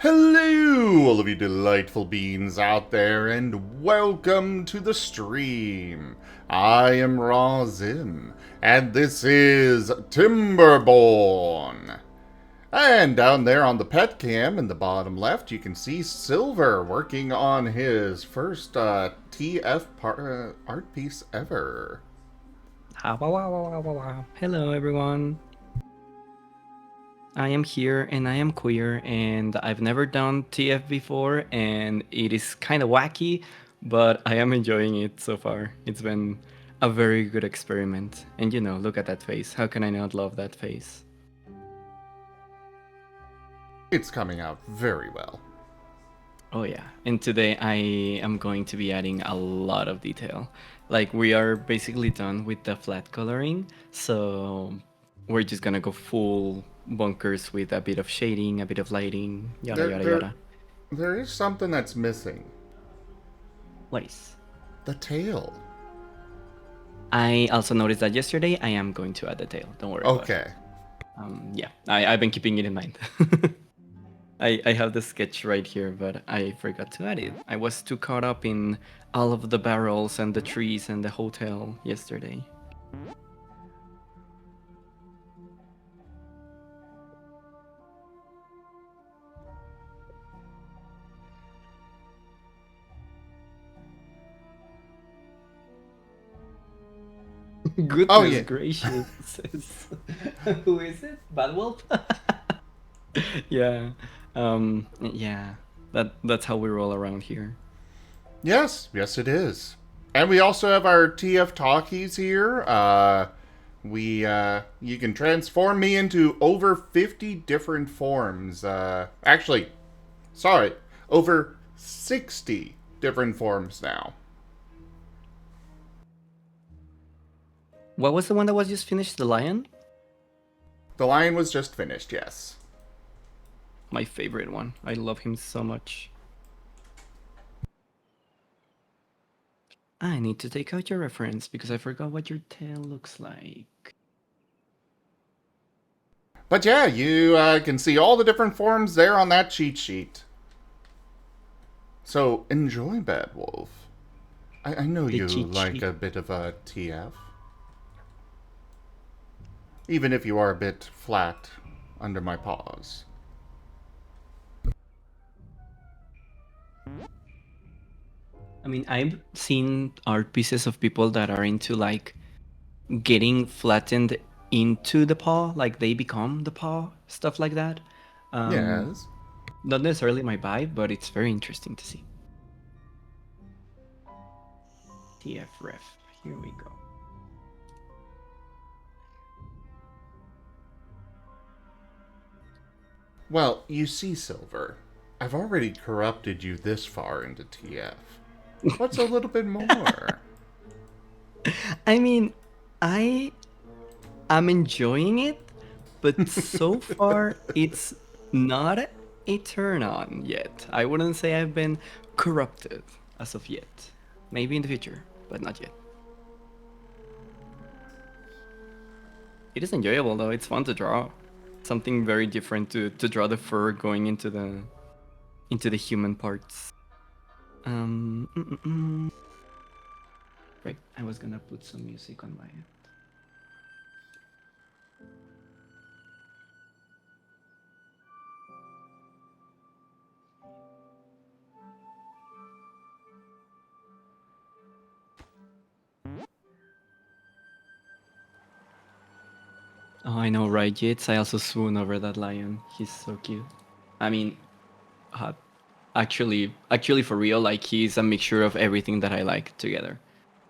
Hello, all of you delightful beings out there, and welcome to the stream. I am Razim, and this is Timberborn. And down there on the pet cam in the bottom left, you can see Silver working on his first art piece ever. Hello, everyone. I am here and I am queer and I've never done TF before and it is kind of wacky, but I am enjoying it so far. It's been a very good experiment. And look at that face. How can I not love that face? It's coming out very well. Oh yeah. And today I am going to be adding a lot of detail. Like we are basically done with the flat coloring, so we're just gonna go full bunkers with a bit of shading, a bit of lighting, yada There, yada there, yada. there is something that's missing. What is? The tail. I also noticed that yesterday. I am going to add the tail. Don't worry about it. Okay. Yeah, I've been keeping it in mind. I have the sketch right here, but I forgot to add it. I was too caught up in all of the barrels and the trees and the hotel yesterday. Goodness Yeah. gracious. Who is it? Bad Wolf? Yeah. Yeah. That's how we roll around here. Yes, it is. And we also have our TF talkies here. You can transform me into over 50 different forms. Actually, sorry, over 60 different forms now. What was the one that was just finished? The lion? The lion was just finished, yes. My favorite one. I love him so much. I need to take out your reference because I forgot what your tail looks like. But yeah, you can see all the different forms there on that cheat sheet. So enjoy, Bad Wolf. I know The you cheat like sheet. a bit of a TF. Even if you are a bit flat under my paws. I mean, I've seen art pieces of people that are into like getting flattened into the paw, like they become the paw, stuff like that. Yes. Not necessarily my vibe, but it's very interesting to see. TF ref. Here we go. Well, you see, Silver, I've already corrupted you this far into TF. What's a little bit more? I mean, I am enjoying it, but so far it's not a turn on yet. I wouldn't say I've been corrupted as of yet. Maybe in the future, but not yet. It is enjoyable though. It's fun to draw. Something very different to draw the fur going into the human parts. Right. I was gonna put some music on my end. Oh, I know, right, Jits? I also swoon over that lion. He's so cute. I mean, hot. Actually, for real, like he's a mixture of everything that I like together.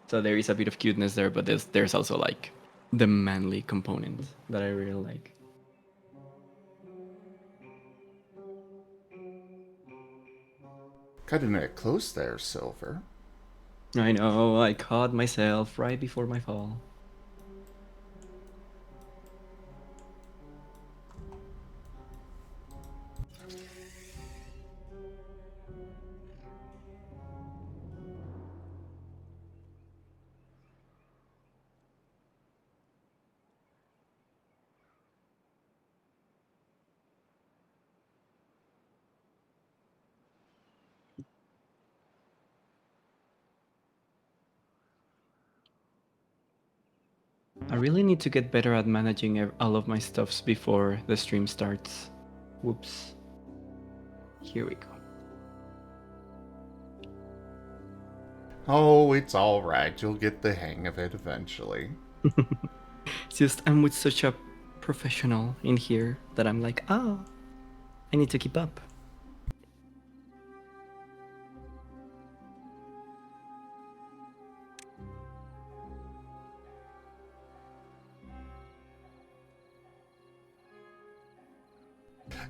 So there is a bit of cuteness there, but there's also like the manly component that I really like. Cutting it close there, Silver. I know, I caught myself right before my fall. I really need to get better at managing all of my stuffs before the stream starts. Whoops. Here we go. Oh, it's alright. You'll get the hang of it eventually. It's just I'm with such a professional in here that I'm like, oh, I need to keep up.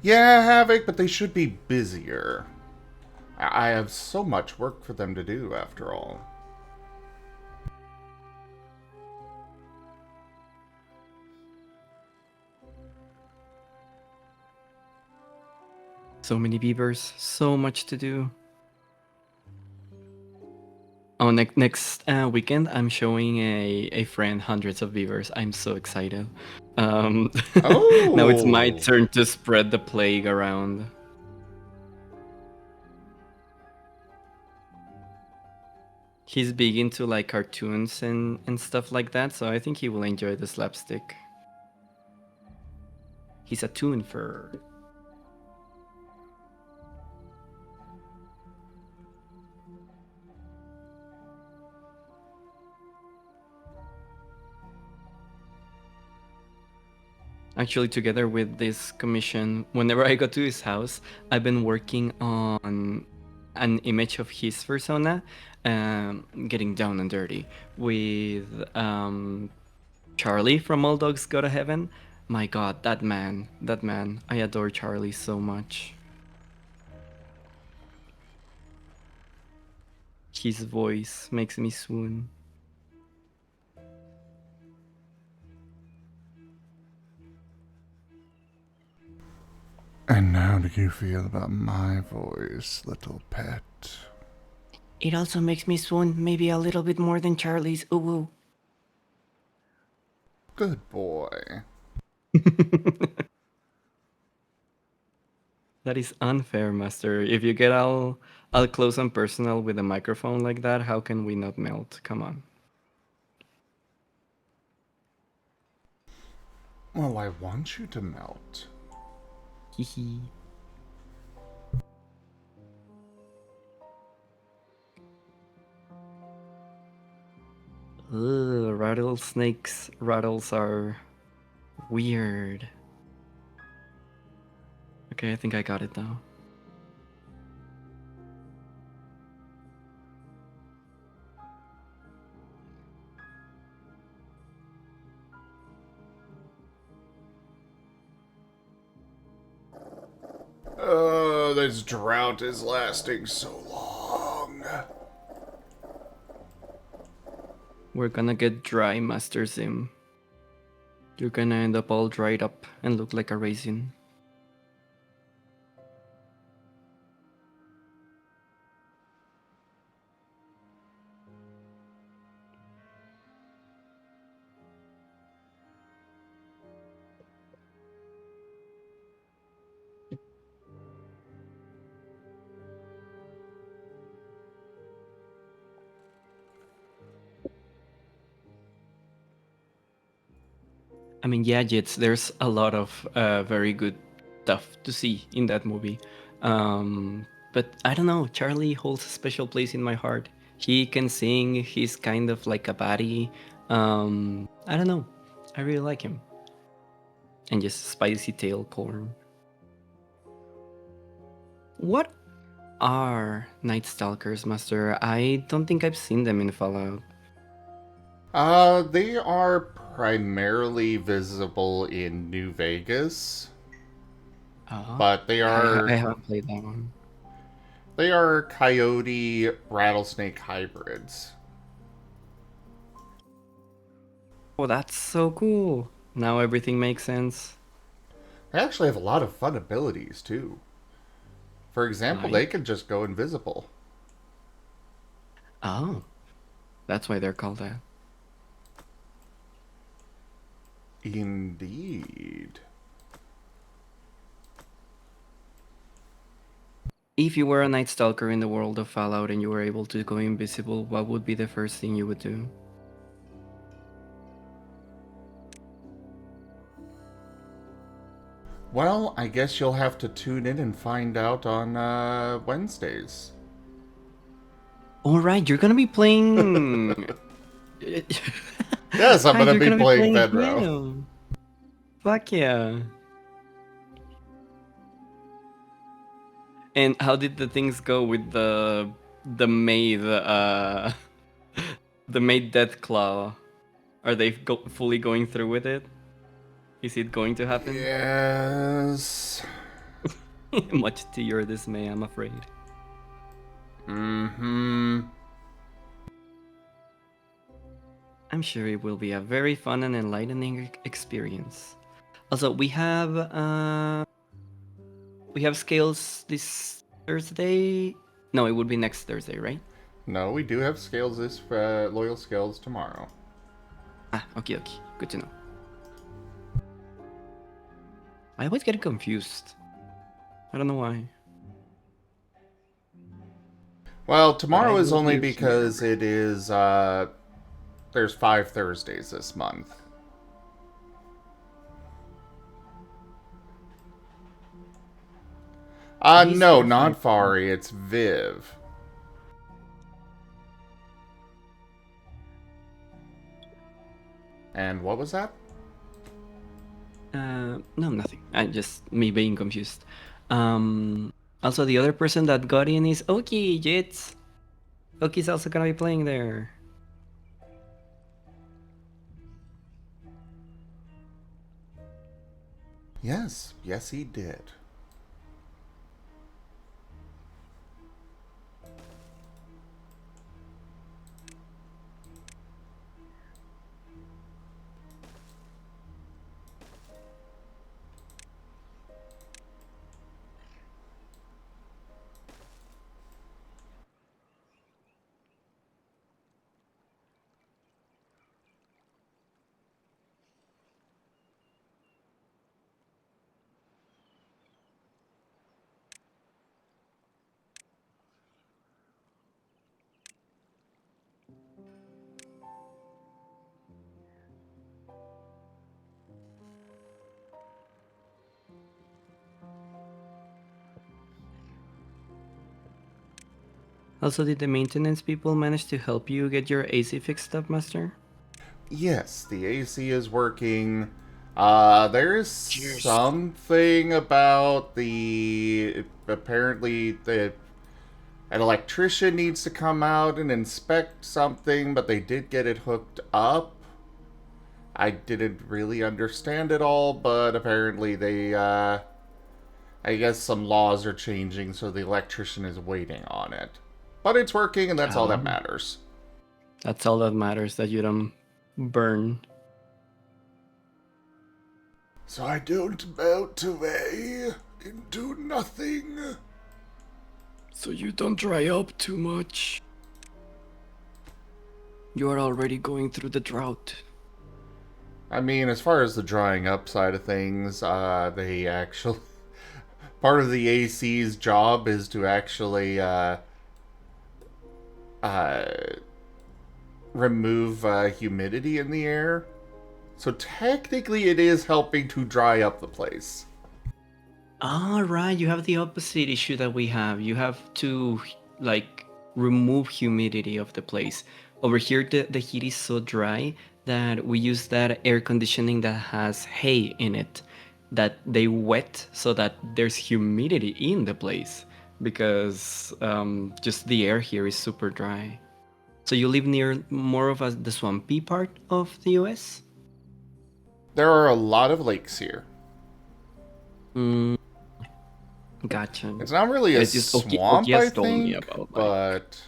Yeah, Havoc, but they should be busier. I have so much work for them to do, after all. So many beavers, so much to do. Oh, next weekend, I'm showing a friend hundreds of beavers. I'm so excited. Now it's my Oh! turn to spread the plague around. He's big into like cartoons and stuff like that, so I think he will enjoy the slapstick. He's a toon for. Actually, together with this commission, whenever I go to his house, I've been working on an image of his persona, getting down and dirty, with Charlie from All Dogs Go to Heaven. My god, that man. I adore Charlie so much. His voice makes me swoon. And how do you feel about my voice, little pet? It also makes me swoon, maybe a little bit more than Charlie's. Ooh woo. Good boy. That is unfair, Master. If you get all close and personal with a microphone like that, how can we not melt? Come on. Well, I want you to melt. Hehe. Ugh, rattlesnakes. Rattles are weird. Okay, I think I got it now. Oh, this drought is lasting so long. We're gonna get dry, Master Zim. You're gonna end up all dried up and look like a raisin. I mean, yeah, Jits, there's a lot of very good stuff to see in that movie. But I don't know, Charlie holds a special place in my heart. He can sing, he's kind of like a baddie. I don't know, I really like him. And just spicy tail corn. What are Night Stalkers, Master? I don't think I've seen them in Fallout. They are primarily visible in New Vegas, Oh, but they I are haven't played that one. they are coyote rattlesnake hybrids. Oh, that's so cool. Now everything makes sense. They actually have a lot of fun abilities too. For example, they Like? can just go invisible. Oh, that's why they're called that. Indeed. If you were a Night Stalker in the world of Fallout and you were able to go invisible, what would be the first thing you would do? Well, I guess you'll have to tune in and find out on Wednesdays. All right, you're gonna be playing. Yes, I'm Hi, gonna you're be gonna be playing playing Vedro. piano. Fuck yeah! And how did the things go with the maid the maid death claw? Are they fully going through with it? Is it going to happen? Yes. Much to your dismay, I'm afraid. Mm-hmm. I'm sure it will be a very fun and enlightening experience. Also, we have scales this Thursday. No, it would be next Thursday, right? No, we do have scales this loyal scales tomorrow. Ah, okay, okay. Good to know. I always get confused. I don't know why. Well, But I tomorrow is will only be here. because it is there's 5 Thursdays this month. Why is No, there not 5? Furry, it's Viv. And what was that? No, nothing. I just me being confused. Also, the other person that got in is Oki Jits. Oki's also gonna be playing there. Yes, yes he did. Also, did the maintenance people manage to help you get your AC fixed up, Master? Yes, the AC is working. There's Cheers. something about apparently an electrician needs to come out and inspect something, but they did get it hooked up. I didn't really understand it all, but apparently I guess some laws are changing, so the electrician is waiting on it. But it's working, and that's all that Oh, matters. that's all that matters, that you don't burn. So I don't melt away into nothing. So you don't dry up too much. You are already going through the drought. I mean, as far as the drying up side of things, they actually part of the AC's job is to actually uh, remove humidity in the air. So technically, it is helping to dry up the place. Ah, right. You have the opposite issue that we have. You have to like remove humidity of the place. Over here, the heat is so dry that we use that air conditioning that has hay in it, that they wet so that there's humidity in the place because just the air here is super dry. So you live near more of the swampy part of the US? There are a lot of lakes here. Mm, gotcha. It's not really a It's just Oki swamp, I has told me think, about like. but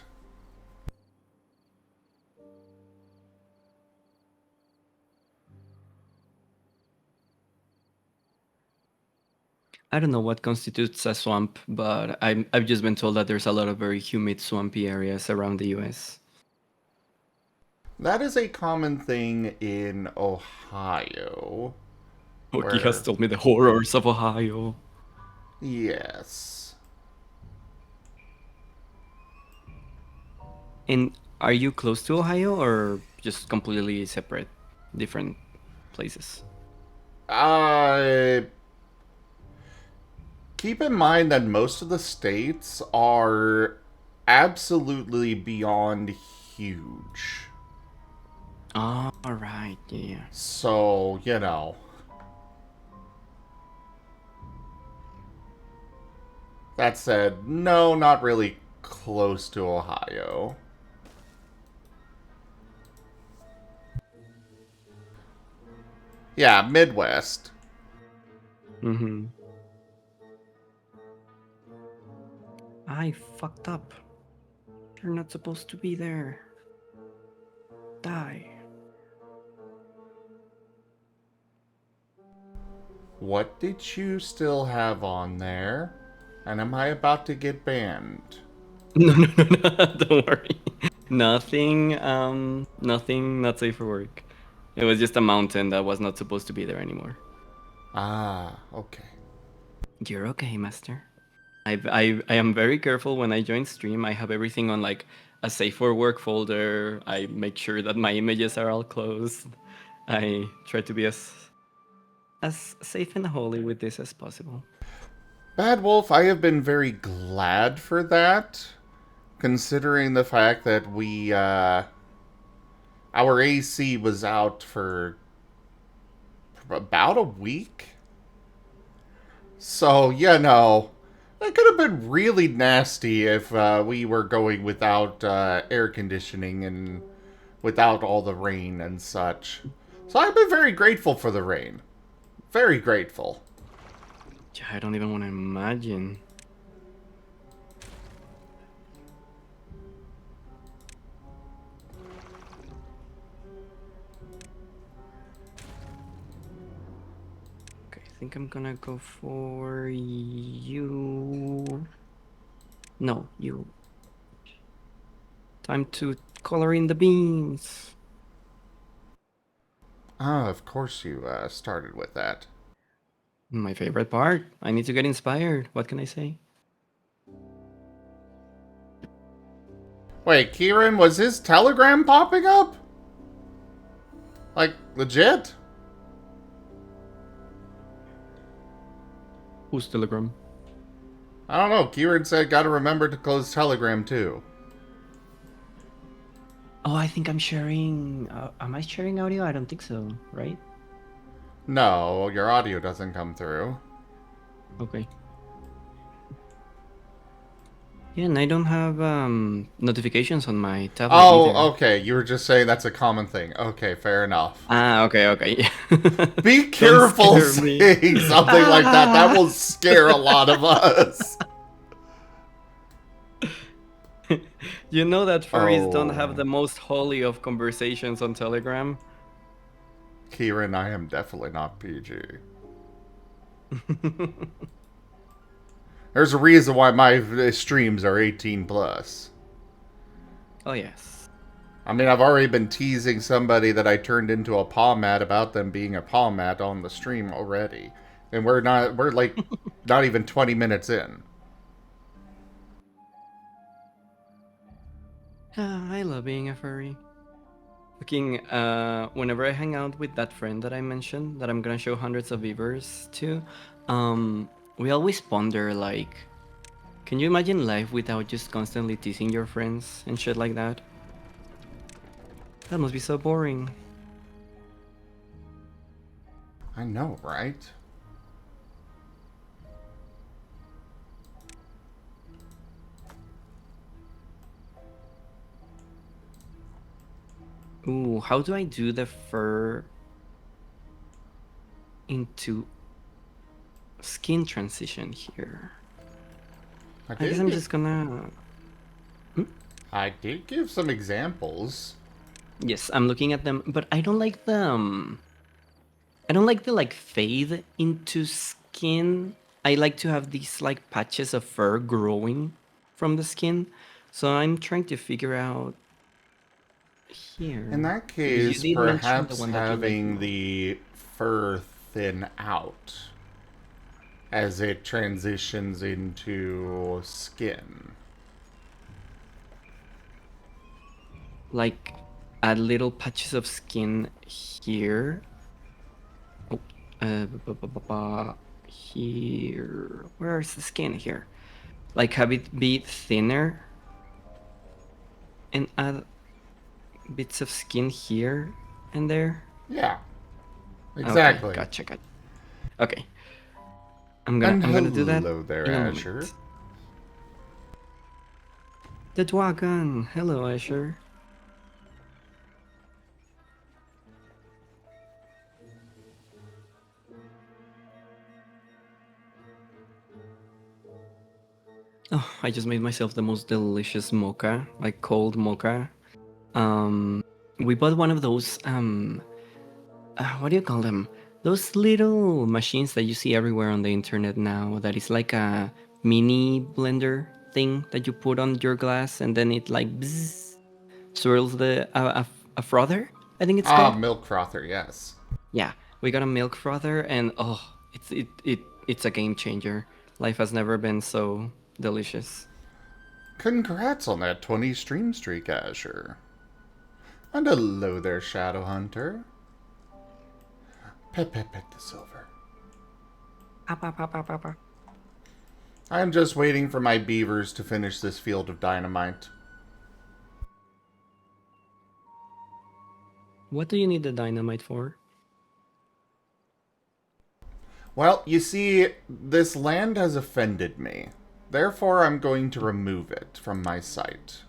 I don't know what constitutes a swamp, but I've just been told that there's a lot of very humid, swampy areas around the US. that is a common thing in Ohio. Oki has Where, told me the horrors of Ohio. yes. And are you close to Ohio or just completely separate, different places? Uh, keep in mind that most of the states are absolutely beyond huge. All right, yeah. So, that said, no, not really close to Ohio. Yeah, Midwest. Mm-hmm. I fucked up. You're not supposed to be there. Die. What did you still have on there? And am I about to get banned? No, no, no, no. Don't worry. Nothing. Nothing. Not safe for work. It was just a mountain that was not supposed to be there anymore. Ah, okay. You're okay, master. I am very careful when I join stream. I have everything on like a safe for work folder. I make sure that my images are all closed. I try to be as safe and holy with this as possible. Bad Wolf, I have been very glad for that, considering the fact that our AC was out for about a week. So, that could have been really nasty if we were going without air conditioning and without all the rain and such. So I've been very grateful for the rain. Very grateful. Yeah, I don't even want to imagine. Okay, I think I'm gonna go for you. No, you. Time to color in the beans. Ah, of course you started with that. My favorite part. I need to get inspired. What can I say? Wait, Kieran, was his telegram popping up? Like, legit? Who's Telegram? I don't know. Kieran said gotta remember to close Telegram too. Oh, I think I'm sharing. Am I sharing audio? I don't think so, right? No, your audio doesn't come through. Okay. Yeah, and I don't have notifications on my tablet either. Oh, okay. You were just saying that's a common thing. Okay, fair enough. Ah, okay, okay. Be Don't careful scare me. saying something like that. That will scare a lot of us. You know that furries don't have Oh, the most holy of conversations on Telegram? Kieran, I am definitely not PG. There's a reason why my streams are 18 plus. Oh, yes. I mean, I've already been teasing somebody that I turned into a palmat about them being a palmat on the stream already. And we're like not even 20 minutes in. I love being a furry. Looking, whenever I hang out with that friend that I mentioned, that I'm gonna show hundreds of beavers to, we always ponder like, can you imagine life without just constantly teasing your friends and shit like that? That must be so boring. I know, right? Ooh, how do I do the fur into skin transition here? I guess I'm just gonna... I did give some examples. Yes, I'm looking at them, but I don't like them. I don't like the like fade into skin. I like to have these like patches of fur growing from the skin. So I'm trying to figure out In here. that Because you case, did mention the perhaps one that you like the having most. the fur thin out as it transitions into skin. Like add little patches of skin here. Oh, here. Where's the skin here? Like have it be thinner and add bits of skin here and there. Yeah, Okay, exactly. gotcha. Okay, And I'm gonna do that hello there, in a Asher. moment. The dragon. Hello, Asher. Oh, I just made myself the most delicious mocha, like cold mocha. Um, we bought one of those. What do you call them? Those little machines that you see everywhere on the internet now. That is like a mini blender thing that you put on your glass, and then it like bzzz, swirls the a frother. I think it's Ah, called. milk frother, yes. Yeah, we got a milk frother, and oh, it's a game changer. Life has never been so delicious. Congrats on that 20 stream streak, Asher. And hello there, Shadow Hunter. Pet the silver. I'm just waiting for my beavers to finish this field of dynamite. What do you need the dynamite for? Well, you see, this land has offended me. Therefore, I'm going to remove it from my site.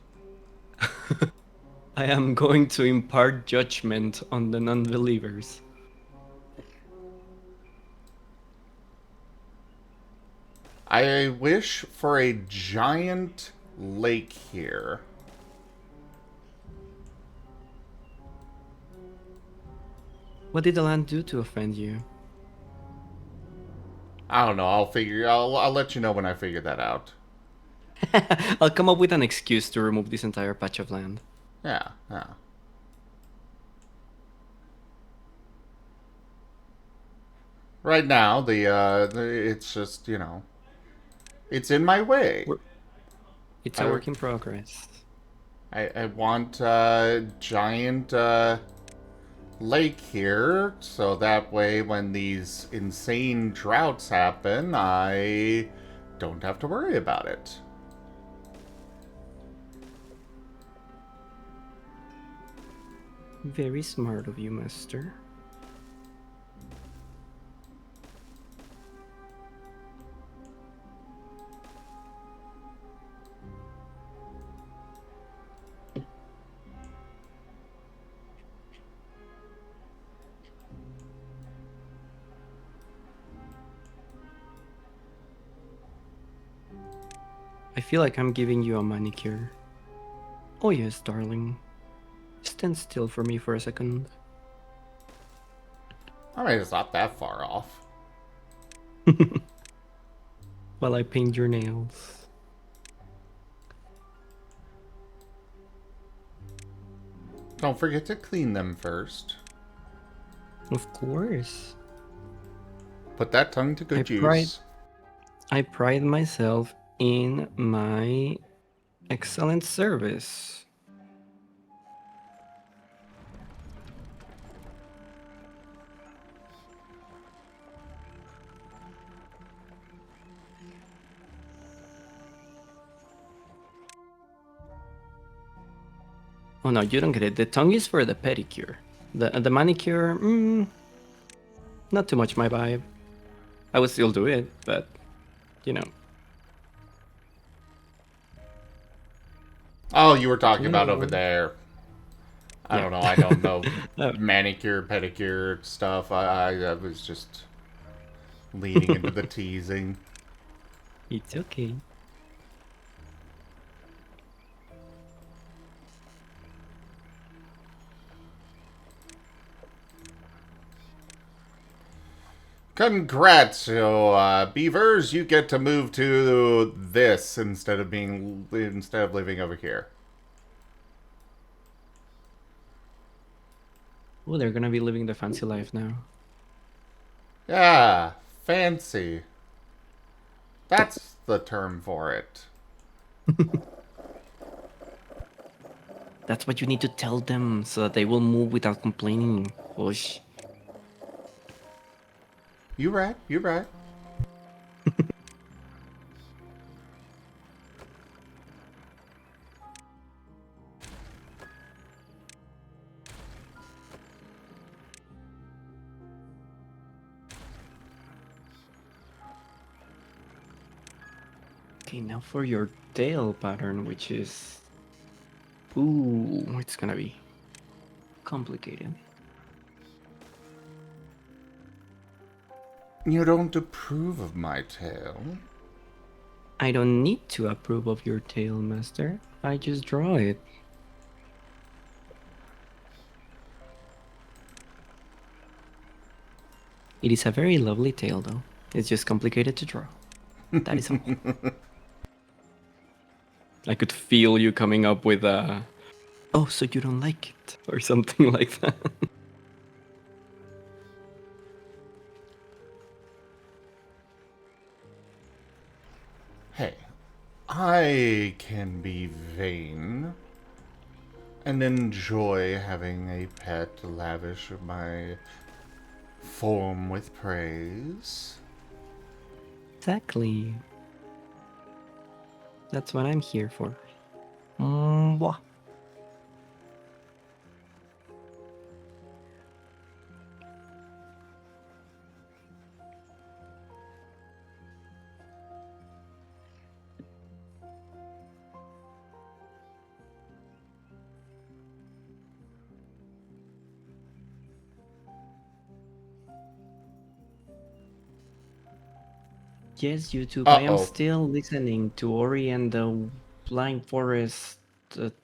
I am going to impart judgment on the non-believers. I wish for a giant lake here. What did the land do to offend you? I don't know. I'll let you know when I figure that out. I'll come up with an excuse to remove this entire patch of land. Yeah, yeah. Right now, it's just, it's in my way. It's a I, work in progress. I want giant lake here, so that way when these insane droughts happen, I don't have to worry about it. Very smart of you, master. I feel like I'm giving you a manicure. Oh yes, darling. Stand still for me for a second. I mean, it's not that far off. While I paint your nails. Don't forget to clean them first. Of course. Put that tongue to good use. I pride myself in my excellent service. Oh no, you don't get it. The tongue is for the pedicure. The manicure, not too much my vibe. I would still do it, but you know. Oh, you were talking You about over know. there. I Yeah. don't know. I don't know Oh, manicure, pedicure stuff. I was just leaning into the teasing. it's okay. Congrats, beavers! You get to move to this instead of living over here. Oh, they're gonna be living the fancy life now. Yeah, fancy. That's the term for it. That's what you need to tell them so that they will move without complaining. Osh. You right. You right. Okay, now for your tail pattern, which is... Ooh, it's gonna be complicated. You don't approve of my tail? I don't need to approve of your tail, master. I just draw it. It is a very lovely tail, though. It's just complicated to draw. That is all. I could feel you coming up with a... Oh, so you don't like it? Or something like that. Hey, I can be vain and enjoy having a pet lavish my form with praise. Exactly. That's what I'm here for. Mwah. Yes, YouTube, I am Uh-oh. still listening to Ori and the Blind Forest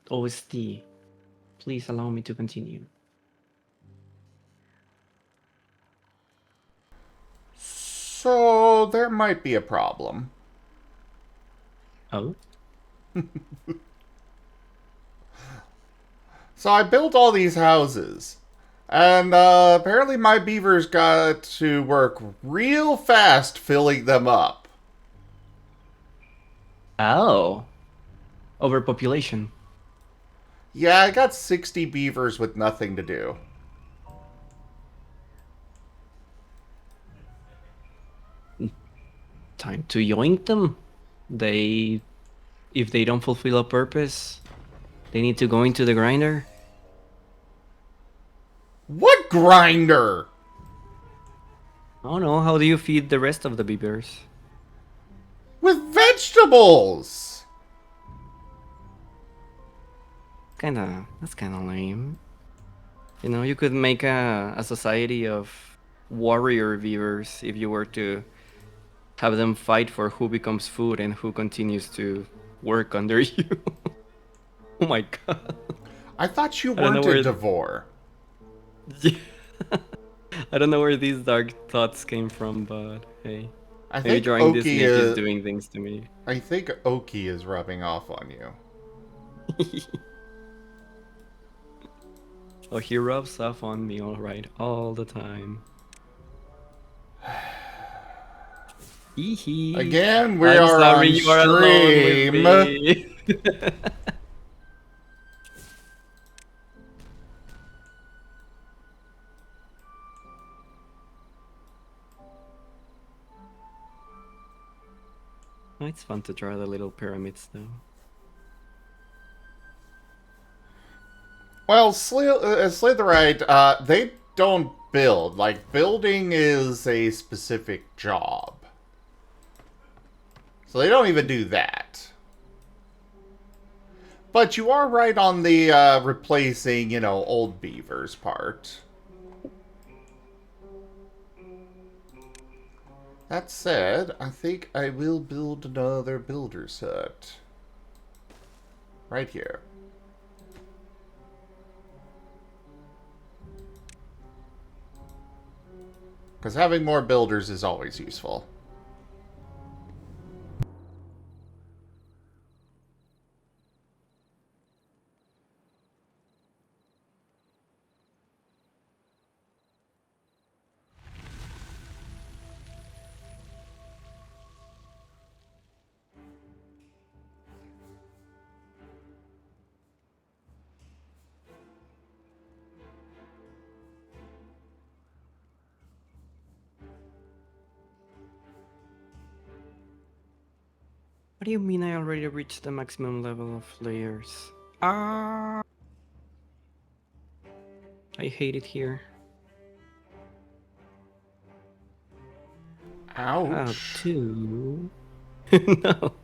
OST. Please allow me to continue. So, there might be a problem. Oh? So I built all these houses. And apparently my beavers got to work real fast filling them up. Oh. Overpopulation. Yeah, I got 60 beavers with nothing to do. Time to yoink them. If they don't fulfill a purpose, they need to go into the grinder. What grinder? Oh no, how do you feed the rest of the beavers? With vegetables! That's kinda lame. You know, you could make a society of warrior beavers if you were to have them fight for who becomes food and who continues to work under you. Oh my god. I thought you I don't know weren't a where Devore. I don't know where these dark thoughts came from, but hey. I Maybe think drawing this snake is doing things to me. I think Oki is rubbing off on you. Oh, he rubs off on me, alright, all the time. Hee. Again, we I'm are sorry on you are alone with stream. me. Oh, it's fun to draw the little pyramids, though. Well, Slitherite, they don't build. Like, building is a specific job. So they don't even do that. But you are right on the replacing, old beavers part. That said, I think I will build another builder's hut. Right here. Because having more builders is always useful. What do you mean I already reached the maximum level of layers? Ah! I hate it here. How Ouch. to... No.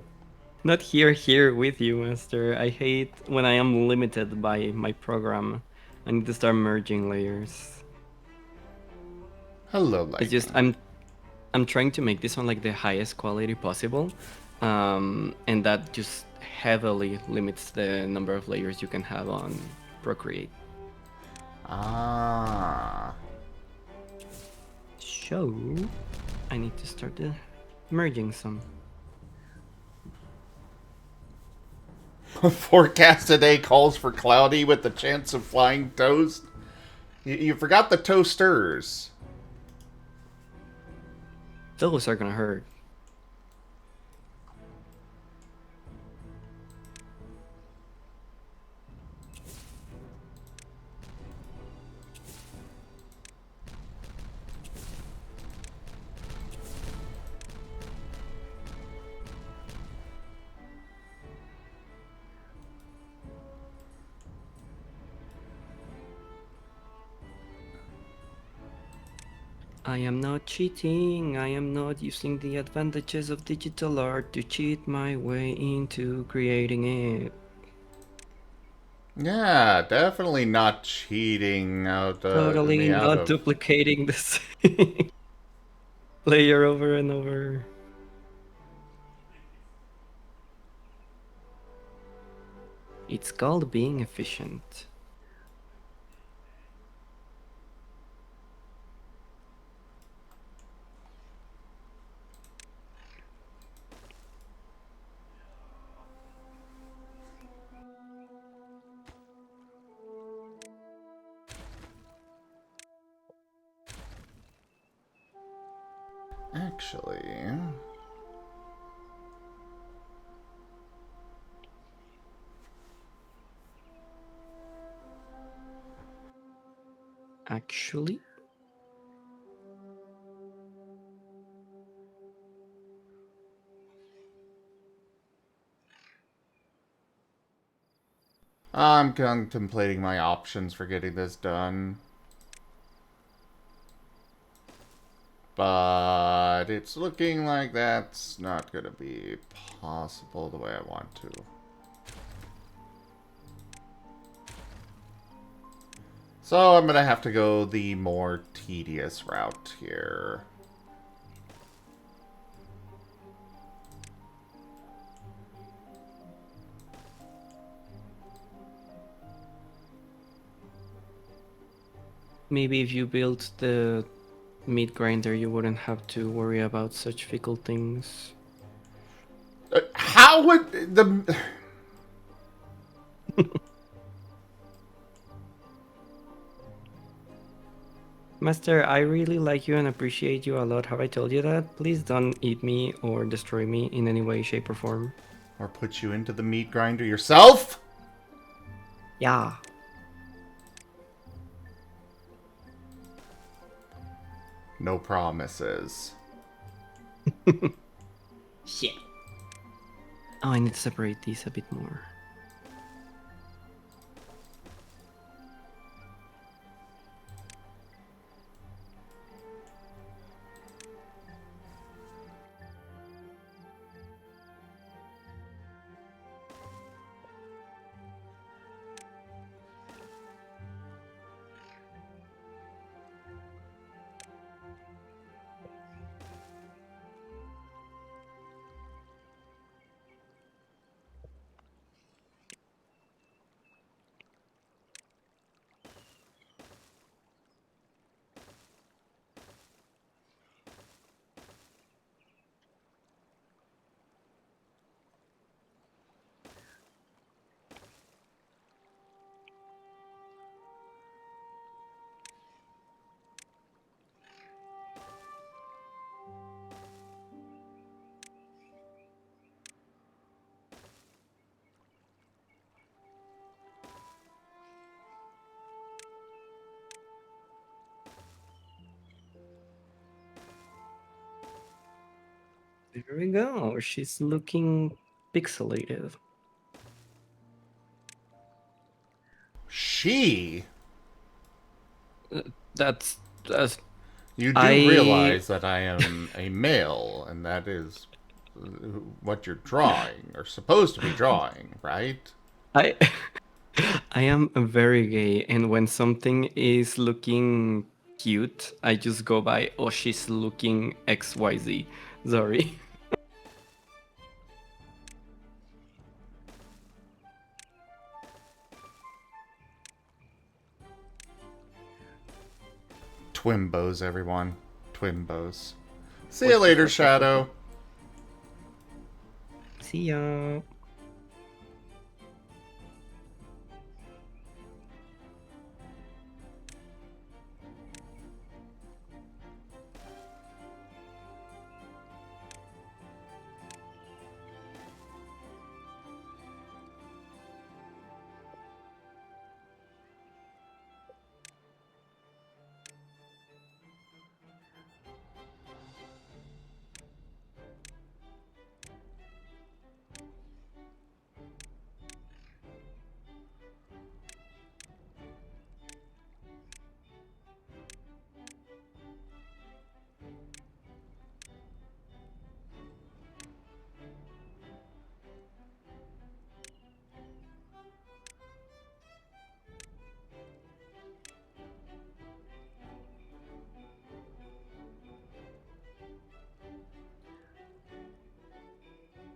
Not here with you, Master. I hate when I am limited by my program. I need to start merging layers. Hello, It's just Lightning. I'm trying to make this one like the highest quality possible, and that just heavily limits the number of layers you can have on Procreate. Ah. So I need to start merging some. Forecast today calls for cloudy with the chance of flying toast. You forgot the toasters. Those are gonna hurt. I am not cheating. I am not using the advantages of digital art to cheat my way into creating it. Yeah, definitely not cheating Totally me out not of. duplicating this layer over and over. It's called being efficient. Actually. Actually, I'm contemplating my options for getting this done. But it's looking like that's not going to be possible the way I want to. So I'm going to have to go the more tedious route here. maybe if you built the meat grinder, you wouldn't have to worry about such fickle things. How would the... Master, I really like you and appreciate you a lot. Have I told you that? Please don't eat me or destroy me in any way, shape, or form. Or put you into the meat grinder yourself? Yeah. No promises. Shit. Oh, I need to separate these a bit more. There we go. She's looking pixelated. She? Uh, that's You do I realize that I am a male, and that is what you're drawing or supposed to be drawing, right? I I am very gay, and when something is looking cute, I just go by, oh, she's looking XYZ. Sorry. Twimbos, everyone. Twimbos. See you later, Shadow. See ya.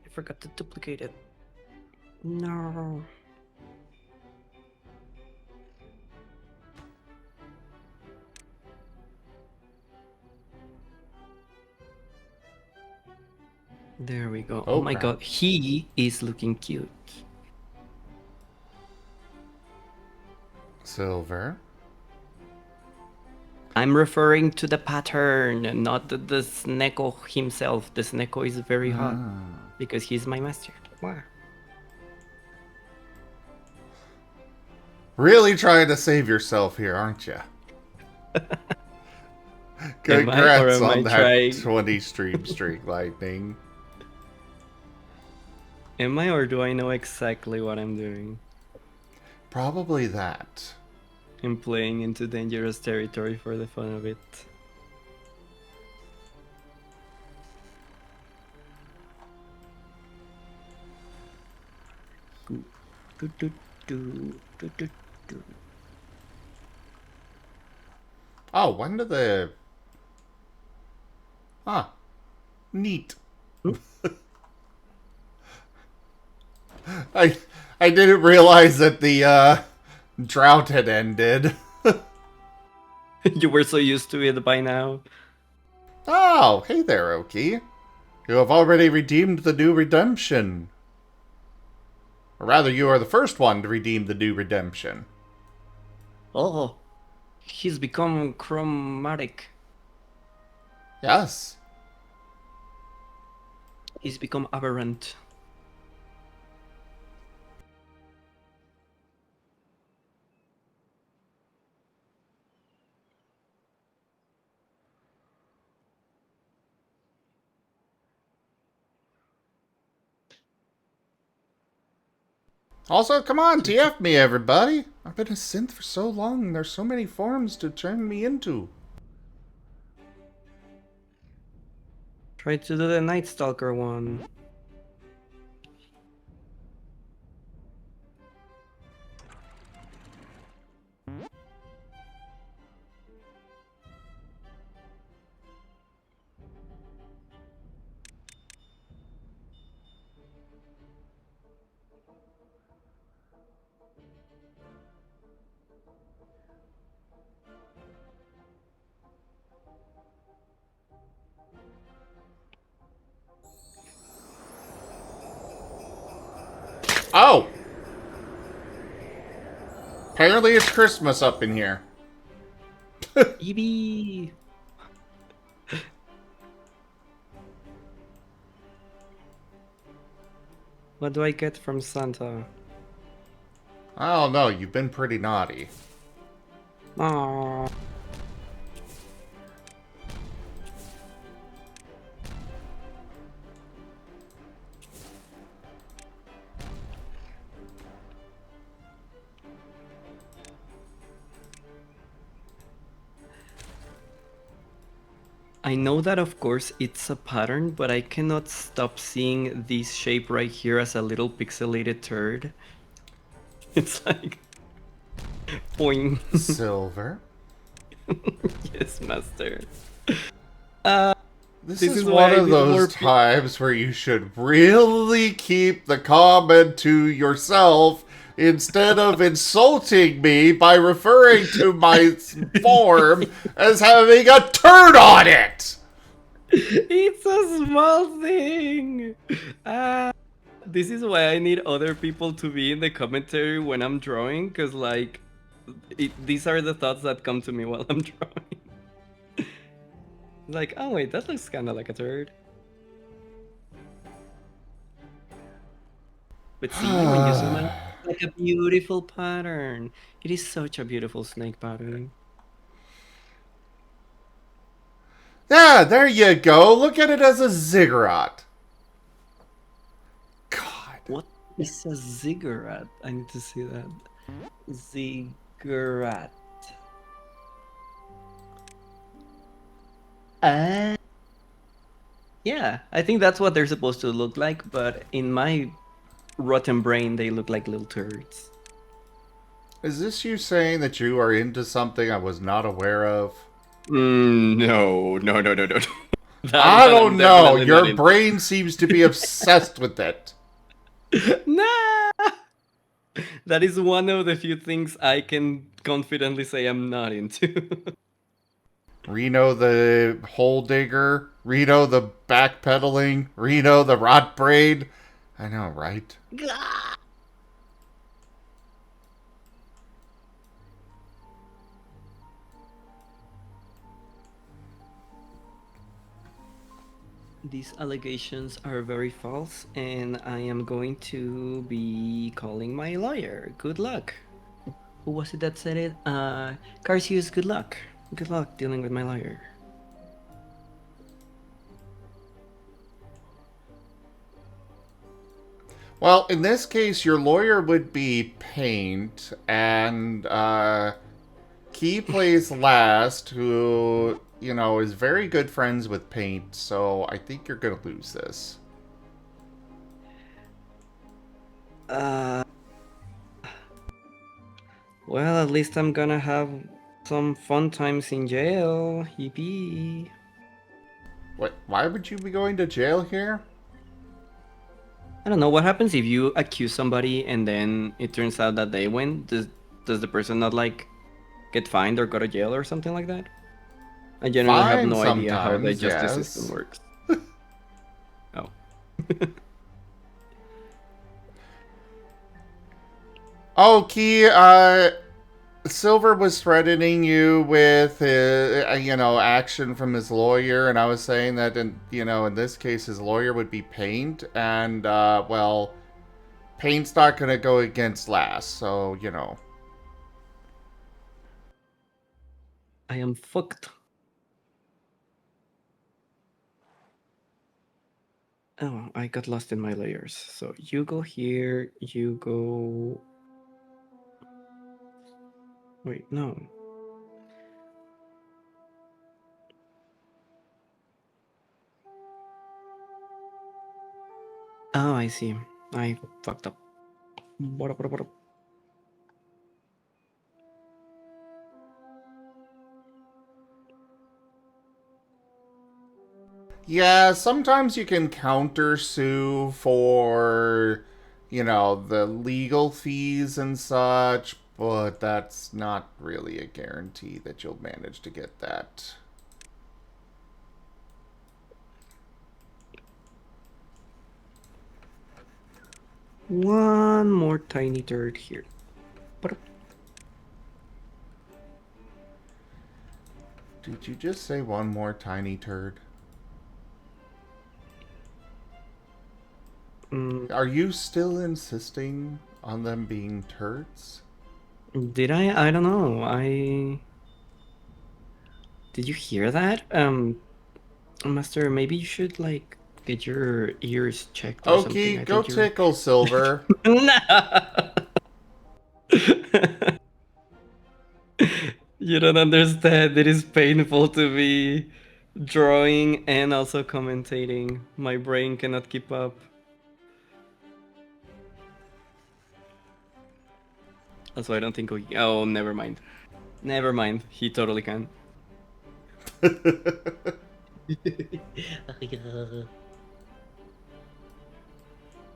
I forgot to duplicate it. No. There we go. Oh, Oh my crap. god, he is looking cute. Silver. I'm referring to the pattern, not the Sneko himself. The Sneko is very hot because he's my master. Wow. Really trying to save yourself here, aren't you? Am I, or Congrats am I on that trying? 20 stream streak, Lightning. Am I, or do I know exactly what I'm doing? Probably that. I'm playing into dangerous territory for the fun of it. Oh, when do the... Huh. Neat. I didn't realize that the drought had ended. You were so used to it by now. Oh, hey there, Oki. You have already redeemed the new redemption. Or rather, you are the first one to redeem the new redemption. Oh, he's become chromatic. Yes. He's become aberrant. Also, come on, TF me, everybody. I've been a synth for so long, there's so many forms to turn me into. Try to do the Night Stalker one. Oh! Apparently it's Christmas up in here. EB! What do I get from Santa? I don't know, you've been pretty naughty. Aww. I I know that of course it's a pattern, but I cannot stop seeing this shape right here as a little pixelated turd. It's like boing. Silver. Yes, master. This This is is why one I of need those more times where you should really keep the comment to yourself instead of insulting me by referring to my form as having a turd on it. It's a small thing. This is why I need other people to be in the commentary when I'm drawing, because like these are the thoughts that come to me while I'm drawing. Like, oh wait, that looks kind of like a turd. But see, when you zoom out, it's like a beautiful pattern. It is such a beautiful snake pattern. Yeah, there you go. Look at it as a ziggurat. God. What is a ziggurat? I need to see that. Ziggurat. Yeah, I think that's what they're supposed to look like, but in my rotten brain, they look like little turds. Is this you saying that you are into something I was not aware of? No, no, no, no, no. That I one I'm don't know. definitely not Your into. brain seems to be obsessed with it. Nah! That is one of the few things I can confidently say I'm not into. Reno the hole digger, Reno the backpedaling, Reno the rot braid. I know, right? These allegations are very false, and I am going to be calling my lawyer. Good luck. Who was it that said it? Carcius, good luck. Good luck dealing with my lawyer. Well, in this case, your lawyer would be Paint, and Key plays last, who, you know, is very good friends with Paint, so I think you're gonna lose this. Well, at least I'm gonna have some fun times in jail. Yippee. What? Why would you be going to jail here? I don't know what happens if you accuse somebody and then it turns out that they win. Does the person not like get fined or go to jail or something like that? I genuinely have Fine no idea how the sometimes, justice system yes. works. Oh. Oh, Key, Silver was threatening you with, you know, action from his lawyer, and I was saying that, in this case, his lawyer would be Paint, and, well, Paint's not gonna go against Last, so, you know. I am fucked. Oh, I got lost in my layers. So you go here, you go... Wait, no. Oh, I see. I fucked up. Yeah, sometimes you can counter sue for, you know, the legal fees and such, but that's not really a guarantee that you'll manage to get that. One more tiny turd here. Did you just say one more tiny turd? Are you still insisting on them being turds? Did I? I don't know. Did you hear that? Master, maybe you should like get your ears checked or something. Okie, I go think you're... tickle Silver. No! You don't understand. It is painful to me. drawing and also commentating. My brain cannot keep up. Also, I don't think we... Oh, never mind. Never mind. He totally can.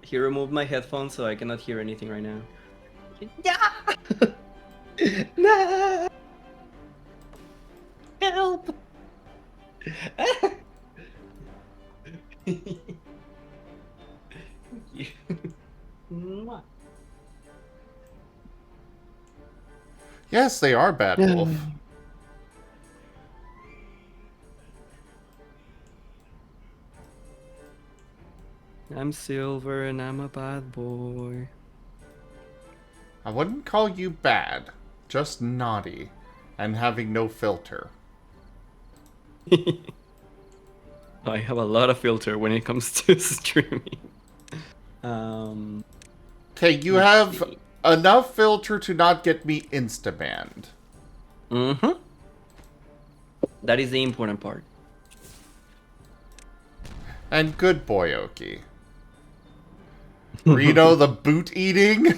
He removed my headphones, so I cannot hear anything right now. No! Help! Mwah. Yes, they are Bad Wolf. I'm Silver and I'm a bad boy. I wouldn't call you bad, just naughty, and having no filter. I have a lot of filter when it comes to streaming. Okay, you have enough filter to not get me insta-banned. Mm-hmm. That is the important part. And good boy, Oki. Reno the boot eating?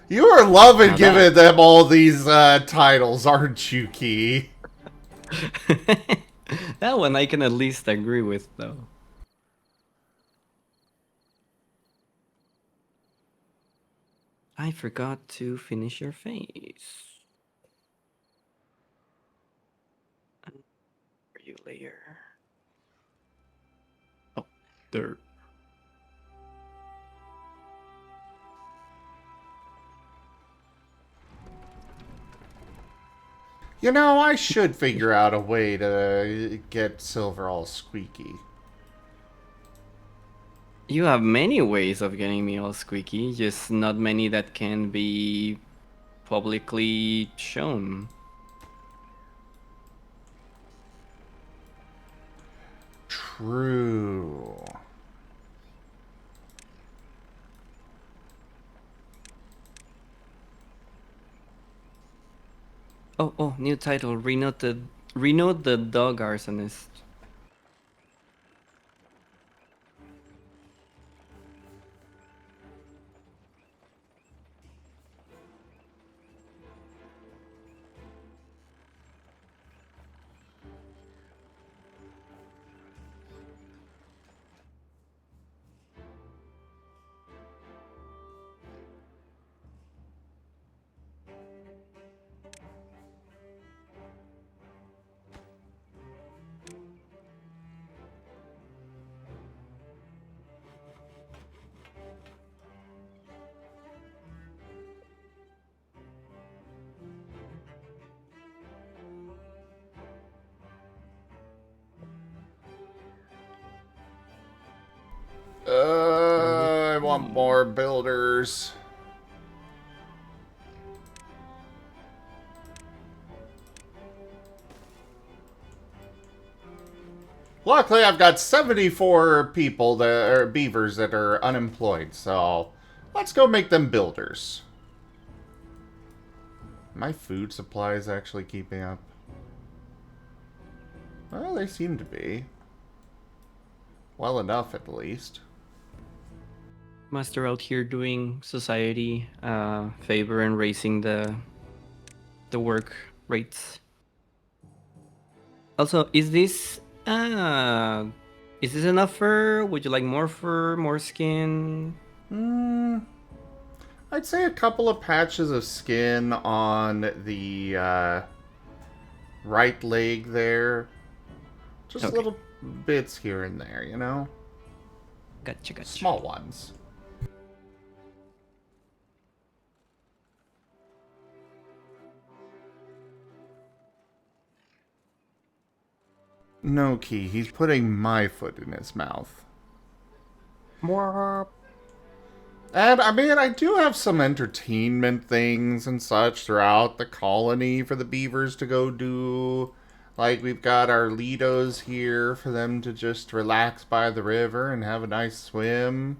You are loving giving them all these titles, aren't you, Key? That one I can at least agree with, though. I forgot to finish your face. Where you layer? Oh, there. You know, I should figure out a way to get Silver all squeaky. You have many ways of getting me all squeaky, just not many that can be publicly shown. True. Oh, new title, Reno the Dog Arsonist. I want more builders. Luckily, I've got 74 people that are beavers that are unemployed, so let's go make them builders. My food supply is actually keeping up. Well, they seem to be. Well enough, at least. Master out here doing society favor and raising the work rates. Also, is this enough fur? Would you like more fur, more skin? I'd say a couple of patches of skin on the right leg there. Just Okay. little bits here and there, you know? Gotcha. Small ones. No, Key, he's putting my foot in his mouth. More. And, I mean, I do have some entertainment things and such throughout the colony for the beavers to go do. Like, we've got our Lidos here for them to just relax by the river and have a nice swim.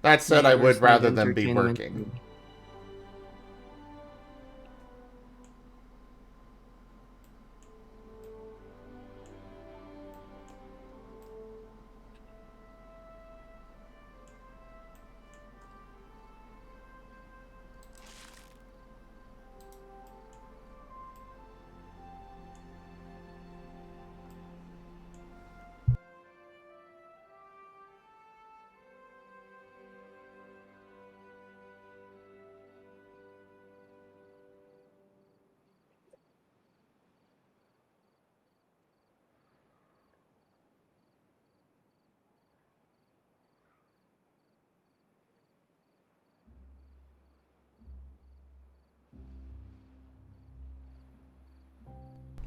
That said, I would Neighbors need rather them be entertainment working. too.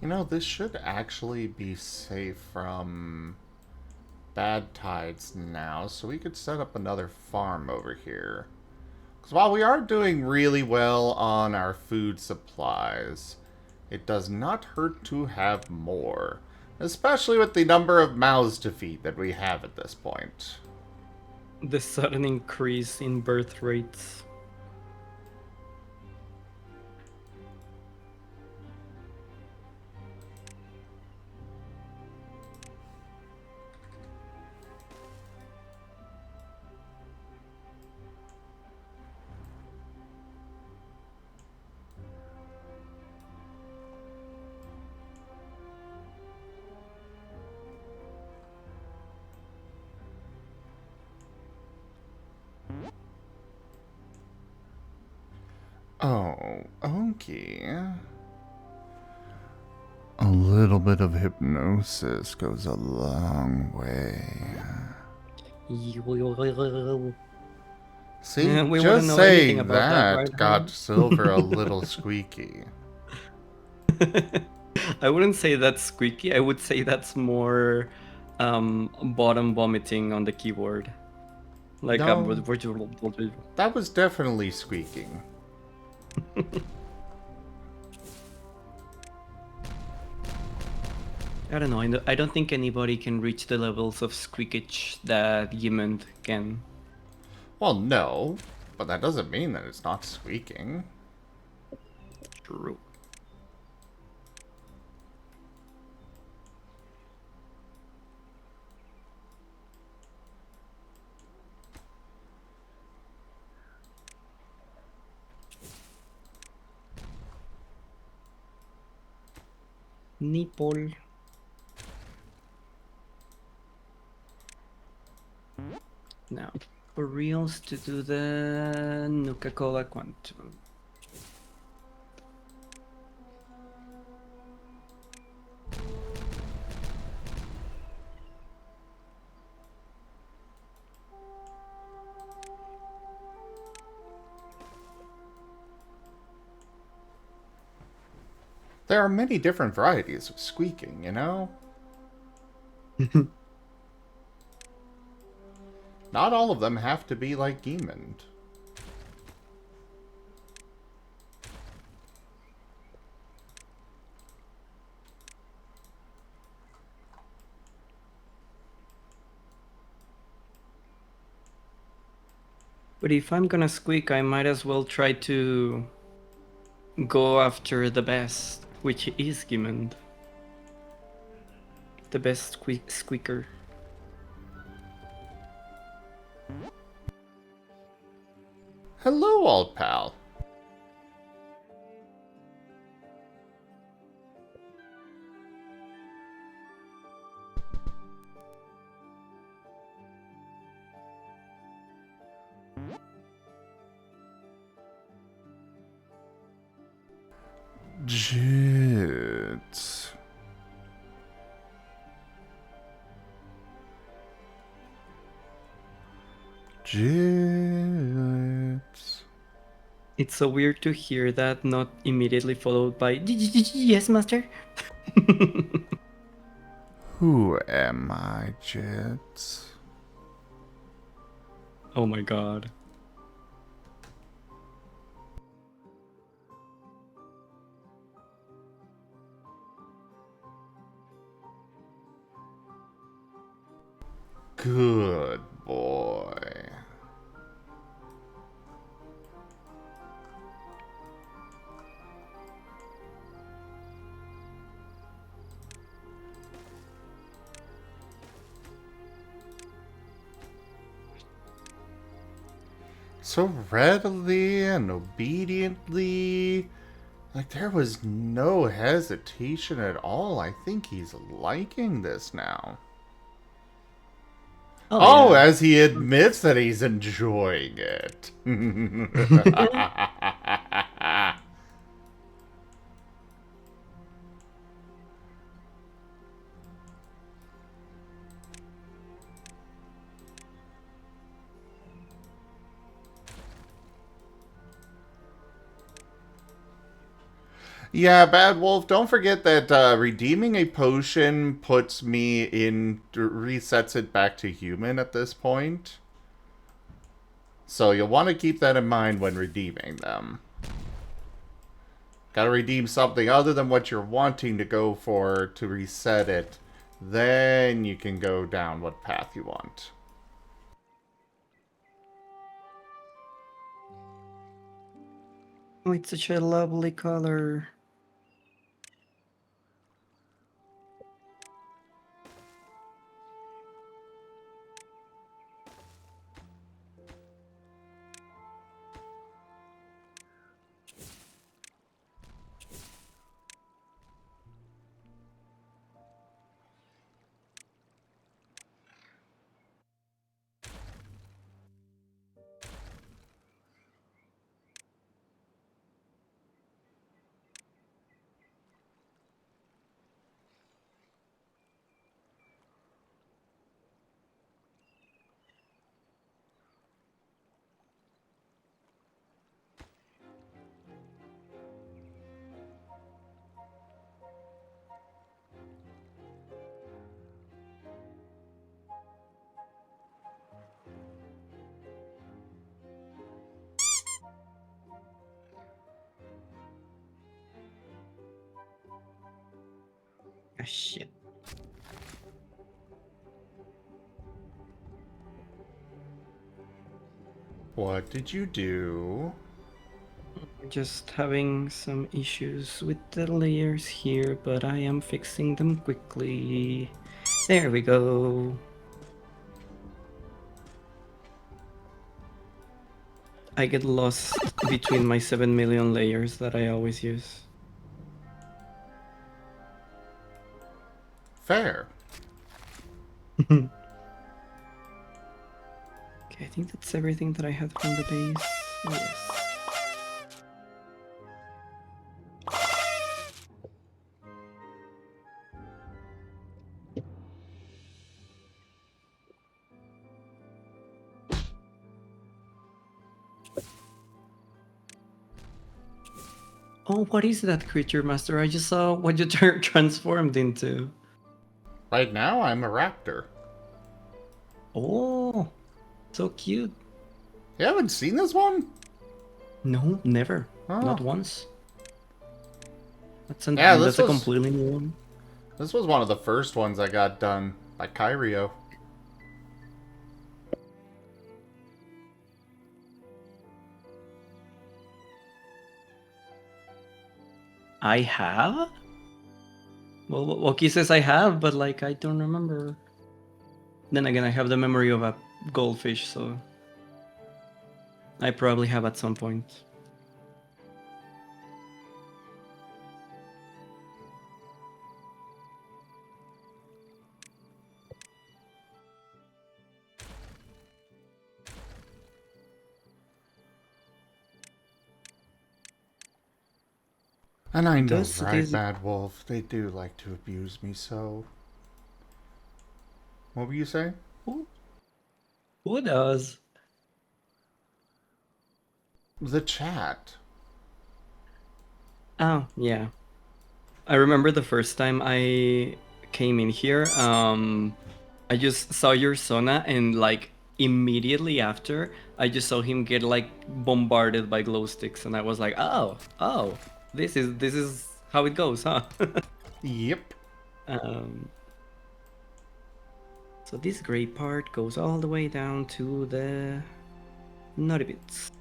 You know, this should actually be safe from bad tides now, so we could set up another farm over here. Because while we are doing really well on our food supplies, it does not hurt to have more. Especially with the number of mouths to feed that we have at this point. The sudden increase in birth rates. Oh, okay. A little bit of hypnosis goes a long way. See, We wouldn't just know anything saying about that, right, that got Silver a little squeaky. I wouldn't say that's squeaky. I would say that's more bottom vomiting on the keyboard. Like No, that was definitely squeaking. I don't know. I don't think anybody can reach the levels of squeakage that Gimund can. Well, no, but that doesn't mean that it's not squeaking. True. Nipple. Now, for reals to do the Nuka-Cola Quantum. There are many different varieties of squeaking, you know? Not all of them have to be like Gimund. But if I'm gonna squeak, I might as well try to go after the best, which is Gimund. The best squeaker. Hello, old pal. Jits. Jits. It's so weird to hear that, not immediately followed by yes, master. Who am I, Jits? Oh my god. Good boy. so readily and obediently. Like, there was no hesitation at all. I think he's liking this now. Oh Oh, yeah. as he admits that he's enjoying it. Yeah, Bad Wolf, don't forget that redeeming a potion puts me in, resets it back to human at this point. So you'll want to keep that in mind when redeeming them. Gotta redeem something other than what you're wanting to go for to reset it. Then you can go down what path you want. Oh, it's such a lovely color. Ah, shit. What did you do? Just having some issues with the layers here, but I am fixing them quickly. There we go. I get lost between my 7 million layers that I always use. Fair. Okay, I think that's everything that I had from the base. Yes. Oh, what is that creature, Master? I just saw what you transformed into. Right now, I'm a raptor. Oh, so cute. You haven't seen this one? No, never. Not Oh. once. Yeah, That's a completely new one. this was one of the first ones I got done by Kyrio. I have? Well, Woki says I have, but like I don't remember. Then again, I have the memory of a goldfish, so I probably have at some point. And I know, Does right, this... Bad Wolf? They do like to abuse me so. What were you saying? Who, who does? The chat. Oh, yeah. I remember the first time I came in here, I just saw your Sona and like immediately after, I just saw him get like bombarded by glow sticks and I was like, oh, this is how it goes, huh? Yep. um, so this gray part goes all the way down to the naughty bits.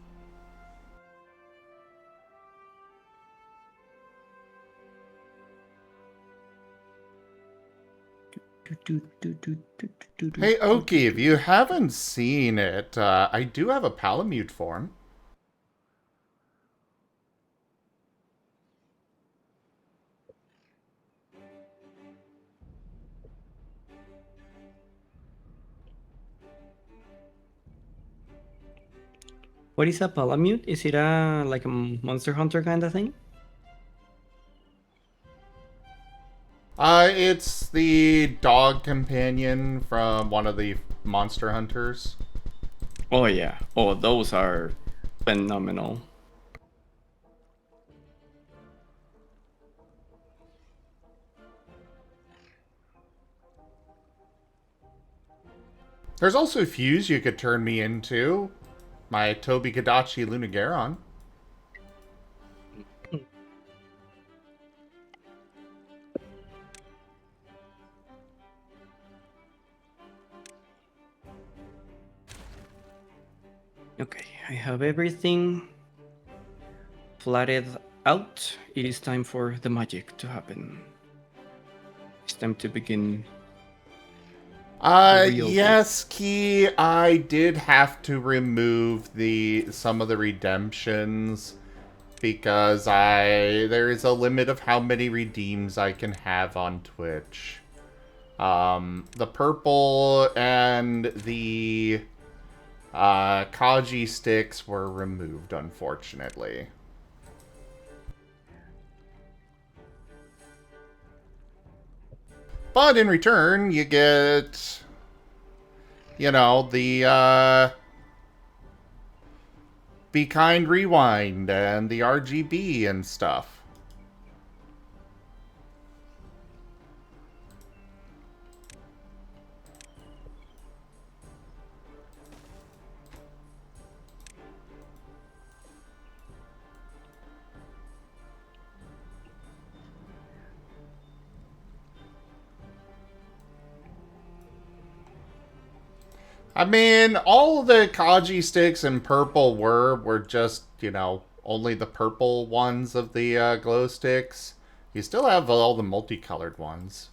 Hey, Oki, if you haven't seen it, I do have a Palamute form. What is a palamute? Is it a like a Monster Hunter kind of thing? It's the dog companion from one of the monster hunters. Oh yeah. Oh, those are phenomenal. There's also a fuse you could turn me into. My Toby Kadachi Lunagaron. Okay, I have everything flatted out. It is time for the magic to happen. It's time to begin the real work. Yes, Key, I did have to remove some of the redemptions because there is a limit of how many redeems I can have on Twitch. The purple and the Kaji sticks were removed, unfortunately. But in return, you get, the Be Kind Rewind and the RGB and stuff. I mean, all the Kaji sticks in purple were just, only the purple ones of the glow sticks. You still have all the multicolored ones.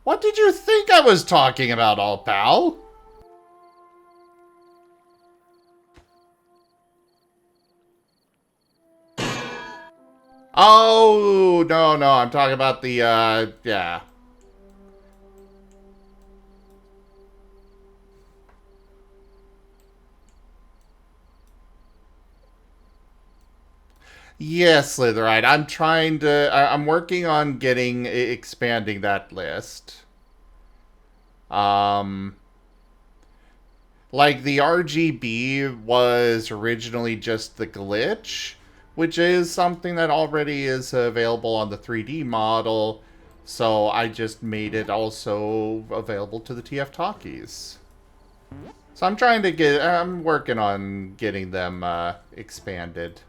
What did you think I was talking about, all pal? Oh, no, I'm talking about the, yeah. Yes, Slitherite. I'm working on expanding that list. Um, like the RGB was originally just the glitch, which is something that already is available on the 3D model. So I just made it also available to the TF Talkies. So I'm working on getting them expanded.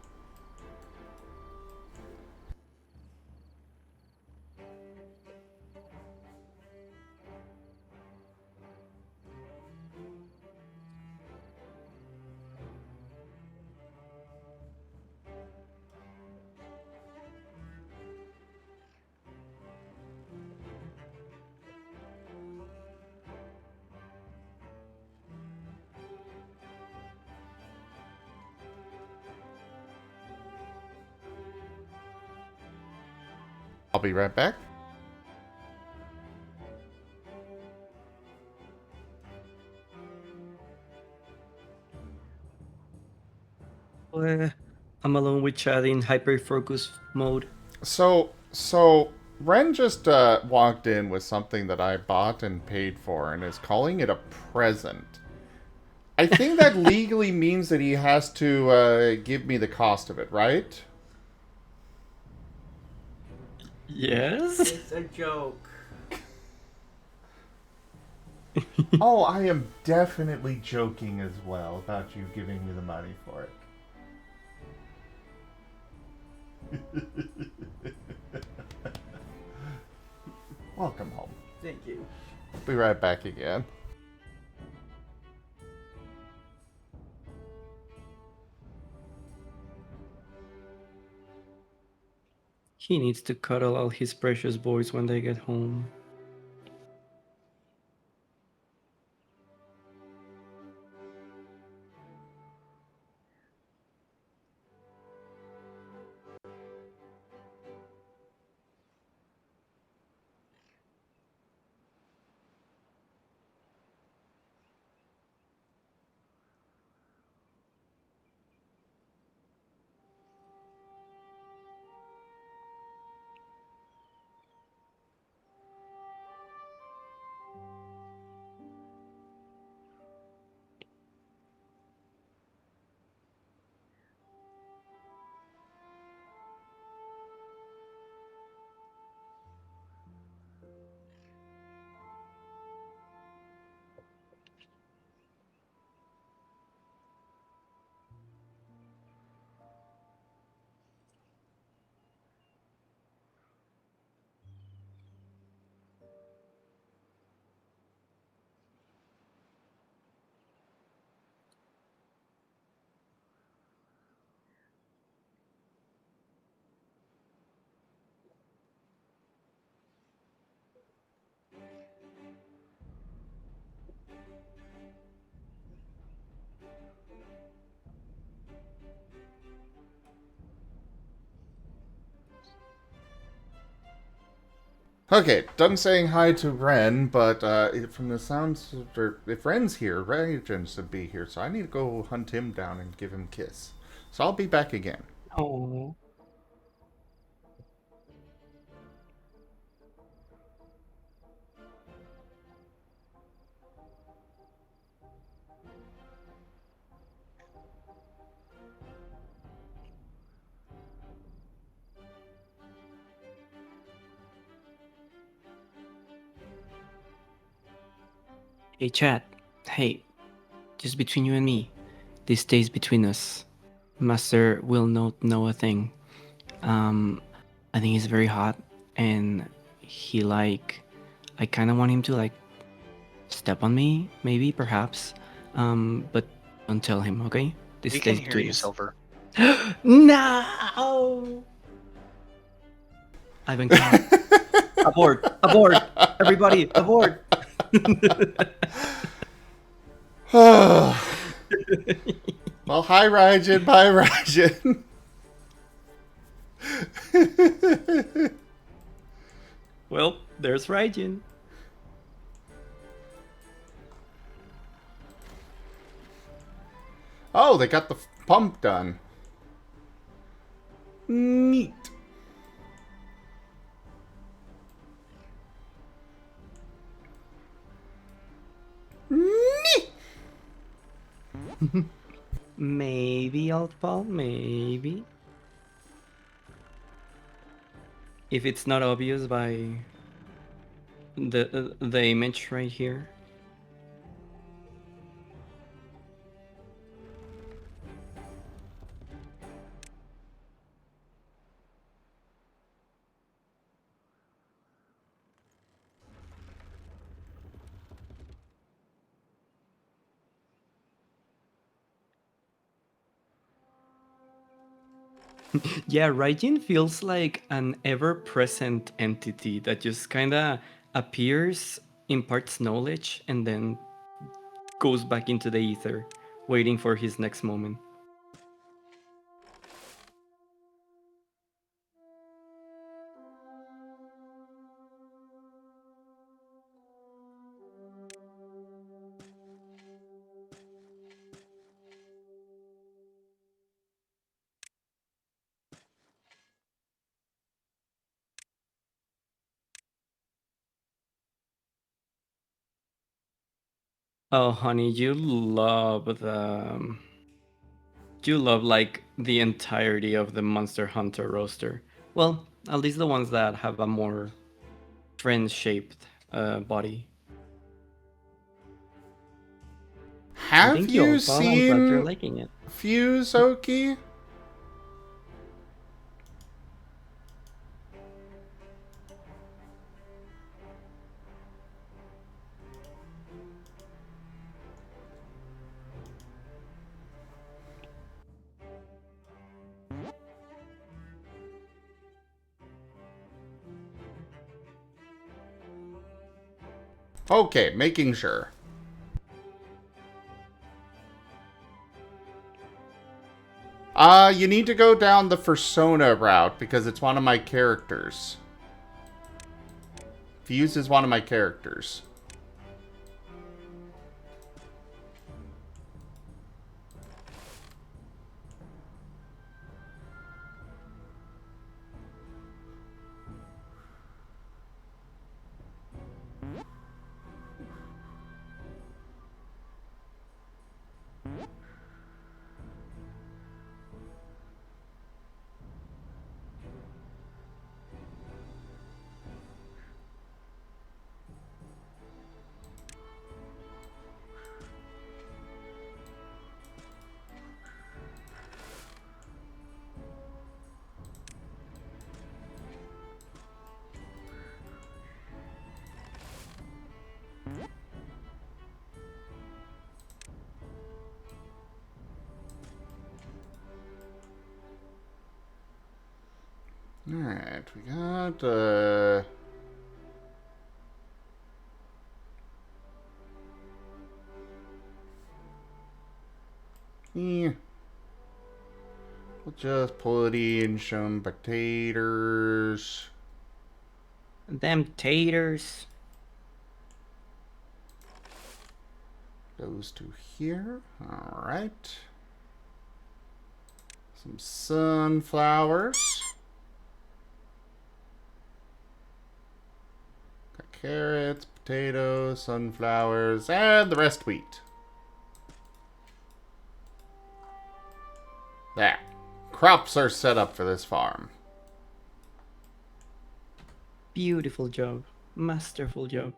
I'll be right back. I'm alone with Chad in hyper focus mode. So Ren just walked in with something that I bought and paid for and is calling it a present. I think that legally means that he has to give me the cost of it, right? Yes? It's a joke. Oh, I am definitely joking as well about you giving me the money for it. Welcome home. Thank you. I'll be right back again. He needs to cuddle all his precious boys when they get home. Okay, done saying hi to Ren, but from the sounds, if Ren's here, Ren should be here, so I need to go hunt him down and give him a kiss. So I'll be back again. Oh. Hey, chat. Hey, just between you and me. This stays between us. Master will not know a thing. I think he's very hot, and he I kind of want him to step on me, maybe, perhaps. But don't tell him, okay? This We stays can hear between you, us. Silver. No! I've been caught. Abort! Abort! Everybody, abort! Well, hi, Raijin. Bye, Raijin. Well, there's Raijin. Oh, they got the pump done. Neat. Neat. Maybe, Altfall, maybe. If it's not obvious by the image right here. Yeah, Raijin feels like an ever-present entity that just kind of appears, imparts knowledge, and then goes back into the ether, waiting for his next moment. Oh, honey, you love like the entirety of the Monster Hunter roster. Well, at least the ones that have a more friend-shaped body. Have Thank you, you Alpha. I'm glad you're seen liking it. Fuse, Oki? Okay, making sure. You need to go down the Fursona route because it's one of my characters. Fuse is one of my characters. Alright, we got, yeah. We'll just put in some potatoes. Them taters. Those two here. Alright. Some sunflowers. Got carrots, potatoes, sunflowers, and the rest wheat. There. Crops are set up for this farm. Beautiful job. Masterful job.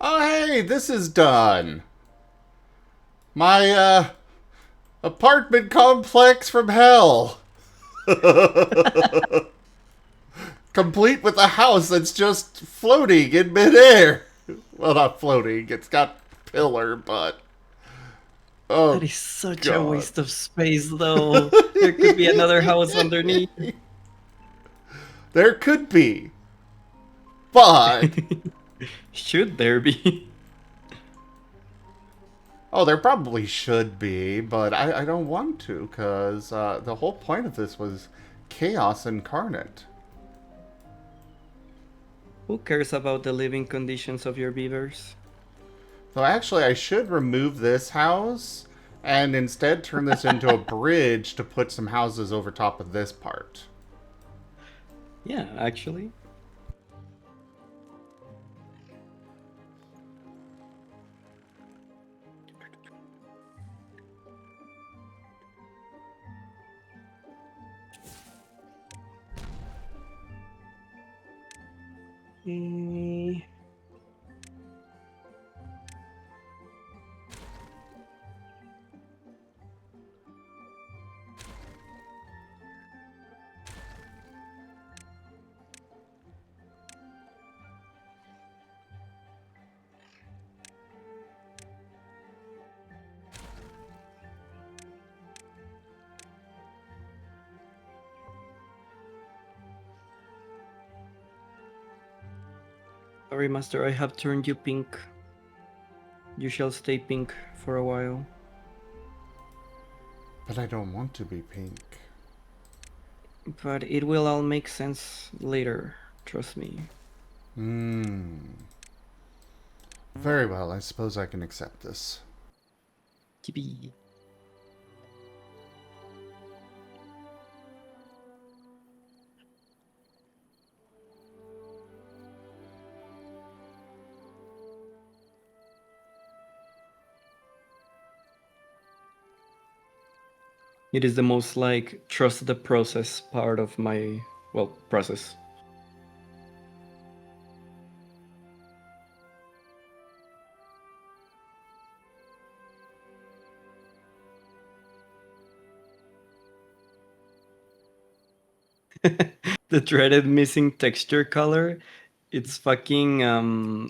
Oh, hey, this is done. My, apartment complex from hell. Complete with a house that's just floating in midair. Well, not floating. It's got pillar, but... Oh, That is such a God. waste of space, though. There could be another house underneath. There could be. But... Should there be? Oh, there probably should be, but I don't want to, because the whole point of this was chaos incarnate. Who cares about the living conditions of your beavers? So actually, I should remove this house and instead turn this into a bridge to put some houses over top of this part. Yeah, actually. Okay. Sorry, Master, I have turned you pink. You shall stay pink for a while. But I don't want to be pink. But it will all make sense later, trust me. Very well, I suppose I can accept this. Yippee. It is the most like trust the process part of my, well, process. The dreaded missing texture color. It's fucking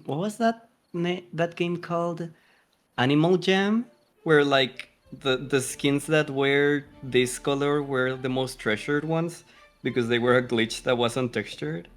what was that that game called? Animal Jam, where like the skins that were this color were the most treasured ones because they were a glitch that wasn't textured.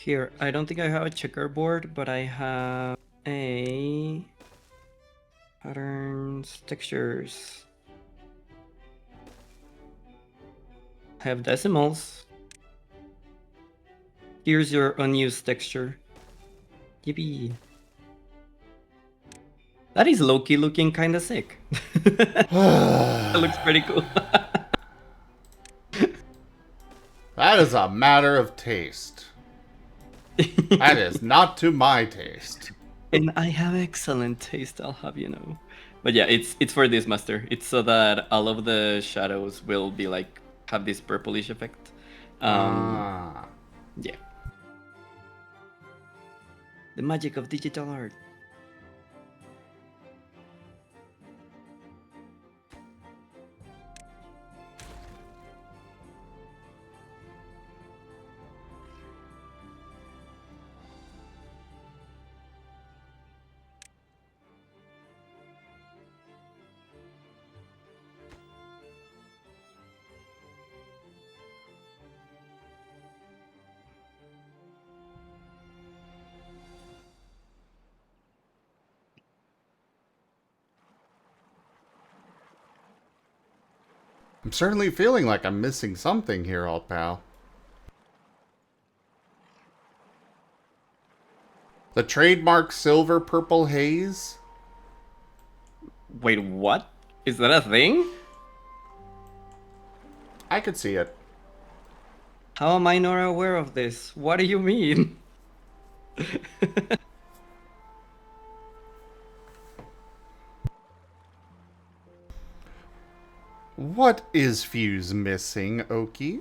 Here, I don't think I have a checkerboard, but I have a patterns, textures. I have decimals. Here's your unused texture. Yippee. That is low-key looking kinda sick. That looks pretty cool. That is a matter of taste. That is not to my taste. And I have excellent taste, I'll have you know. But yeah, it's for this master. It's so that all of the shadows will be like have this purplish effect. Yeah. The magic of digital art. I'm certainly feeling like I'm missing something here, old pal. The trademark silver purple haze? Wait, what? Is that a thing? I could see it. How am I not aware of this? What do you mean? What is Fuse missing, Oki?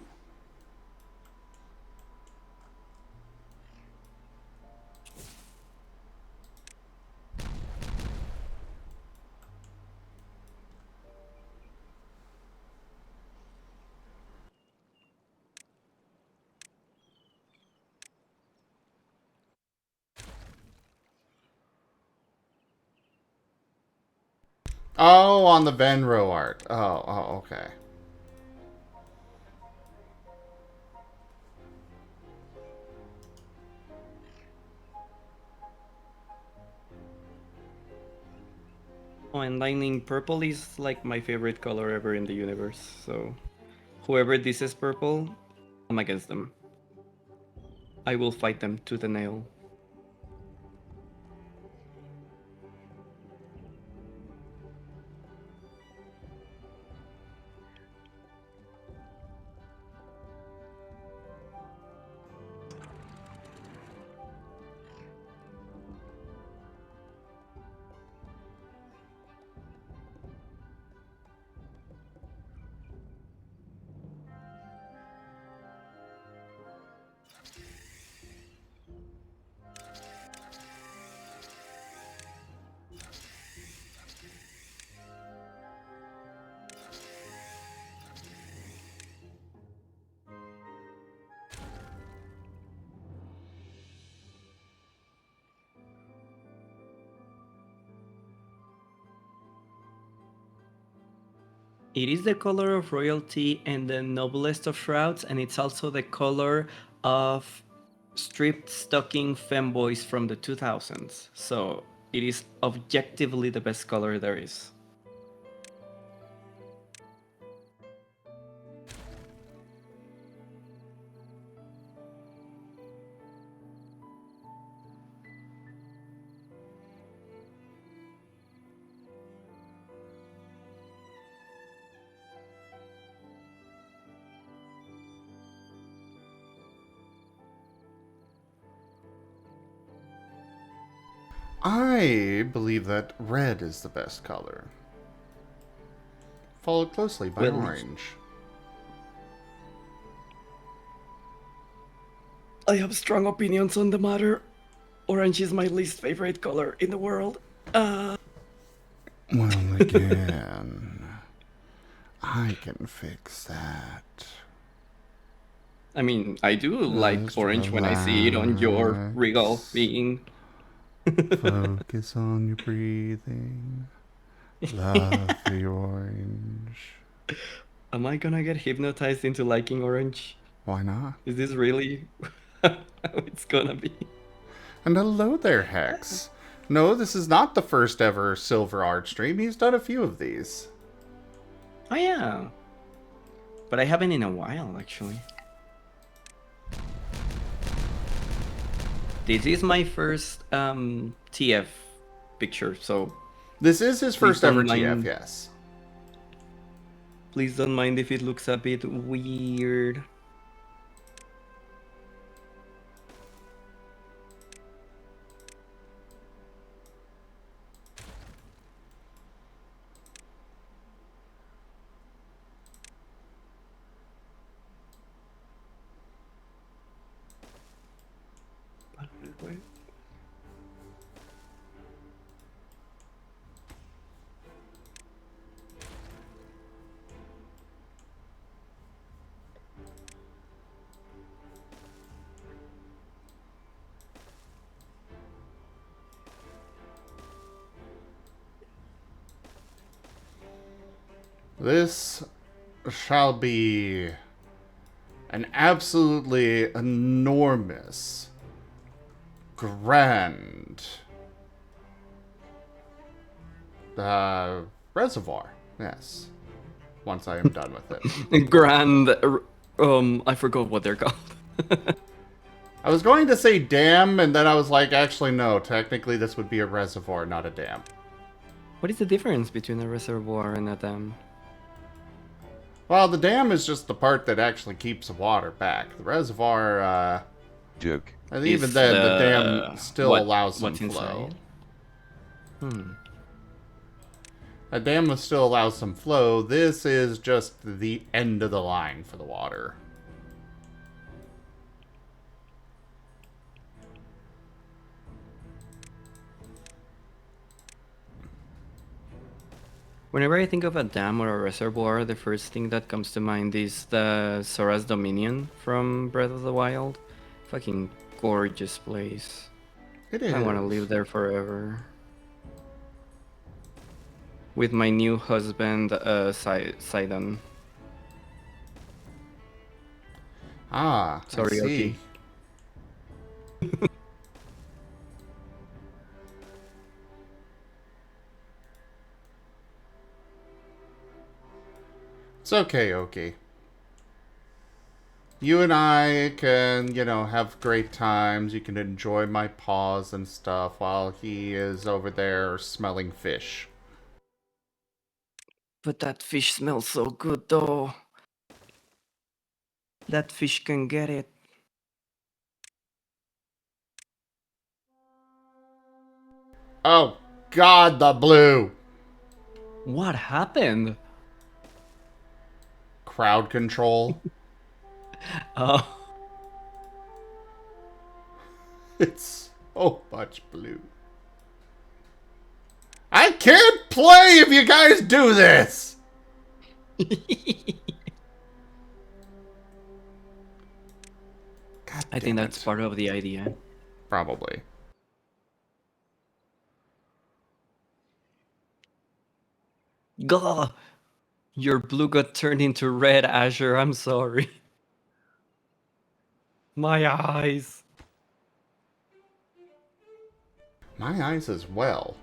Oh, on the Venro art. Oh, okay. Oh, and lightning purple is like my favorite color ever in the universe. So, whoever this is purple, I'm against them. I will fight them to the nail. It is the color of royalty and the noblest of shrouds, and it's also the color of stripped stocking femboys from the 2000s. So it is objectively the best color there is. I believe that red is the best color, followed closely by Well, orange. I have strong opinions on the matter. Orange is my least favorite color in the world. Well, again, I can fix that. I mean, I do like Just orange when I see it on your regal relax. being. Focus on your breathing. Love the orange. Am I gonna get hypnotized into liking orange? Why not? Is this really how it's gonna be? And hello there, Hex. No, this is not the first ever Silver Art stream. He's done a few of these. Oh yeah. But I haven't in a while, actually. This is my first TF picture, so This is his please first ever don't TF, mind. yes. Please don't mind if it looks a bit weird. This shall be an absolutely enormous, grand reservoir. Yes. Once I am done with it. Grand, I forgot what they're called. I was going to say dam, and then I was like, actually, no. Technically, this would be a reservoir, not a dam. What is the difference between a reservoir and a dam? Well, the dam is just the part that actually keeps the water back. The reservoir, Joke. and even Is then, the dam still allows some what's flow. inside? A dam will still allow some flow. This is just the end of the line for the water. Whenever I think of a dam or a reservoir, the first thing that comes to mind is the Sora's Dominion from Breath of the Wild. Fucking gorgeous place. It is. I want to live there forever. With my new husband, Sidon. Ah, Sorry, I see. It's okay, Oki. You and I can, have great times. You can enjoy my paws and stuff while he is over there smelling fish. But that fish smells so good, though. That fish can get it. Oh, God, the blue! What happened? Crowd control. Oh. It's so much blue. I can't play if you guys do this! God I think damn that's it. part of the idea. Probably. Gah! Your blue got turned into red, Azure. I'm sorry. My eyes. My eyes as well.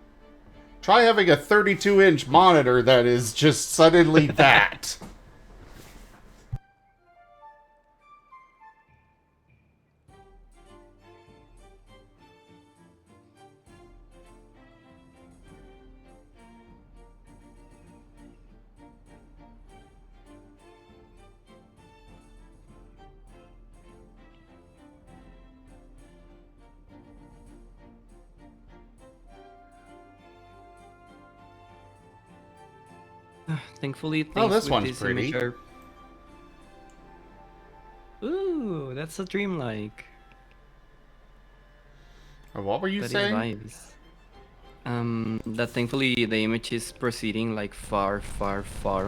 Try having a 32-inch monitor that is just suddenly that. Thankfully, Oh, things this with one's this image pretty. are. Ooh, that's a dreamlike. What were you That is saying? vibes. That thankfully the image is proceeding like far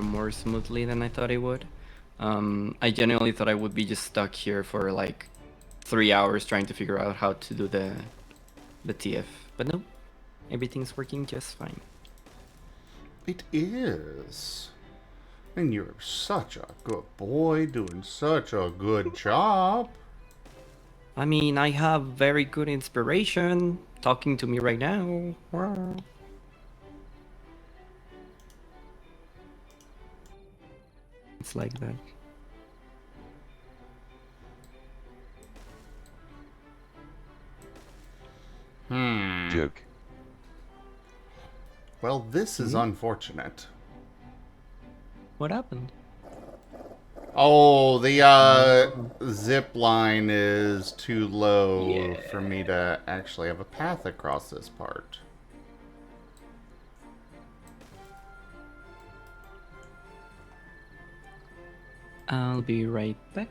more smoothly than I thought it would. I genuinely thought I would be just stuck here for like 3 hours trying to figure out how to do the TF, but no, everything's working just fine. It is. And you're such a good boy, doing such a good job. I mean, I have very good inspiration talking to me right now. It's like that. Joke. Well, this is unfortunate. What happened? Oh, the zip line is too low for me to actually have a path across this part. I'll be right back.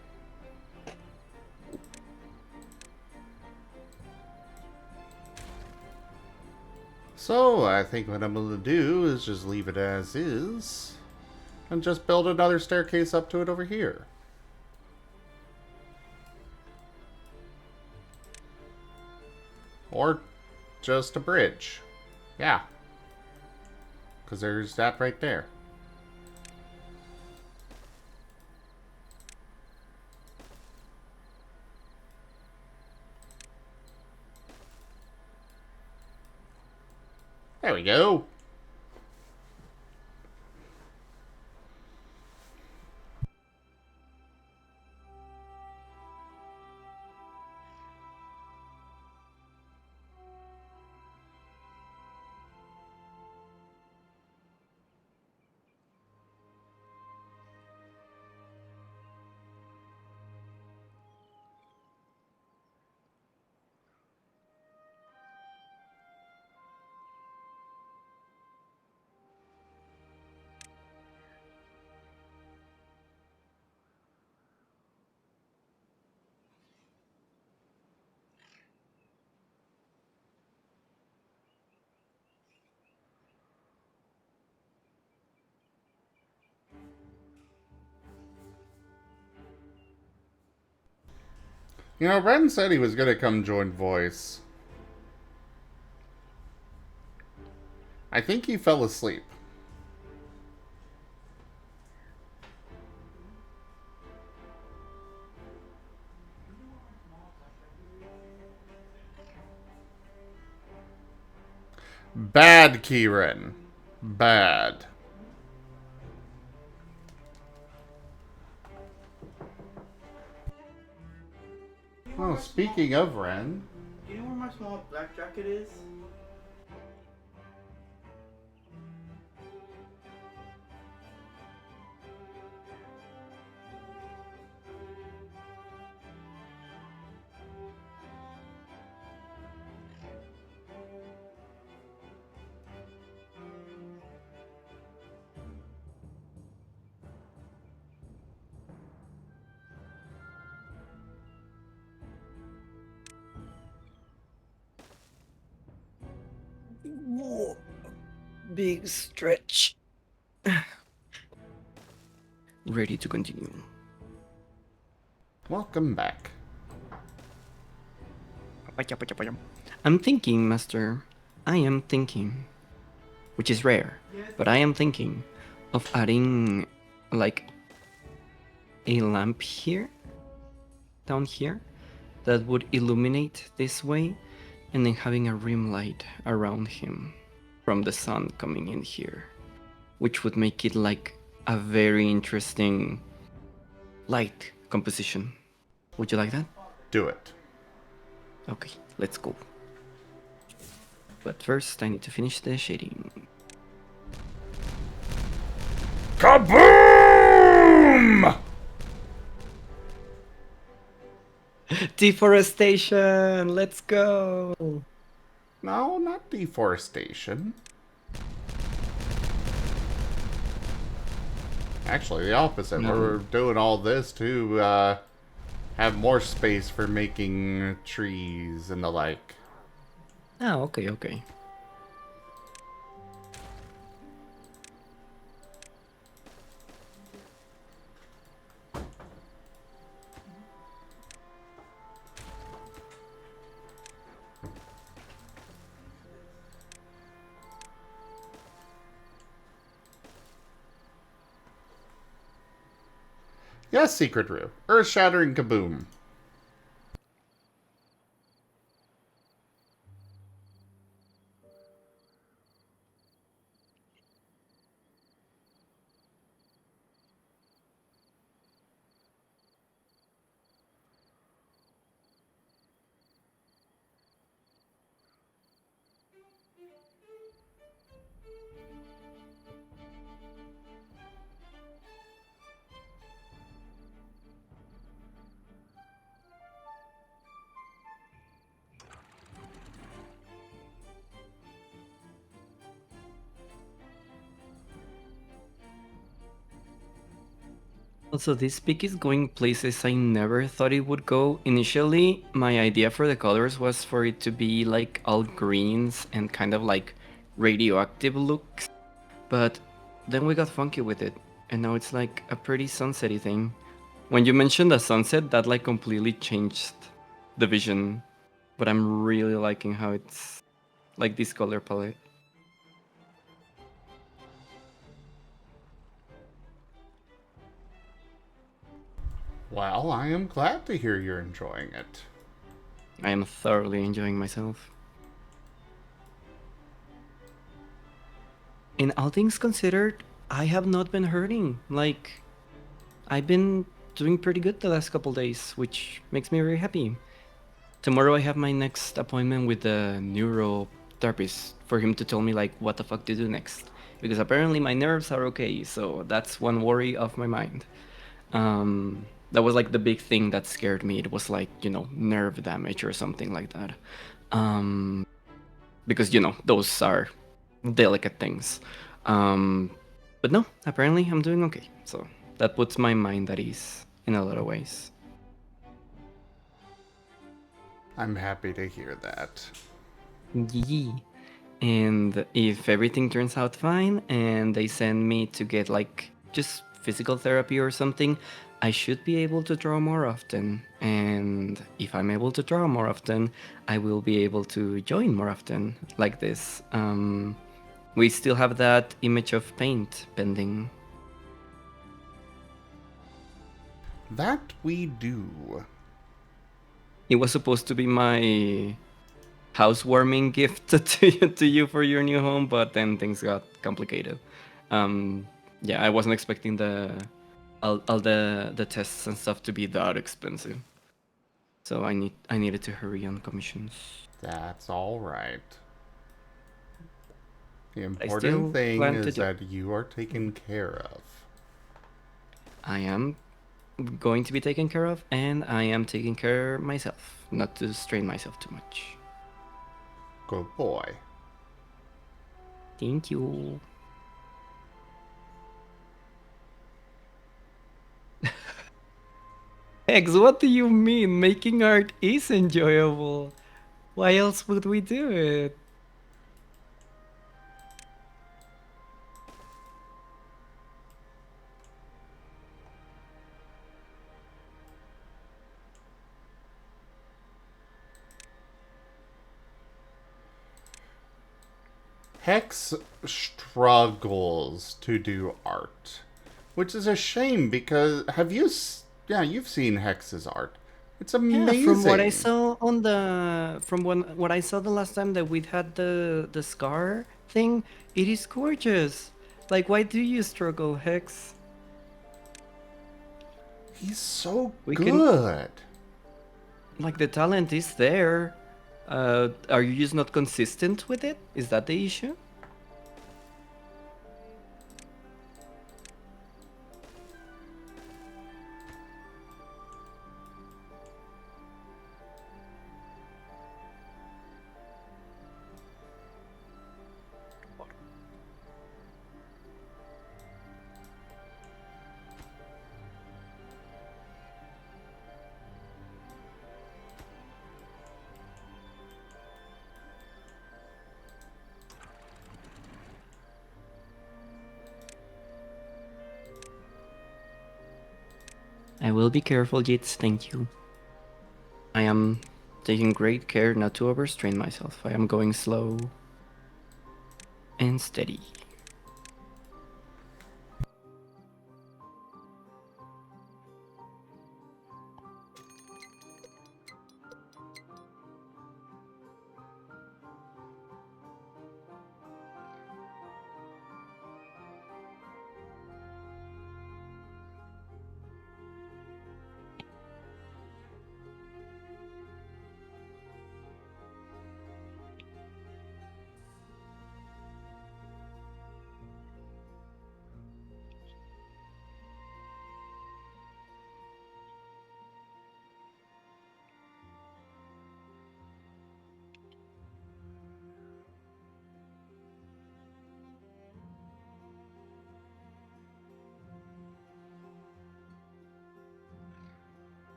So, I think what I'm going to do is just leave it as is and just build another staircase up to it over here. Or just a bridge. Yeah. Because there's that right there. There we go. You know, Ren said he was going to come join voice. I think he fell asleep. Bad, Kieran. Bad. Well, speaking of Ren, Do you know where my small black jacket is? Big stretch. Ready to continue. welcome back. I'm thinking, Master. I am thinking. Which is rare. But I am thinking of adding like a lamp here. Down here. That would illuminate this way. And then having a rim light around him. From the sun coming in here. Which would make it like a very interesting light composition. Would you like that? Do it. Okay, let's go. But first, I need to finish the shading. Kaboom! Deforestation! Let's go! No, not deforestation. Actually, the opposite. No. We're doing all this to have more space for making trees and the like. Ah, okay, okay. Yes, Secret Rue. Earth-shattering kaboom. Also, this pick is going places I never thought it would go. Initially, my idea for the colors was for it to be like all greens and kind of like radioactive looks, but then we got funky with it, and now it's like a pretty sunsetty thing. When you mentioned the sunset, that like completely changed the vision, but I'm really liking how it's like this color palette. Well, I am glad to hear you're enjoying it. I am thoroughly enjoying myself. And all things considered, I have not been hurting. Like, I've been doing pretty good the last couple days, which makes me very happy. Tomorrow I have my next appointment with the neurotherapist for him to tell me like what the fuck to do next. Because apparently my nerves are okay, so that's one worry of my mind. That was like the big thing that scared me. It was like, nerve damage or something like that. Um, because, those are delicate things. Um, but no, apparently I'm doing okay. So that puts my mind at ease in a lot of ways. I'm happy to hear that. Yee. And if everything turns out fine and they send me to get like just physical therapy or something, I should be able to draw more often. And if I'm able to draw more often, I will be able to join more often like this. We still have that image of paint pending. That we do. It was supposed to be my housewarming gift to you for your new home, but then things got complicated. Yeah, I wasn't expecting all the tests and stuff to be that expensive, so I needed to hurry on commissions. That's all right. The I important still thing plan to is do. that you are taken care of. I am going to be taken care of, and I am taking care of myself, not to strain myself too much. Good boy. Thank you. Eggs, what do you mean? Making art is enjoyable. Why else would we do it? Hex struggles to do art, which is a shame because yeah, you've seen Hex's art. It's Yeah, amazing. from what I saw on the what I saw the last time that we had the scar thing, it is gorgeous. Like, why do you struggle, Hex? He's so We can good. like the talent is there. Are you just not consistent with it? Is that the issue? I will be careful, Jits. Thank you. I am taking great care not to overstrain myself. I am going slow and steady.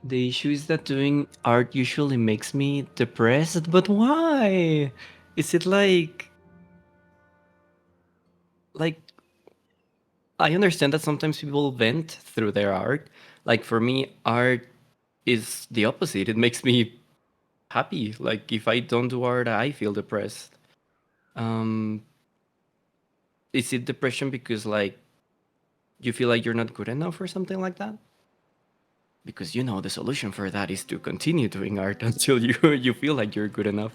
The issue is that doing art usually makes me depressed, but why? Is it like I understand that sometimes people vent through their art. Like for me, art is the opposite. It makes me happy. Like if I don't do art, I feel depressed. Um, is it depression because like you feel like you're not good enough or something like that? Because you know the solution for that is to continue doing art until you feel like you're good enough.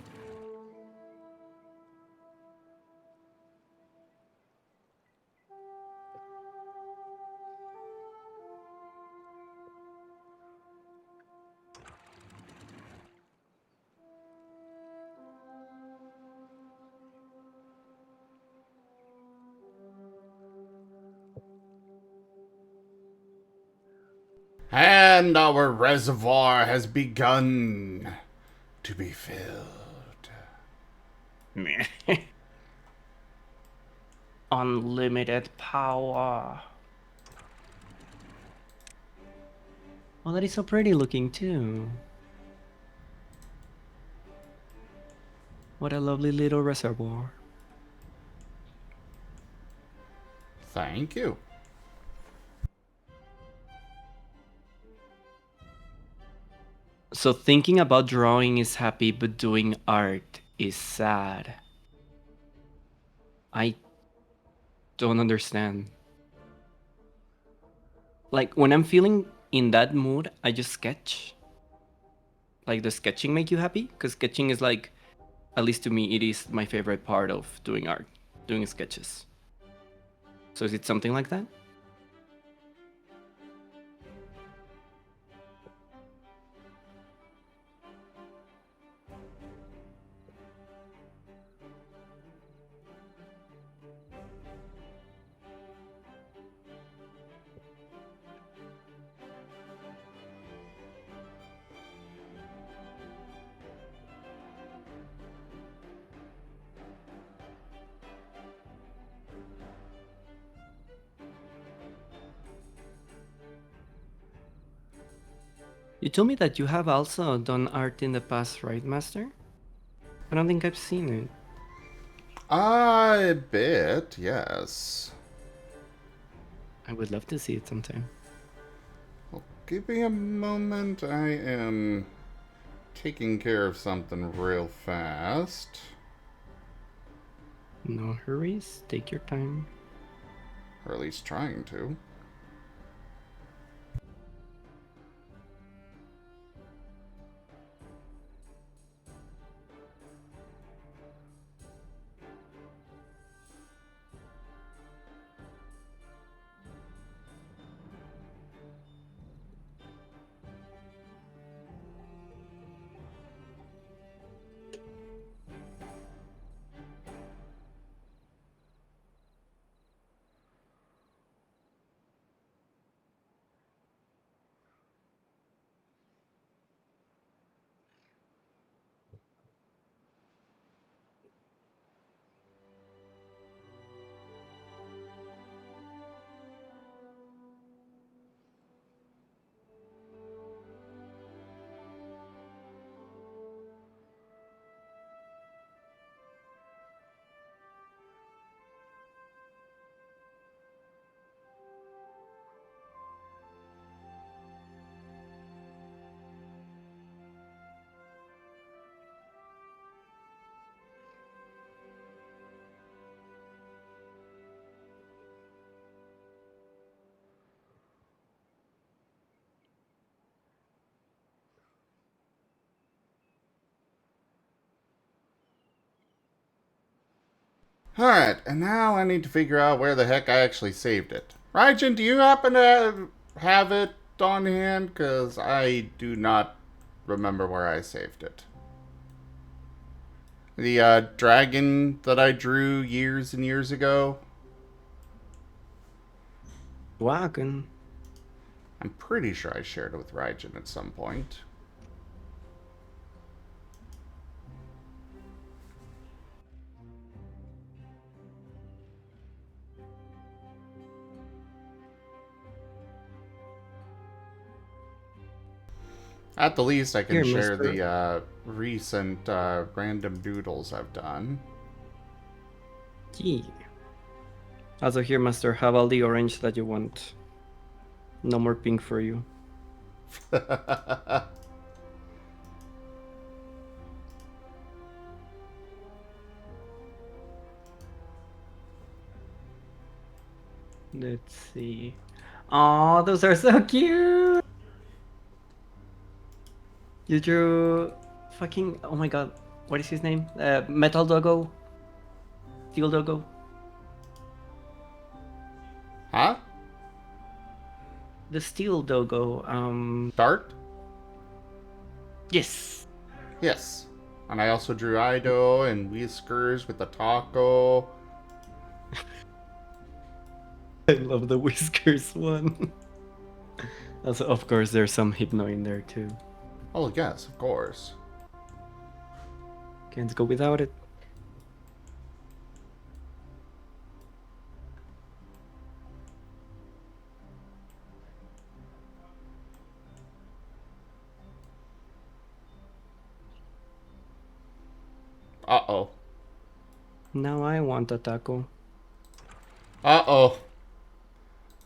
And our reservoir has begun to be filled. Meh. Unlimited power. Oh, that is so pretty looking too. What a lovely little reservoir. Thank you. So thinking about drawing is happy, but doing art is sad. I don't understand. Like when I'm feeling in that mood, I just sketch. Like does sketching make you happy? Because sketching is like, at least to me, it is my favorite part of doing art, doing sketches. So is it something like that? You told me that you have also done art in the past, right, Master? I don't think I've seen it. A bit, yes. I would love to see it sometime. Well, give me a moment. I am taking care of something real fast. No hurries, take your time. Or at least trying to. Alright, and now I need to figure out where the heck I actually saved it. Raijin, do you happen to have it on hand? Because I do not remember where I saved it. The dragon that I drew years and years ago? Wagon. I'm pretty sure I shared it with Raijin at some point. At the least, I can Here, share mister. the recent random doodles I've done. Yeah. Also here, master, have all the orange that you want. No more pink for you. Let's see. Oh, those are so cute! You drew fucking, oh my god, what is his name? Metal Doggo? Steel Doggo? Huh? The Steel Doggo, Dart? yes! Yes. And I also drew Ido and Whiskers with the taco. I love the Whiskers one. Also, of course, there's some Hypno in there too. Oh, yes, of course. Can't go without it. Uh-oh. Now I want a taco. Uh-oh.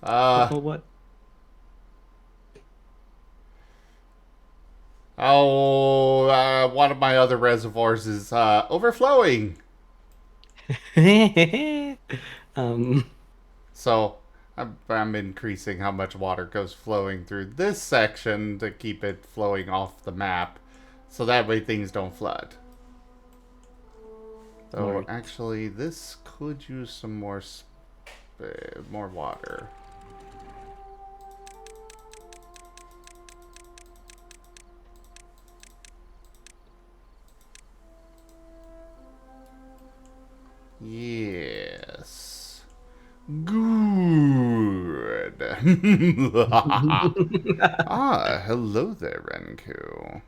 Oh, what? One of my other reservoirs is overflowing. um, So I'm increasing how much water goes flowing through this section to keep it flowing off the map. So that way things don't flood. Though Right. actually this could use some more water. Yes. Good. Ah, hello there, Renku.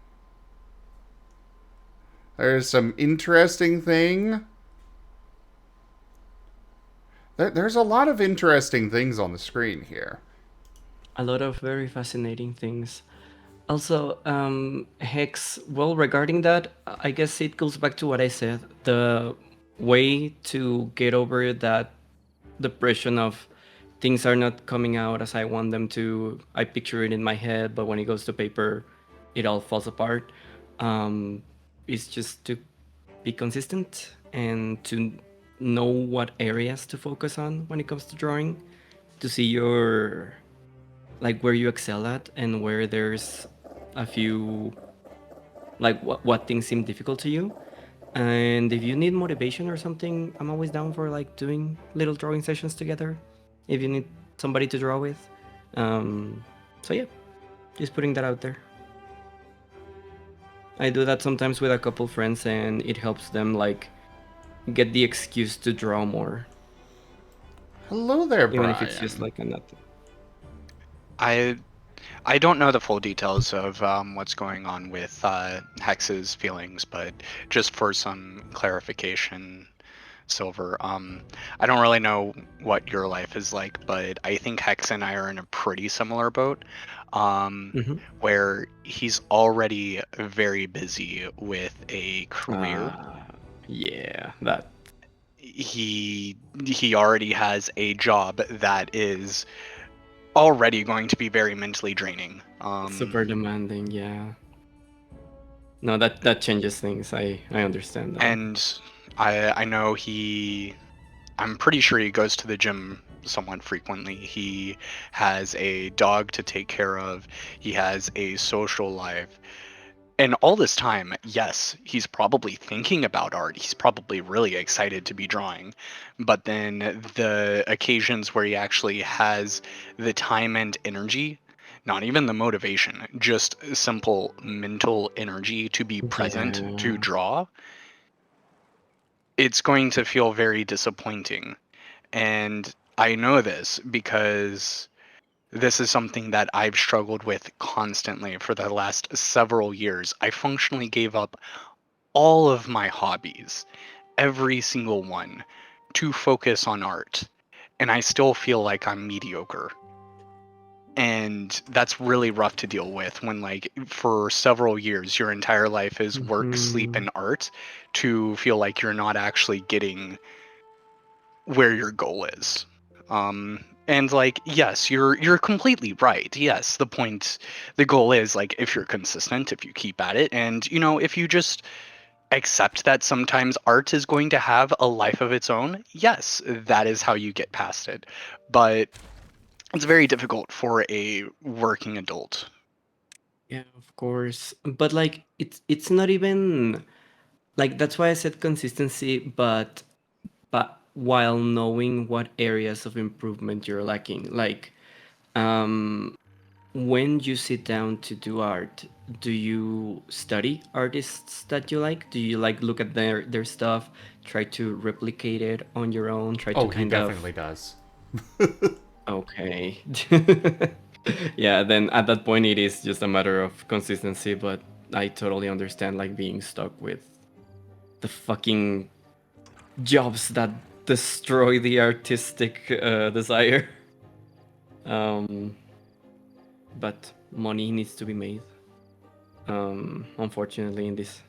There's some interesting thing. There's a lot of interesting things on the screen here. a lot of very fascinating things. Also, Hex, well, regarding that, I guess it goes back to what I said. The way to get over that depression of things are not coming out as I want them to. I picture it in my head, but when it goes to paper, it all falls apart. Is just to be consistent and to know what areas to focus on when it comes to drawing, to see your like where you excel at and where there's a few like what things seem difficult to you. And if you need motivation or something, I'm always down for like doing little drawing sessions together if you need somebody to draw with. So yeah, just putting that out there. I do that sometimes with a couple friends and it helps them like get the excuse to draw more, Hello there, Brian. even if it's just like a nothing. I don't know the full details of what's going on with Hex's feelings, but just for some clarification, Silver, I don't really know what your life is like, but I think Hex and I are in a pretty similar boat, where he's already very busy with a career. Yeah, that. He already has a job that is already going to be very mentally draining. Super demanding, yeah. No, that changes things. I understand that. And I know I'm pretty sure he goes to the gym somewhat frequently. He has a dog to take care of. He has a social life. And all this time, yes, he's probably thinking about art. He's probably really excited to be drawing. But then the occasions where he actually has the time and energy, not even the motivation, just simple mental energy to be present to Yeah. draw, it's going to feel very disappointing. And I know this because this is something that I've struggled with constantly for the last several years. I functionally gave up all of my hobbies, every single one, to focus on art. And I still feel like I'm mediocre. And that's really rough to deal with when, like, for several years, your entire life is work, sleep, Mhm. and art, to feel like you're not actually getting where your goal is. And like, yes, you're completely right. Yes, the goal is, like, if you're consistent, if you keep at it, and if you just accept that sometimes art is going to have a life of its own, yes, that is how you get past it. But it's very difficult for a working adult. Yeah, of course. But like it's not even like that's why I said consistency, but while knowing what areas of improvement you're lacking. Like um when you sit down to do art, do you study artists that you like? Do you like look at their stuff, try to replicate it on your own, try to Oh, he kind of definitely does. okay. Yeah, then at that point it is just a matter of consistency, but I totally understand like being stuck with the fucking jobs that destroy the artistic desire. Um, but money needs to be made. Unfortunately, in this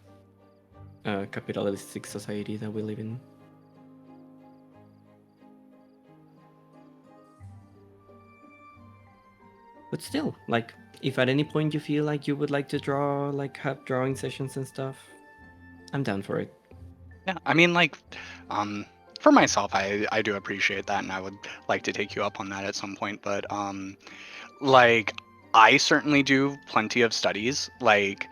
capitalistic society that we live in. But still, like, if at any point you feel like you would like to draw, like have drawing sessions and stuff, I'm down for it. Yeah, I mean, like, um, for myself, I do appreciate that, and I would like to take you up on that at some point. But like, I certainly do plenty of studies. Like,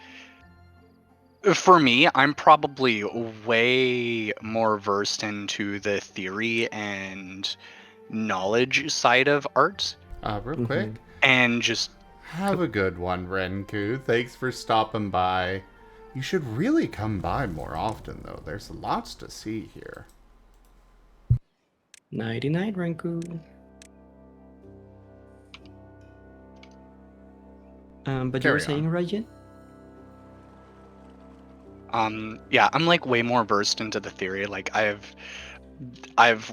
for me, I'm probably way more versed into the theory and knowledge side of art, Real Mm-hmm. quick, and just have a good one, Renku. Thanks for stopping by. You should really come by more often, though. There's lots to see here. Nighty night, Ranku. But you were Carry on. saying, Rajin? yeah, I'm like way more versed into the theory. Like, I've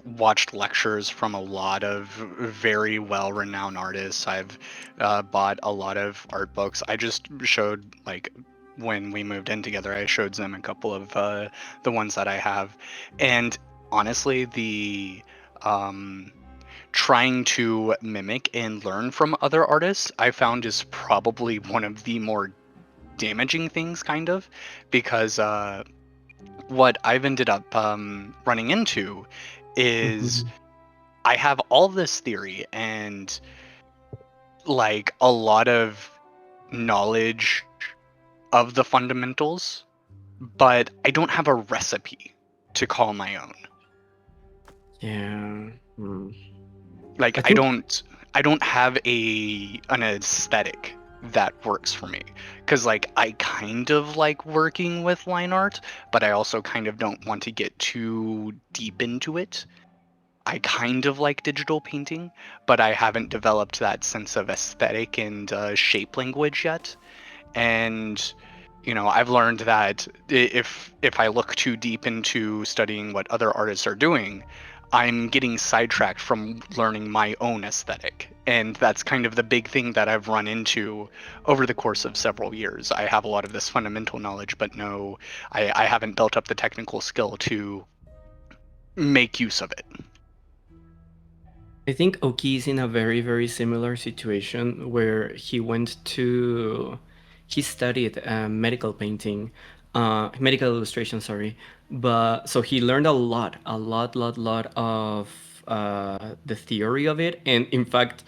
watched lectures from a lot of very well-renowned artists. I've bought a lot of art books. I just showed, like, when we moved in together, I showed them a couple of the ones that I have, and honestly, the trying to mimic and learn from other artists, I found, is probably one of the more damaging things, kind of, because what I've ended up running into is I have all this theory and like a lot of knowledge of the fundamentals, but I don't have a recipe to call my own. Yeah. Hmm. Like, I I think don't I don't have an aesthetic that works for me, because like I kind of like working with line art, but I also kind of don't want to get too deep into it. I kind of like digital painting, but I haven't developed that sense of aesthetic and shape language yet. And I've learned that if I look too deep into studying what other artists are doing, I'm getting sidetracked from learning my own aesthetic. And that's kind of the big thing that I've run into over the course of several years. I have a lot of this fundamental knowledge, but no, I haven't built up the technical skill to make use of it. I think Oki is in a very, very similar situation where he studied medical painting, medical illustration, sorry. But so he learned a lot of the theory of it. And in fact,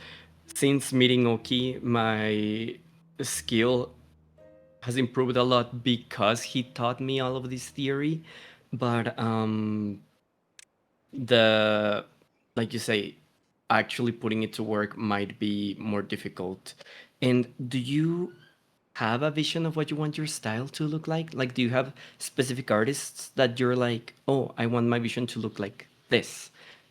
since meeting Oki, my skill has improved a lot because he taught me all of this theory. But the like you say, actually putting it to work might be more difficult. And do you have a vision of what you want your style to look like? Like, do you have specific artists that you're like, oh, I want my vision to look like this?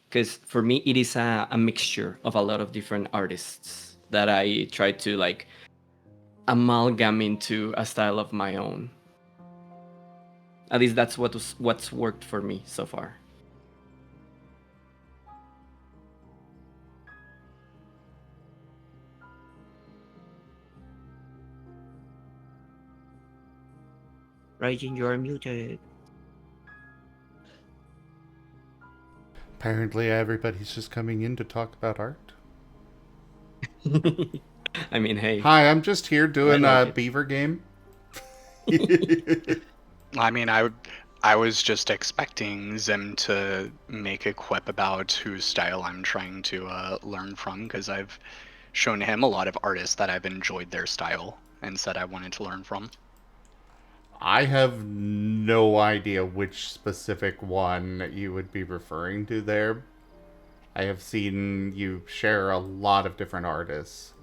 Because for me, it is a mixture of a lot of different artists that I try to like amalgam into a style of my own. At least that's what's worked for me so far. Raijin, you're muted. Apparently, everybody's just coming in to talk about art. I mean, hey. Hi, I'm just here doing like a it. beaver game. I mean, I was just expecting Zim to make a quip about whose style I'm trying to learn from, because I've shown him a lot of artists that I've enjoyed their style and said I wanted to learn from. I have no idea which specific one you would be referring to there. I have seen you share a lot of different artists.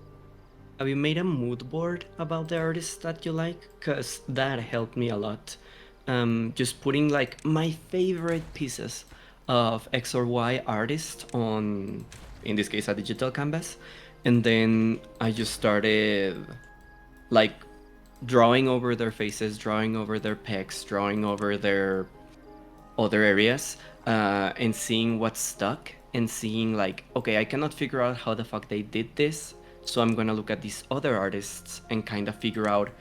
Have you made a mood board about the artists that you like? Because that helped me a lot. Just putting like my favorite pieces of X or Y artist on, in this case, a digital canvas. And then I just started like drawing over their faces, drawing over their pecs, drawing over their other areas, and seeing what's stuck and seeing like, okay, I cannot figure out how the fuck they did this, so I'm gonna look at these other artists and kind of figure out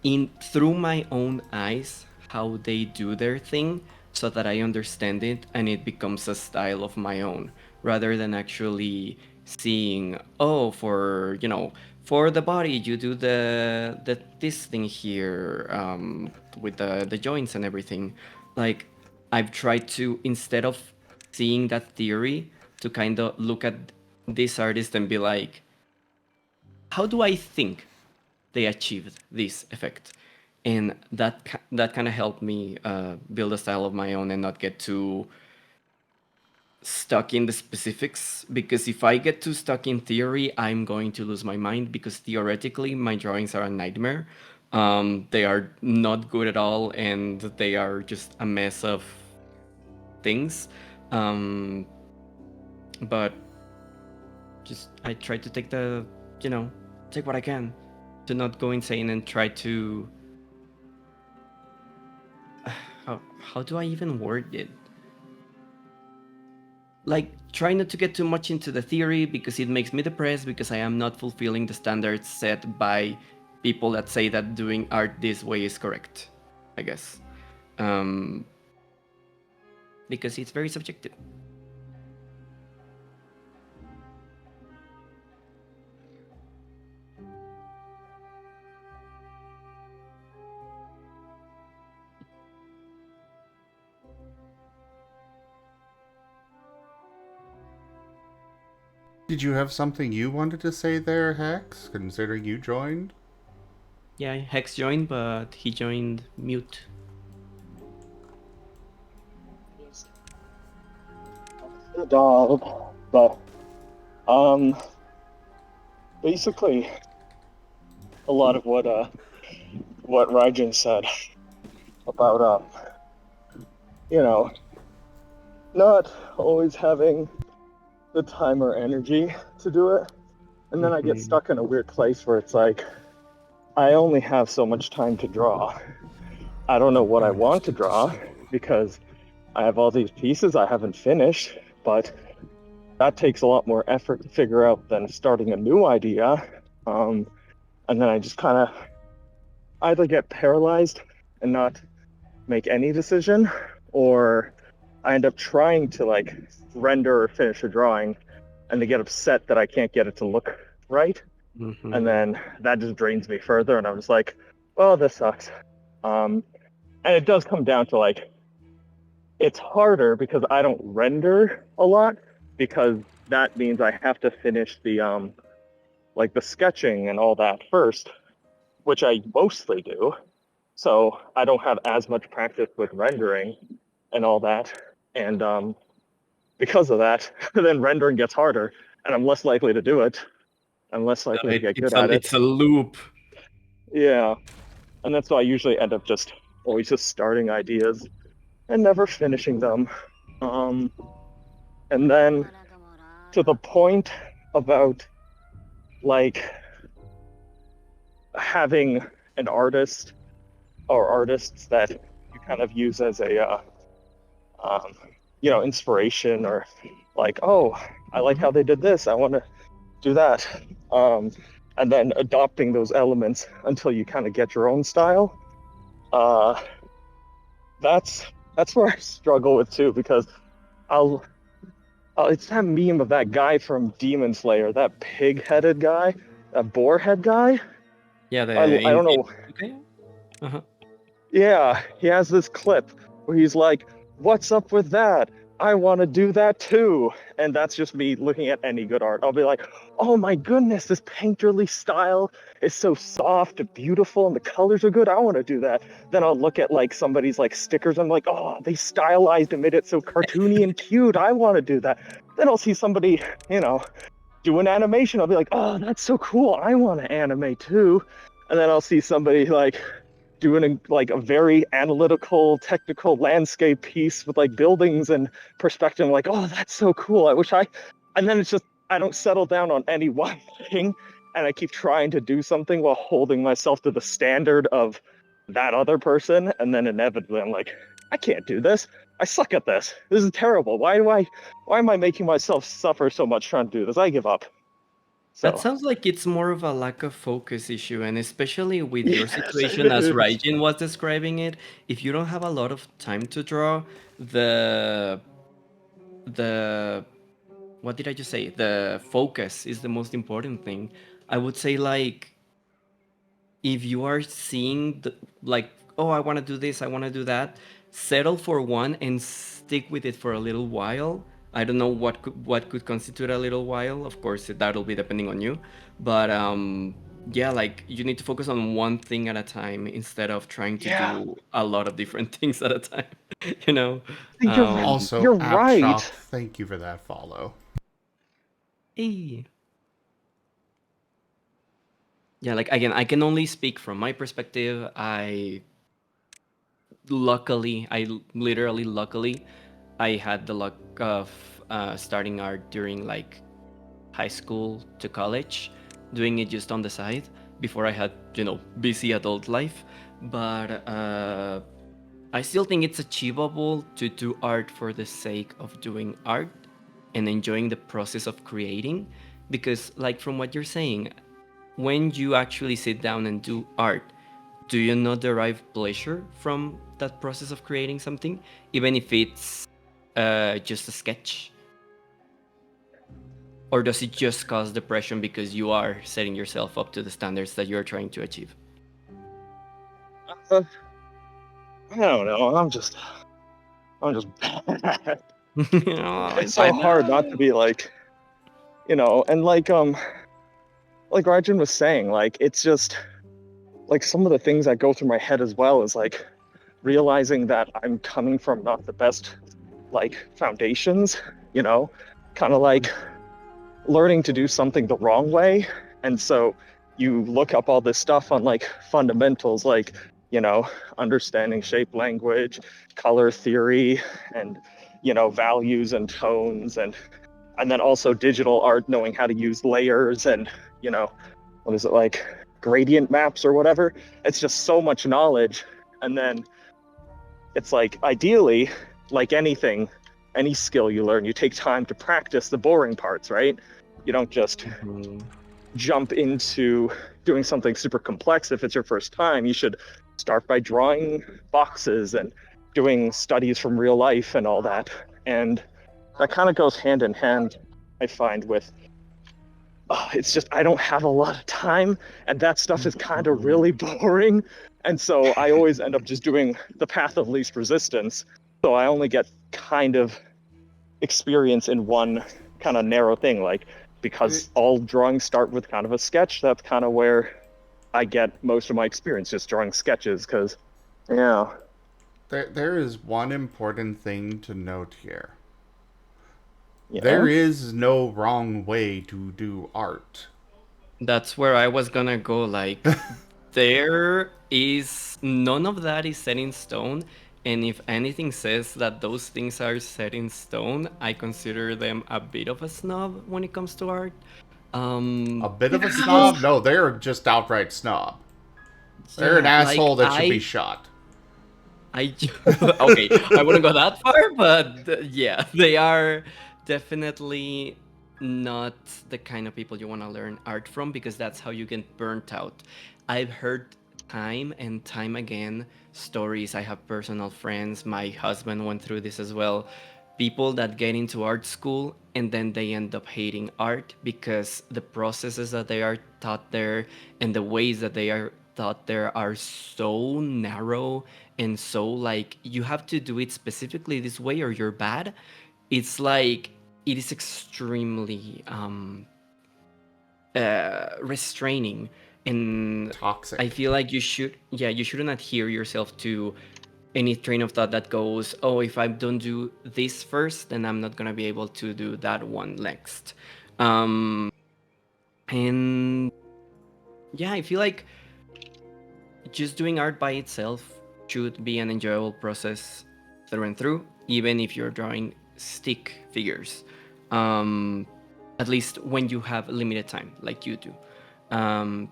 in through my own eyes how they do their thing so that I understand it and it becomes a style of my own rather than actually seeing, oh, for for the body you do the this thing here, with the joints and everything. Like, I've tried to, instead of seeing that theory, to kind of look at this artist and be like, how do I think they achieved this effect? And that kind of helped me build a style of my own and not get too stuck in the specifics, because if I get too stuck in theory, I'm going to lose my mind, because theoretically my drawings are a nightmare. They are not good at all, and they are just a mess of things. But just I try to take take what I can, to not go insane and try to how do I even word it? Like, try not to get too much into the theory, because it makes me depressed, because I am not fulfilling the standards set by people that say that doing art this way is correct, I guess. Because it's very subjective. Did you have something you wanted to say there, Hex, considering you joined? Yeah, Hex joined, but he joined mute. The dog, but basically a lot of what Rajan said about not always having the time or energy to do it, and then I get stuck in a weird place where it's like I only have so much time to draw. I don't know what I want to draw because I have all these pieces I haven't finished, but that takes a lot more effort to figure out than starting a new idea. And then I just kind of either get paralyzed and not make any decision, or I end up trying to like render or finish a drawing and they get upset that I can't get it to look right. Mm-hmm. And then that just drains me further, and I'm just like, well, this sucks. And it does come down to like, it's harder because I don't render a lot, because that means I have to finish the like the sketching and all that first. which I mostly do. So I don't have as much practice with rendering and all that. And because of that, then rendering gets harder, and I'm less likely to do it. I'm less likely to get good at it. It's a loop. Yeah. And that's why I usually end up just always just starting ideas and never finishing them. And then to the point about like having an artist or artists that you kind of use as a inspiration, or like, oh, I like how they did this, I want to do that, and then adopting those elements until you kind of get your own style. That's where I struggle with too, because I'll it's that meme of that guy from Demon Slayer, that pig-headed guy, that boar-head guy. Yeah, I don't know. Okay. Uh-huh. Yeah, he has this clip where he's like, "What's up with that? I want to do that too." And that's just me looking at any good art. I'll be like, "Oh my goodness, this painterly style is so soft and beautiful, and the colors are good. I want to do that." Then I'll look at like somebody's like stickers. I'm like, "Oh, they stylized and made it so cartoony and cute. I want to do that." Then I'll see somebody, do an animation. I'll be like, "Oh, that's so cool. I want to animate too." And then I'll see somebody like doing like a very analytical, technical landscape piece with like buildings and perspective. I'm like, "Oh, that's so cool. And then it's just, I don't settle down on any one thing. And I keep trying to do something while holding myself to the standard of that other person. And then inevitably I'm like, I can't do this. I suck at this. This is terrible. Why am I making myself suffer so much trying to do this? I give up. So That sounds like it's more of a lack of focus issue, and especially with your yes, situation it as is. Raijin was describing it, if you don't have a lot of time to draw, the what did I just say? The focus is the most important thing. I would say like if you are seeing like, oh, I want to do this, I want to do that, settle for one and stick with it for a little while. I don't know what could constitute a little while. Of course, that'll be depending on you, but yeah, like you need to focus on one thing at a time instead of trying to Yeah, do a lot of different things at a time. you know. you're Also, you're App Shop, right. thank you for that follow. Eh. Yeah, like again, I can only speak from my perspective. Luckily, I had the luck of starting art during like high school to college, doing it just on the side before I had, busy adult life. But I still think it's achievable to do art for the sake of doing art and enjoying the process of creating. Because, like, from what you're saying, when you actually sit down and do art, do you not derive pleasure from that process of creating something, even if it's just a sketch? Or does it just cause depression because you are setting yourself up to the standards that you're trying to achieve? I don't know. I'm just bad. Oh, It's so hard not to be like, and like Rajan was saying, like it's just like some of the things that go through my head as well is like realizing that I'm coming from not the best like foundations, kind of like learning to do something the wrong way. And so you look up all this stuff on like fundamentals, like, understanding shape language, color theory, and, values and tones, and then also digital art, knowing how to use layers and, what is it, like gradient maps or whatever. It's just so much knowledge. And then it's like, ideally, like anything, any skill you learn, you take time to practice the boring parts, right? You don't just jump into doing something super complex. If it's your first time, you should start by drawing boxes and doing studies from real life and all that. And that kind of goes hand in hand, I find, with it's just I don't have a lot of time, and that stuff is kind of really boring. And so I always end up just doing the path of least resistance. So I only get kind of experience in one kind of narrow thing, like because all drawings start with kind of a sketch. That's kind of where I get most of my experience just drawing sketches, because, yeah. There is one important thing to note here. Yeah? There is no wrong way to do art. That's where I was gonna go. Like, there is none of that is set in stone. And if anything says that those things are set in stone, I consider them a bit of a snob when it comes to art. A bit of a Because snob? No, they're just outright snob. They're an yeah, like asshole that should be shot. I okay, I wouldn't go that far, but yeah, they are definitely not the kind of people you want to learn art from, because that's how you get burnt out. I've heard time and time again stories. I have personal friends. My husband went through this as well. People that get into art school and then they end up hating art because the processes that they are taught there and the ways that they are taught there are so narrow and so like you have to do it specifically this way or you're bad. It's like it is extremely restraining, and Toxic. I feel like you shouldn't adhere yourself to any train of thought that goes, oh, if I don't do this first, then I'm not gonna be able to do that one next. And yeah, I feel like just doing art by itself should be an enjoyable process through and through, even if you're drawing stick figures. At least when you have limited time, like you do. Um,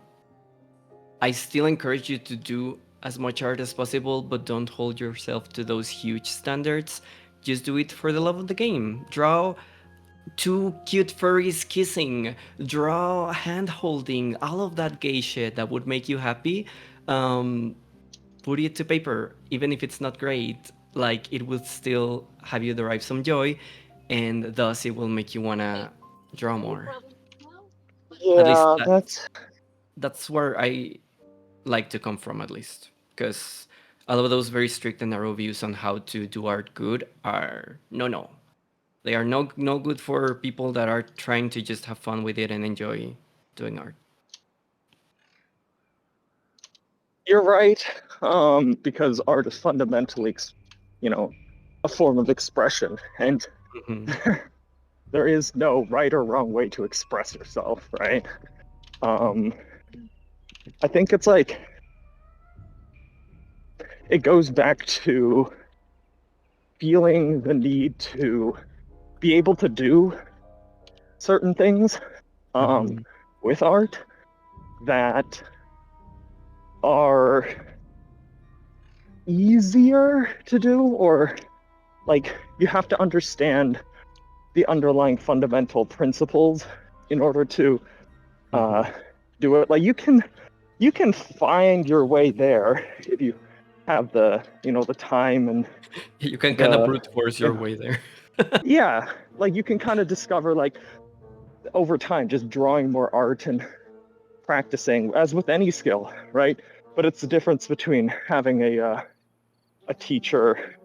I still encourage you to do as much art as possible, but don't hold yourself to those huge standards. Just do it for the love of the game. Draw two cute furries kissing, draw hand holding, all of that gay shit that would make you happy. Um, Put it to paper, even if it's not great. Like it will still have you derive some joy, and thus it will make you wanna draw more. At least Yeah, that's where I like to come from, at least, because all of those very strict and narrow views on how to do art good are no. They are no good for people that are trying to just have fun with it and enjoy doing art. you're right. Because art is fundamentally, you know, a form of expression, and Mhm. there is no right or wrong way to express yourself, right? I think it's like it goes back to feeling the need to be able to do certain things with art that are easier to do, or like you have to understand the underlying fundamental principles in order to do it. Like you can find your way there if you have the time and You can kind of the brute force your way there. yeah, like you can kind of discover, like, over time, just drawing more art and practicing, as with any skill, right? But it's the difference between having a teacher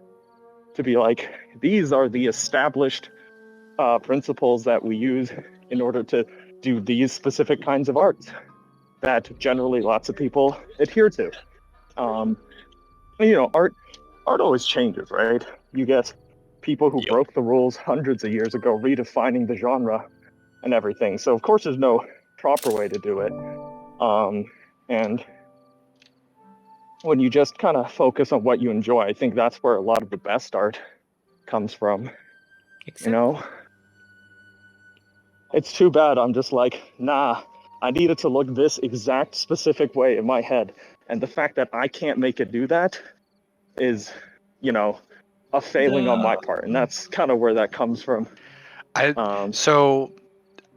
to be like, these are the established principles that we use in order to do these specific kinds of arts that generally lots of people adhere to. Art always changes, right? You get people who Yep. broke the rules hundreds of years ago redefining the genre and everything. So of course there's no proper way to do it. And when you just kind of focus on what you enjoy, I think that's where a lot of the best art comes from. Exactly. It's too bad I'm just like, nah, I need it to look this exact specific way in my head. And the fact that I can't make it do that is, a failing on my part. And that's kind of where that comes from. So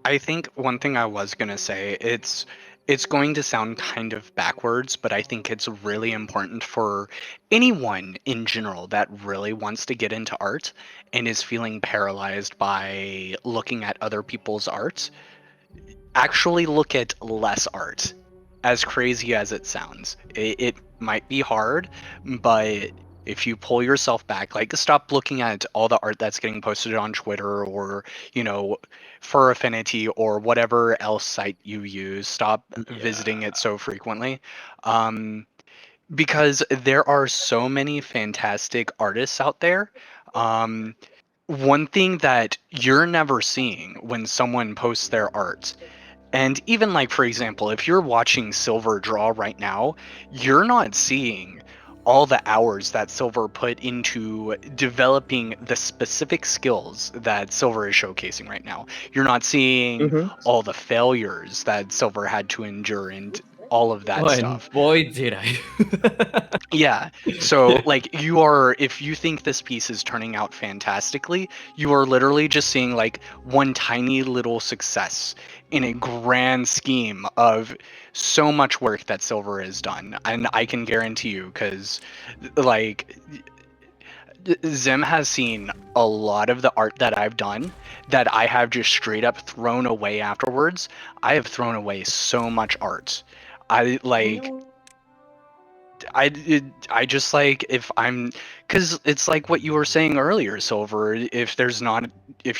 I think one thing I was gonna say, it's going to sound kind of backwards, but I think it's really important for anyone in general that really wants to get into art and is feeling paralyzed by looking at other people's art. Actually look at less art. As crazy as it sounds. It might be hard, but if you pull yourself back, like stop looking at all the art that's getting posted on Twitter or, Fur Affinity or whatever else site you use, stop visiting it so frequently. Because there are so many fantastic artists out there. One thing that you're never seeing when someone posts their art, and even like, for example, if you're watching Silver draw right now, you're not seeing all the hours that Silver put into developing the specific skills that Silver is showcasing right now. You're not seeing all the failures that Silver had to endure and all of that And stuff. boy, did I. Yeah. So, like, if you think this piece is turning out fantastically, you are literally just seeing like one tiny little success in a grand scheme of so much work that Silver has done. And I can guarantee you, because, like, Zim has seen a lot of the art that I've done that I have just straight up thrown away afterwards. I have thrown away so much art. I like. I just like, because it's like what you were saying earlier, Silver. If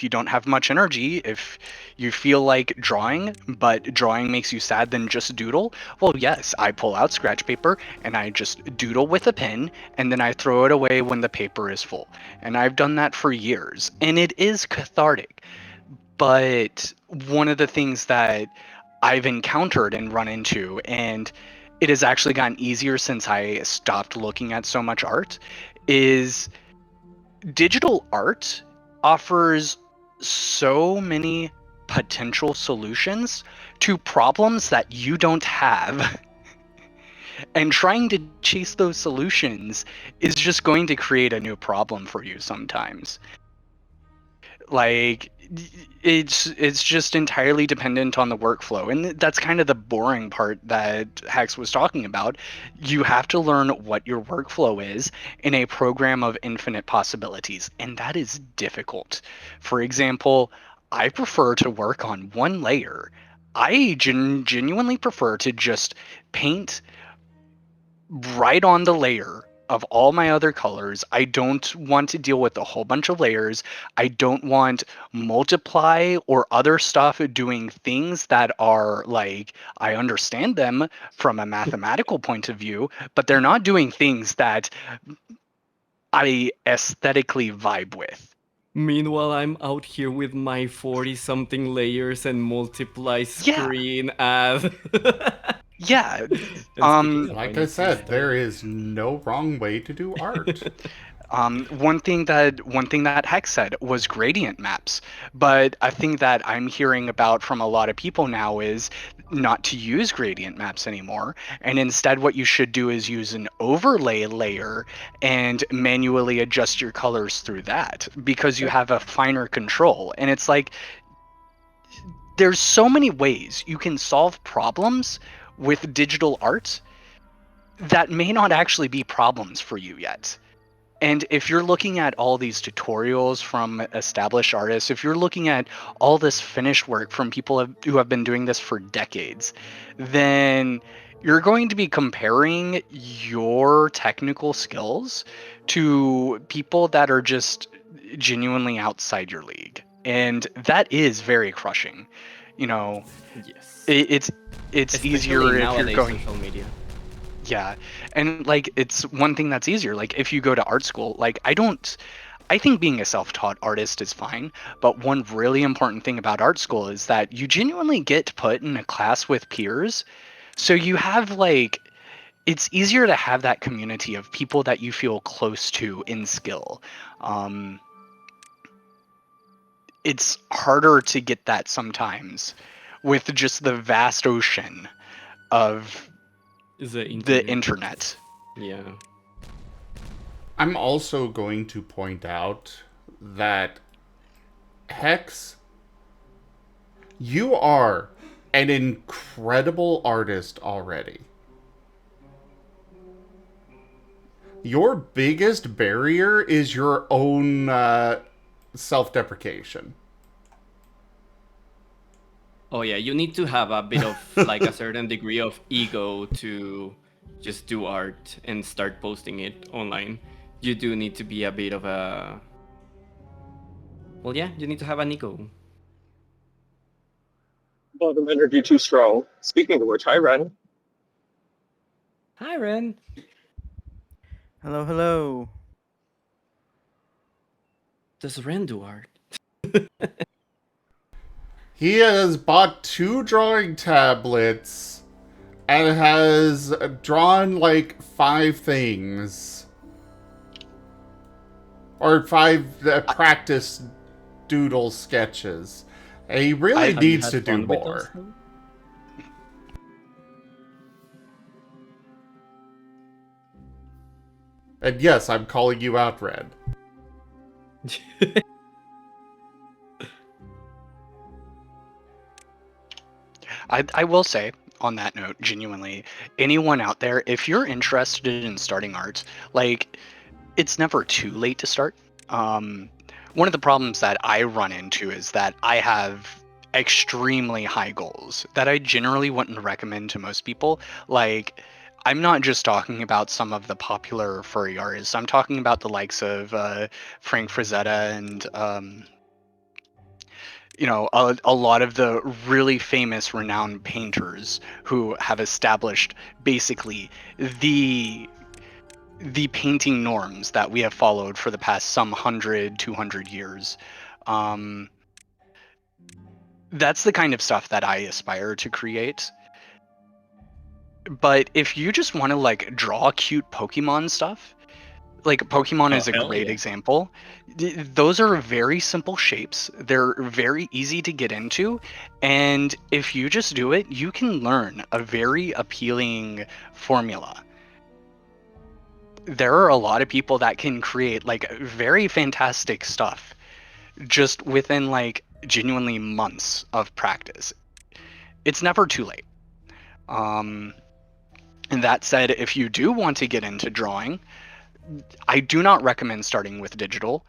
you don't have much energy, if you feel like drawing, but drawing makes you sad, then just doodle. Well, yes, I pull out scratch paper and I just doodle with a pen, and then I throw it away when the paper is full. And I've done that for years, and it is cathartic. But one of the things that I've encountered and run into, and it has actually gotten easier since I stopped looking at so much art, is digital art offers so many potential solutions to problems that you don't have. And trying to chase those solutions is just going to create a new problem for you sometimes. Like, it's just entirely dependent on the workflow, and that's kind of the boring part that Hex was talking about. You have to learn what your workflow is in a program of infinite possibilities, and that is difficult. For example, I prefer to work on one layer. I genuinely prefer to just paint right on the layer of all my other colors. I don't want to deal with a whole bunch of layers. I don't want multiply or other stuff doing things that are like, I understand them from a mathematical point of view, but they're not doing things that I aesthetically vibe with. Meanwhile, I'm out here with my 40-something layers and multiply screen add. Yeah. Like I said, there is no wrong way to do art. One thing that Hex said was gradient maps, but a thing that I'm hearing about from a lot of people now is not to use gradient maps anymore, and instead what you should do is use an overlay layer and manually adjust your colors through that, because you have a finer control. And it's like, there's so many ways you can solve problems with digital art that may not actually be problems for you yet. And if you're looking at all these tutorials from established artists, if you're looking at all this finished work from people who have been doing this for decades, then you're going to be comparing your technical skills to people that are just genuinely outside your league. And that is very crushing. Yes. It's Especially easier if you're nowadays, going... social media. Yeah. And like, it's one thing that's easier. Like, if you go to art school, like, I think being a self-taught artist is fine, but one really important thing about art school is that you genuinely get put in a class with peers. So you have like, it's easier to have that community of people that you feel close to in skill. It's harder to get that sometimes with just the vast ocean of the internet. Yeah. I'm also going to point out that, Hex, you are an incredible artist already. Your biggest barrier is your own self-deprecation. Oh yeah, you need to have a bit of like a certain degree of ego to just do art and start posting it online. you do need to be a bit of a. Well, yeah, you need to have an ego. Bottom energy too strong. Speaking of which, hi Ren. Hi, Ren. Hello, hello. Does Ren do art? He has bought 2 drawing tablets and has drawn like 5 things. Or 5 practice doodle sketches. And he really Have you needs had to do fun with those, more. though? And yes, I'm calling you out, Red. I will say, on that note, genuinely, anyone out there, if you're interested in starting art, like, it's never too late to start. One of the problems that I run into is that I have extremely high goals that I generally wouldn't recommend to most people. Like, I'm not just talking about some of the popular furry artists. I'm talking about the likes of Frank Frazetta and a lot of the really famous renowned painters who have established basically the painting norms that we have followed for the past some 100-200 years. That's the kind of stuff that I aspire to create. But if you just want to like draw cute Pokemon stuff, like Pokemon is a hell great yeah. example. Those are very simple shapes. They're very easy to get into, and if you just do it, you can learn a very appealing formula. There are a lot of people that can create like very fantastic stuff just within like genuinely months of practice. It's never too late. And that said, if you do want to get into drawing, I do not recommend starting with digital.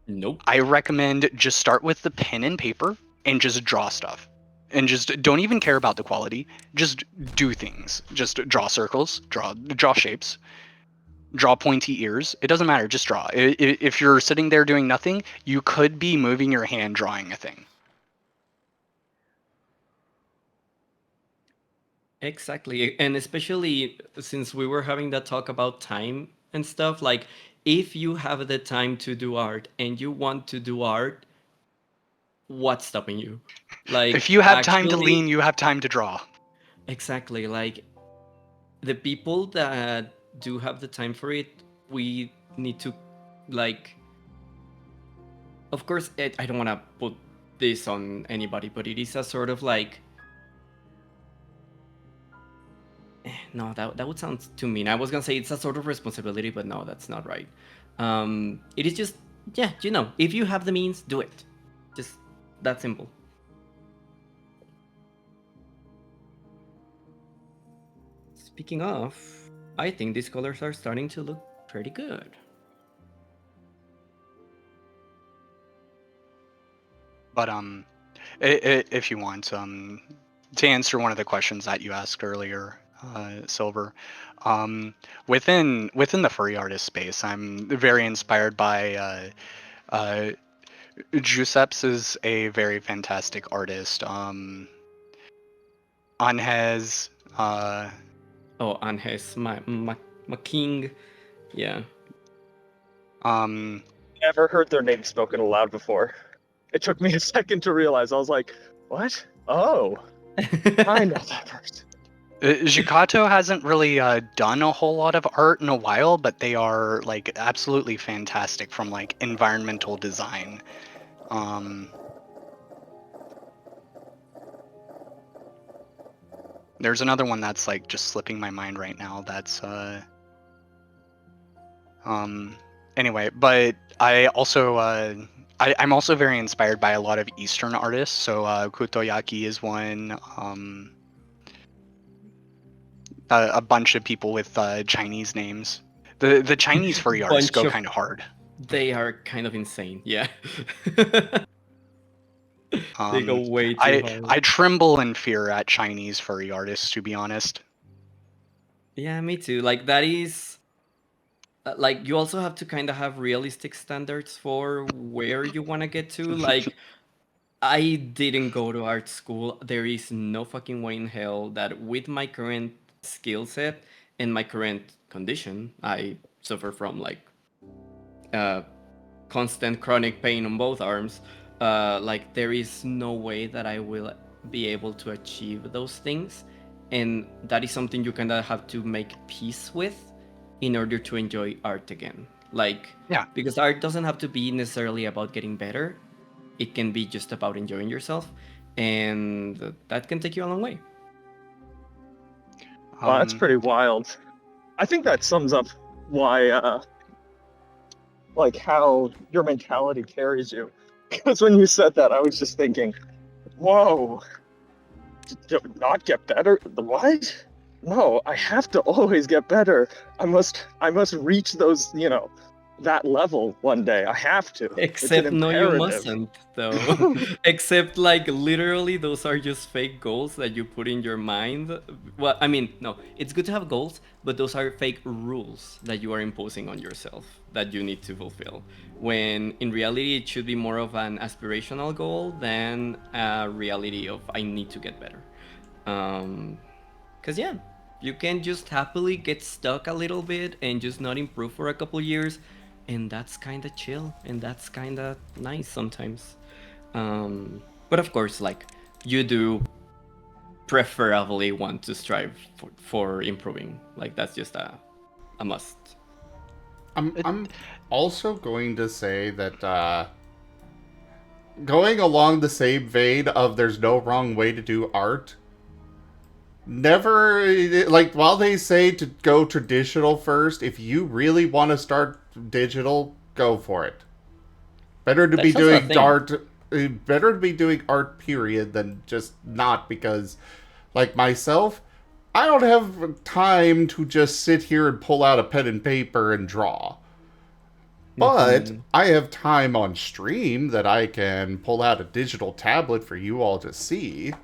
Nope. I recommend just start with the pen and paper and just draw stuff. And just don't even care about the quality. Just do things. Just draw circles, draw shapes, draw pointy ears. It doesn't matter, just draw. If you're sitting there doing nothing, you could be moving your hand drawing a thing. Exactly. And especially since we were having that talk about time and stuff, like if you have the time to do art and you want to do art, what's stopping you? Like If you have time to actually, lean, you have time to draw. exactly. Like the people that do have the time for it, we need to like of course I don't want to put this on anybody, but it is a sort of like no, that would sound too mean. I was gonna say it's a sort of responsibility, but no, that's not right. It is just, yeah, if you have the means, do it. Just that simple. Speaking of, I think these colors are starting to look pretty good. But if you want, to answer one of the questions that you asked earlier, Silver, within the furry artist space, I'm very inspired by Giuseppe's is a very fantastic artist. Anhez, Oh, Anhes, my king, yeah. Never heard their name spoken aloud before. It took me a second to realize. I was like, what? Oh, I know that person. Jikato hasn't really done a whole lot of art in a while, but they are like absolutely fantastic from like environmental design. There's another one that's like just slipping my mind right now. That's anyway, but I also I'm also very inspired by a lot of Eastern artists. So Kutoyaki is one. A bunch of people with Chinese names. The Chinese furry artists Bunch go of- kind of hard. They are kind of insane, yeah. They go way too hard. I tremble in fear at Chinese furry artists, to be honest. Yeah, me too. Like that is like you also have to kind of have realistic standards for where you want to get to. Like, I didn't go to art school. There is no fucking way in hell that with my current skill set and my current condition, I suffer from like uh, constant chronic pain on both arms. Like, there is no way that I will be able to achieve those things. And that is something you kind of have to make peace with in order to enjoy art again. Like, Yeah. because art doesn't have to be necessarily about getting better, it can be just about enjoying yourself. And that can take you a long way. Wow, that's pretty wild. I think that sums up why, like, how your mentality carries you. Because when you said that, I was just thinking, whoa, not get better? What? No, I have to always get better. I must reach those, that level one day. I have to. It's an Except no, you imperative. mustn't, though. Except, like, literally, those are just fake goals that you put in your mind. Well, I mean, no, it's good to have goals, but those are fake rules that you are imposing on yourself that you need to fulfill. When in reality, it should be more of an aspirational goal than a reality of I need to get better. Because, yeah, you can just happily get stuck a little bit and just not improve for a couple years, and that's kind of chill and that's kind of nice sometimes. But of course, like, you do preferably want to strive for improving. Like, that's just a must. I'm also going to say that going along the same vein of there's no wrong way to do art. Never, like, while they say to go traditional first, if you really want to start digital, go for it. Better to be That's also a doing thing. art, better to be doing art, period, than just not, because, like myself, I don't have time to just sit here and pull out a pen and paper and draw. But Mhm. I have time on stream that I can pull out a digital tablet for you all to see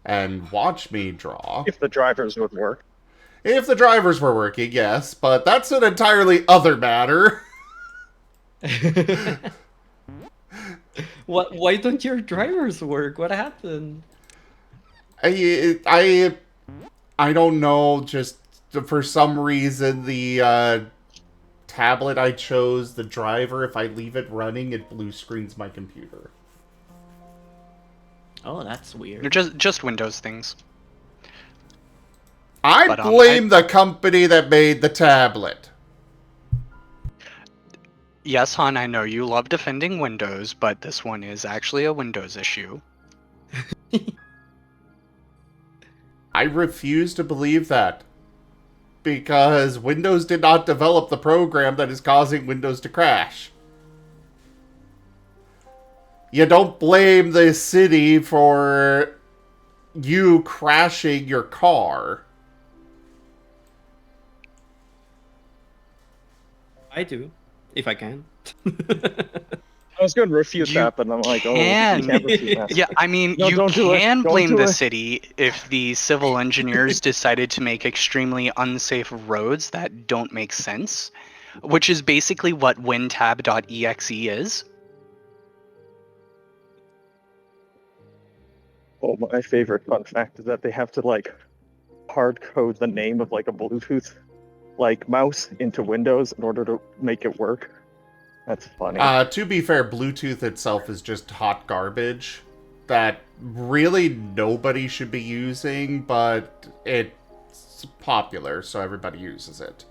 and watch me draw. If the drivers would work. If the drivers were working, yes, but that's an entirely other matter. What? Why don't your drivers work? What happened? I don't know, just for some reason the tablet I chose, the driver, if I leave it running, it blue screens my computer. Oh, that's They're weird. just Windows things. I But, blame the company that made the tablet. Yes, hon, I know you love defending Windows, but this one is actually a Windows issue. I refuse to believe that. Because Windows did not develop the program that is causing Windows to crash. You don't blame the city for you crashing your car. I do, if I can. I was going to refute You that, but I'm like, oh, you can. can't refute that. Yeah, I mean, No, you don't do it. can Don't blame do the it. city if the civil engineers decided to make extremely unsafe roads that don't make sense, which is basically what wintab.exe is. Oh, my favorite fun fact is that they have to, like, hard code the name of, like, a Bluetooth, like, mouse into Windows in order to make it work. That's funny. To be fair, Bluetooth itself is just hot garbage that really nobody should be using, but it's popular, so everybody uses it.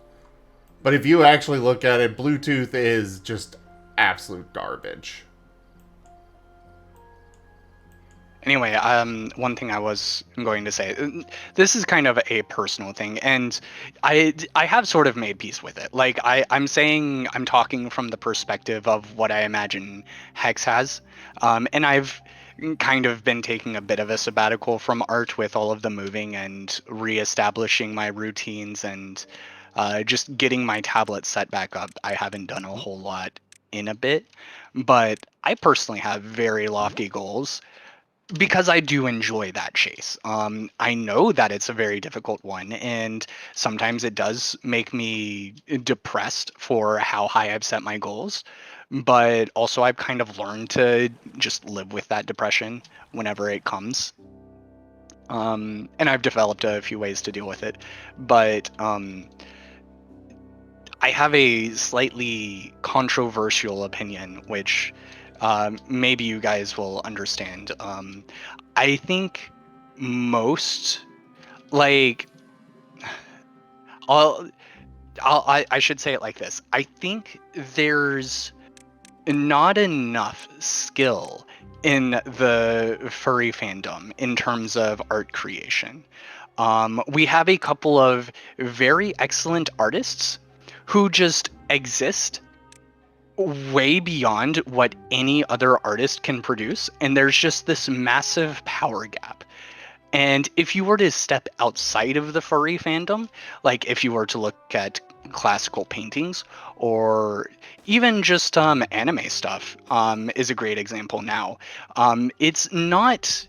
But if you actually look at it, Bluetooth is just absolute garbage. Anyway, one thing I was going to say, this is kind of a personal thing, and I have sort of made peace with it. Like, I'm saying, I'm talking from the perspective of what I imagine Hex has, and I've kind of been taking a bit of a sabbatical from art with all of the moving and reestablishing my routines and just getting my tablet set back up. I haven't done a whole lot in a bit, but I personally have very lofty goals. because I do enjoy that chase. I know that it's a very difficult one, and sometimes it does make me depressed for how high I've set my goals. But also, I've kind of learned to just live with that depression whenever it comes. And I've developed a few ways to deal with it. But I have a slightly controversial opinion, which maybe you guys will understand. I think most, like, I'll, I should say it like this. I think there's not enough skill in the furry fandom in terms of art creation. We have a couple of very excellent artists who just exist way beyond what any other artist can produce, and there's just this massive power gap. And if you were to step outside of the furry fandom, like if you were to look at classical paintings or even just anime stuff, is a great example now. It's not,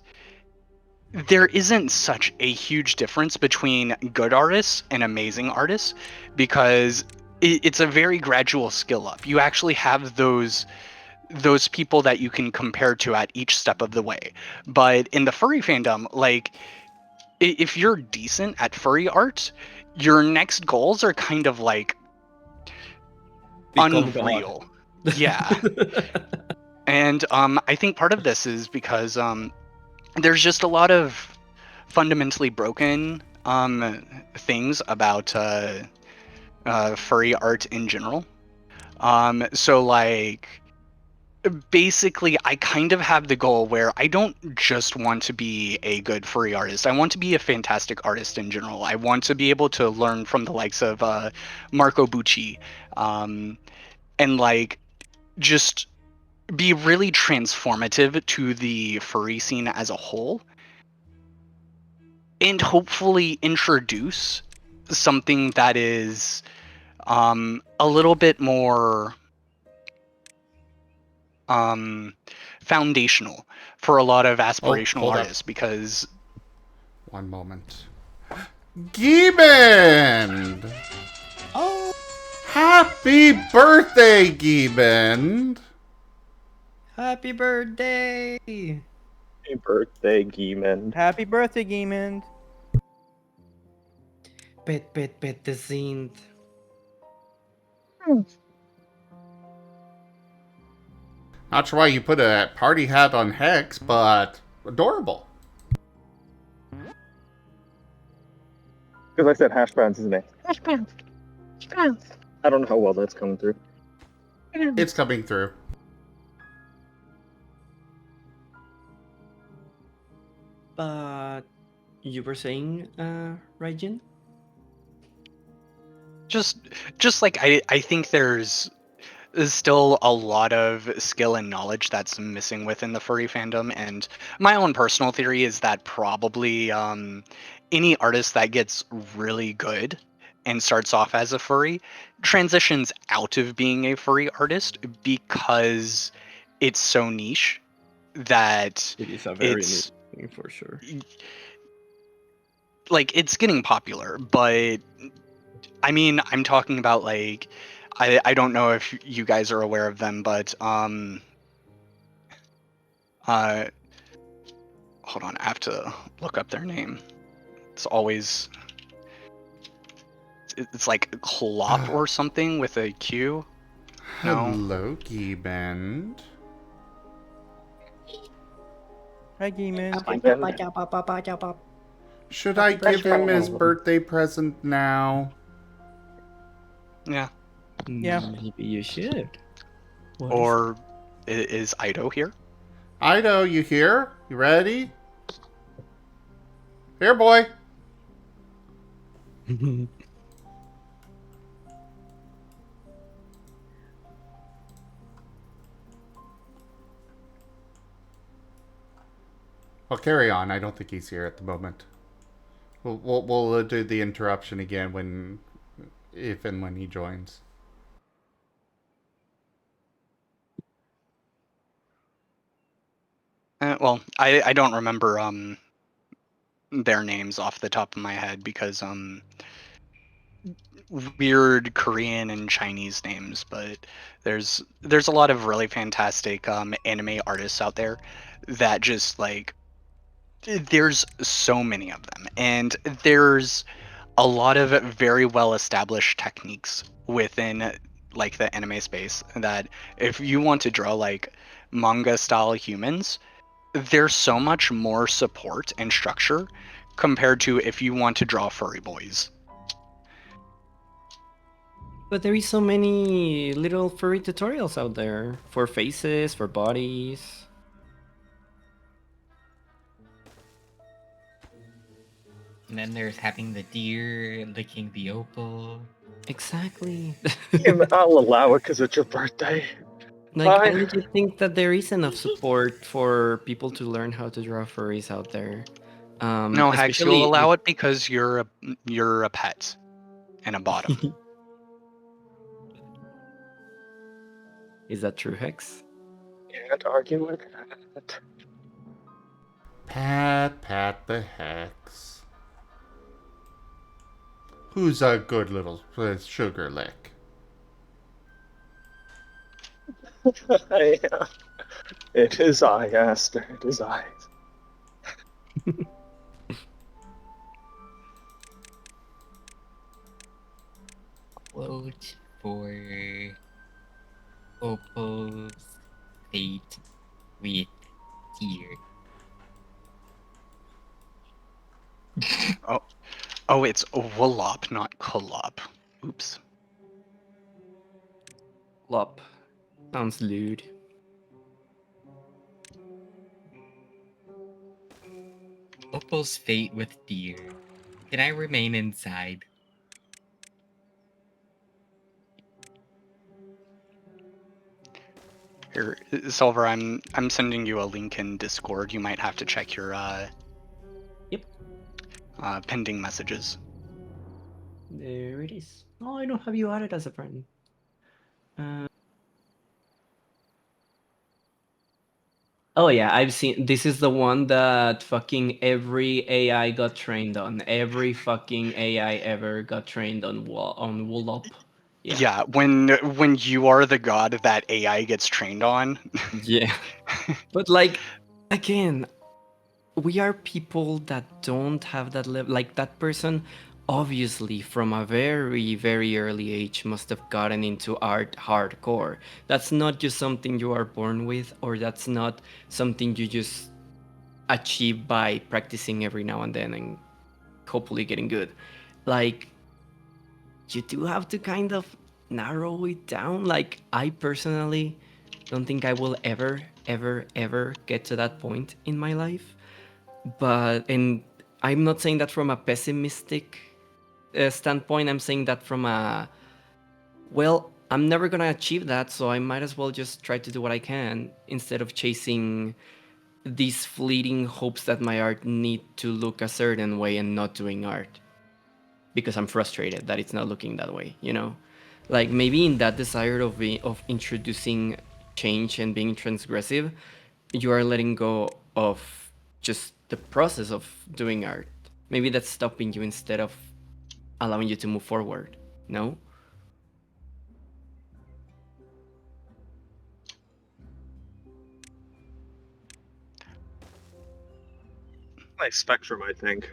there isn't such a huge difference between good artists and amazing artists because it's a very gradual skill up. You actually have those people that you can compare to at each step of the way. But in the furry fandom, like, if you're decent at furry art, your next goals are kind of like Become God. unreal. Yeah. And I think part of this is because there's just a lot of fundamentally broken things about furry art in general. So like basically I kind of have the goal where I don't just want to be a good furry artist. I want to be a fantastic artist in general. I want to be able to learn from the likes of Marco Bucci, and like just be really transformative to the furry scene as a whole, and hopefully introduce something that is a little bit more foundational for a lot of aspirational hold up. artists because One moment. Gimund! Oh, Happy birthday, Gimund! Happy birthday! Happy birthday, Gimund. happy birthday, Gimund. Pet sind. Not sure why you put a party hat on Hex, but adorable. Because I said hash browns, isn't it? Hash browns. Hash browns. I don't know how well that's coming through. It's coming through. But you were saying, Raijin? just like I think there's still a lot of skill and knowledge that's missing within the furry fandom, and my own personal theory is that probably any artist that gets really good and starts off as a furry transitions out of being a furry artist because it's so niche that It is a very it's new thing for sure. like it's getting popular. But I mean, I'm talking about like I don't know if you guys are aware of them, but hold on, I have to look up their name. It's always it's like Clop or something with a Q. No. Hello, Gimund. Hi, Gimund. Should I give him his birthday present now? Yeah. Yeah. Maybe you should. What Or is Ido here? Ido, you here? You ready? Here, boy. is- Well, carry on. I don't think he's here at the moment. We'll do the interruption again if and when he joins. Well, well, I don't remember their names off the top of my head because weird Korean and Chinese names, but there's a lot of really fantastic anime artists out there that just like there's so many of them, and there's a lot of very well established techniques within like the anime space that if you want to draw like manga style humans, there's so much more support and structure compared to if you want to draw furry boys. But there is so many little furry tutorials out there for faces, for bodies. And then there's having the deer licking the opal. Exactly. I'll allow it because it's your birthday. Like, I Fine. legit think that there is enough support for people to learn how to draw furries out there. No, Hex, Especially you'll allow it because you're a pet and a bottom. Is that true, Hex? Can't argue with that. Pat the Hex. Who's a good little sugar lick? Yeah. It is I, Aster. It is I. Quote for opal's fate with deer. Oh, it's Wallop, not Kolop. Oops. Lop. Sounds lewd. Opal's fate with deer. Can I remain inside? Here, Silver, I'm sending you a link in Discord. You might have to check your Yep. pending messages. There it is. Oh, I don't have you added as a friend. Oh yeah, I've seen. This is the one that fucking every AI got trained on. Every fucking AI ever got trained on Wallop. Yeah, when you are the god that AI gets trained on. Yeah. But like, again, we are people that don't have that level. Like that person, obviously, from a very, very early age, must have gotten into art hardcore. That's not just something you are born with, or that's not something you just achieve by practicing every now and then and hopefully getting good. Like, you do have to kind of narrow it down. Like, I personally don't think I will ever, ever, ever get to that point in my life. But, and I'm not saying that from a pessimistic standpoint, I'm saying that from a, well, I'm never gonna achieve that, so I might as well just try to do what I can instead of chasing these fleeting hopes that my art need to look a certain way and not doing art because I'm frustrated that it's not looking that way, you know? Like maybe in that desire of introducing change and being transgressive, you are letting go of just the process of doing art. Maybe that's stopping you instead of allowing you to move forward, no? My spectrum, I think.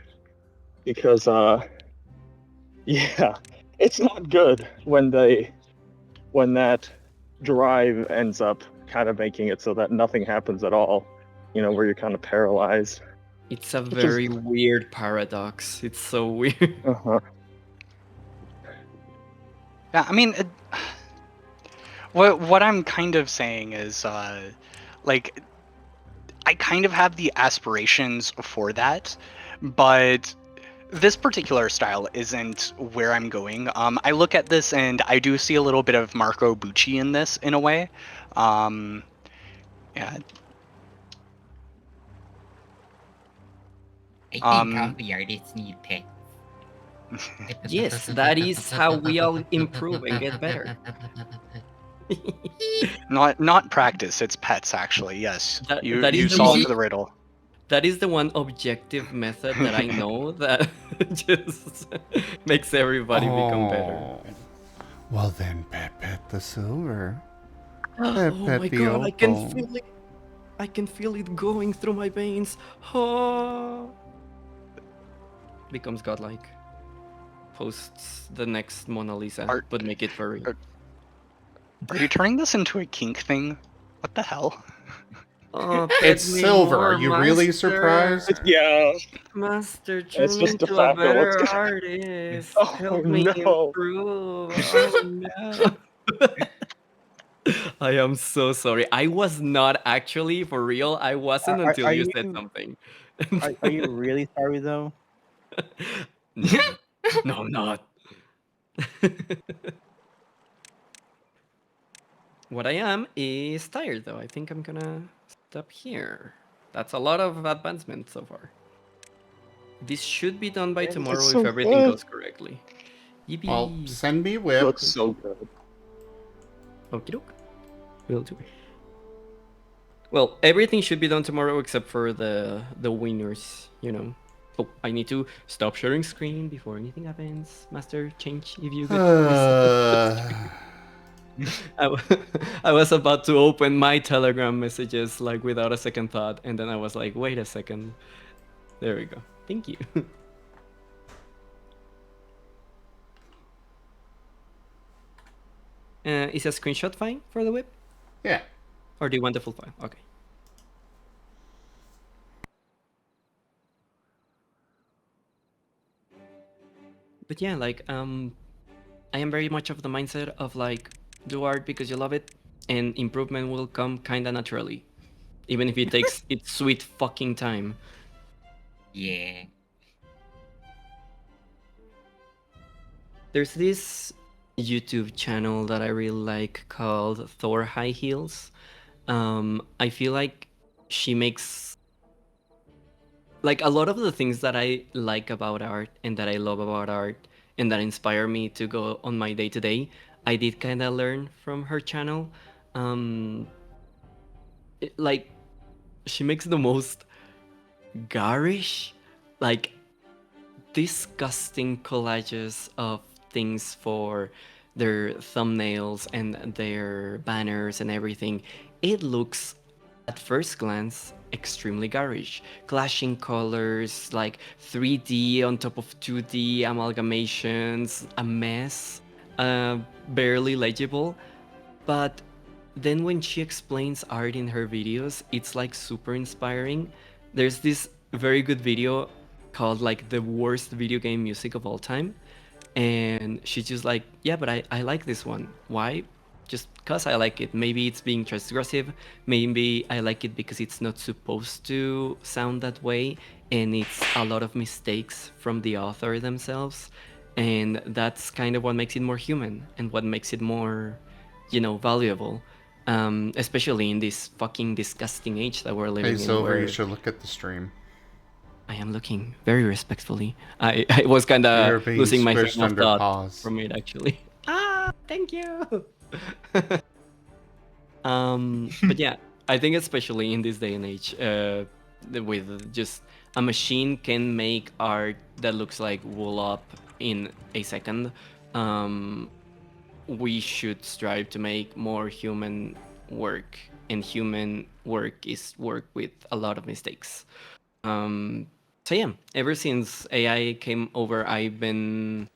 Because, yeah, it's not good when that drive ends up kind of making it so that nothing happens at all, you know, where you're kind of paralyzed. It's a is- very weird paradox. It's so weird. Uh-huh. Yeah, I mean, what I'm kind of saying is, like, I kind of have the aspirations for that, but this particular style isn't where I'm going. I look at this and I do see a little bit of Marco Bucci in this in a way. Yeah. 18 county artists need pets. Yes, that is how we all improve and get better. Not practice. It's pets, actually. Yes, That- you that is you the solved one- the riddle. That is the one objective method that I know that just makes everybody become better. Oh. Well then, pet the silver. Pet Oh my the god, I can opal. feel it. I can feel it going through my veins. Oh. Becomes godlike. Posts the next Mona Lisa, Are- but make it furry. Are you turning this into a kink thing? What the hell? Oh, It's pet me silver. more, Are you really master. surprised? Yeah. Master, turn It's me just the into a fact that what's better gonna. artist. Oh Help me no. improve. Oh no. I am so sorry. I was not actually for real. I wasn't until Are you you said something. are you really sorry though? No, no, I'm not. What I am is tired though. I think I'm gonna stop here. That's a lot of advancement so far. This should be done by It looks tomorrow if so everything good. goes correctly. Yippee! Well, send me It whip. looks so good. Okie doke. Will do. Well, everything should be done tomorrow except for the winners, you know. Oh, I need to stop sharing screen before anything happens. Master, change if you get I was about to open my Telegram messages like without a second thought, and then I was like, wait a second. There we go. Thank you. Is a screenshot fine for the whip? Yeah. Or do you want the full file? Okay. But yeah, like I am very much of the mindset of like do art because you love it, and improvement will come kinda naturally, even if it takes its sweet fucking time. Yeah. There's this YouTube channel that I really like called Thor High Heels. I feel like she makes like a lot of the things that I like about art and that I love about art and that inspire me to go on my day to day. I did kind of learn from her channel. Like she makes the most garish, like disgusting collages of things for their thumbnails and their banners and everything. It looks at first glance extremely garish, clashing colors, like 3D on top of 2D amalgamations, a mess, barely legible. But then when she explains art in her videos, it's like super inspiring. There's this very good video called like the worst video game music of all time. And she's just like, yeah, but I like this one. Why? Just because I like it. Maybe it's being transgressive. Maybe I like it because it's not supposed to sound that way. And it's a lot of mistakes from the author themselves. And that's kind of what makes it more human and what makes it more, valuable. Especially in this fucking disgusting age that we're Hey, living in. Silver, you Where should look at the stream. I am looking very respectfully. I was kind You're of being losing my train squished of under thought paws. from it, actually. Thank you. But yeah, I think especially in this day and age, with just a machine can make art that looks like wool up in a second. We should strive to make more human work, and human work is work with a lot of mistakes. So yeah, ever since AI came over, I've been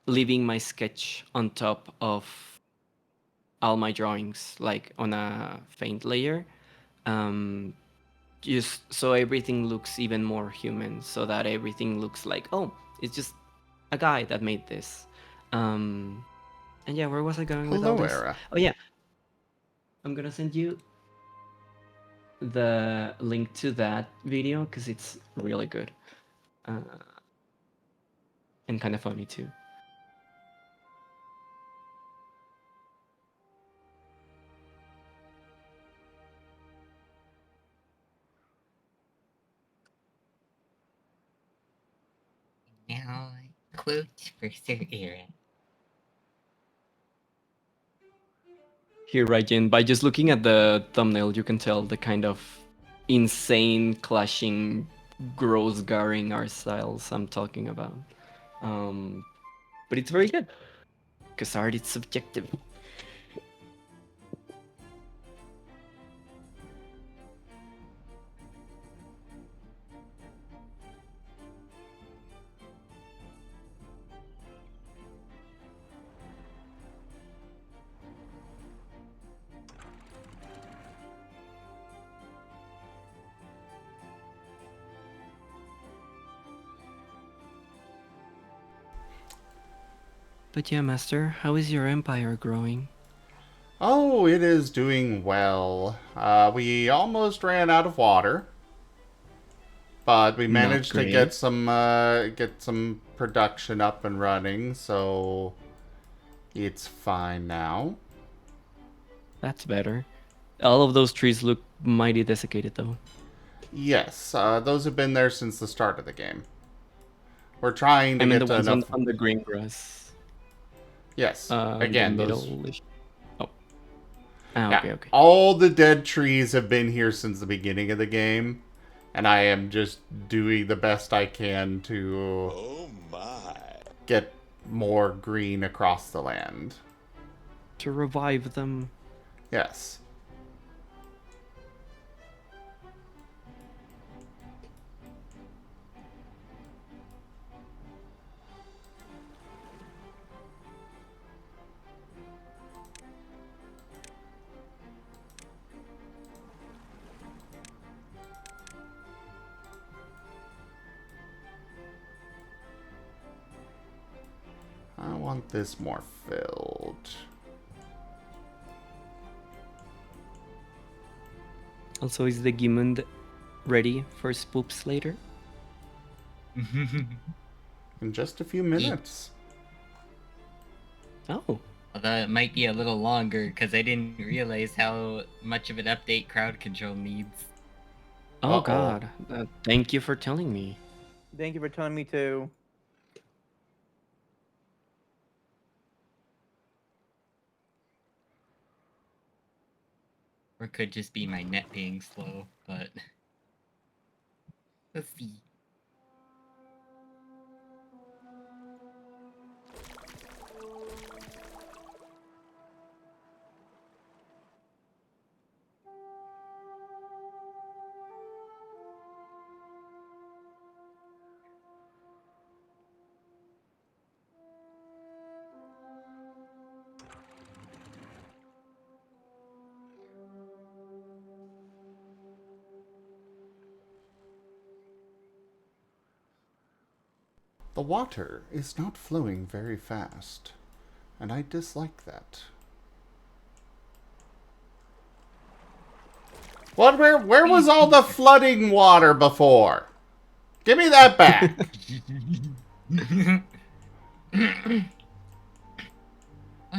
leaving my sketch on top of all my drawings, like on a faint layer, um, just so everything looks even more human, so that everything looks like, oh, it's just a guy that made this. And yeah, where was I going with all Hello, this? Era. Oh yeah, I'm gonna send you the link to that video because it's really good, and kind of funny too. Now, quote for Sir Aaron. Here, Ryan, by just looking at the thumbnail, you can tell the kind of insane, clashing, gross, garring art styles I'm talking about. But it's very good, because art is subjective. But yeah, Master, how is your empire growing? Oh, it is doing well. We almost ran out of water, but we Not managed to great. get some production up and running, so it's fine now. That's better. All of those trees look mighty desiccated, though. Yes, those have been there since the start of the game. We're trying to I mean, get the to ones enough. on the green grass. Yes, The again, those. middle-ish. Oh. Ah, Yeah, okay, okay. all the dead trees have been here since the beginning of the game, and I am just doing the best I can to get more green across the land. To revive them. Yes. I want this more filled. Also, is the Gimund ready for spoops later? In just a few minutes. Oh. Although it might be a little longer because I didn't realize how much of an update crowd control needs. Oh, Uh-oh. God. Thank you for telling me. Thank you for telling me to. Or it could just be my net being slow, but let's see. The water is not flowing very fast, and I dislike that. What? Where was all the flooding water before? Give me that back.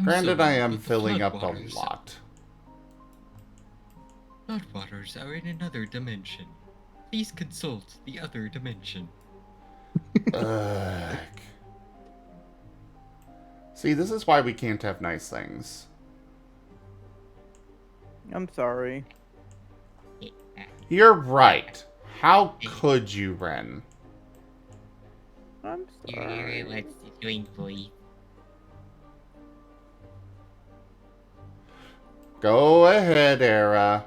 Granted, I am filling up a lot. Floodwaters are in another dimension. Please consult the other dimension. Ugh. See, this is why we can't have nice things. I'm sorry. You're right. How could you, Ren? I'm sorry. What's doing for you? Go ahead, Era.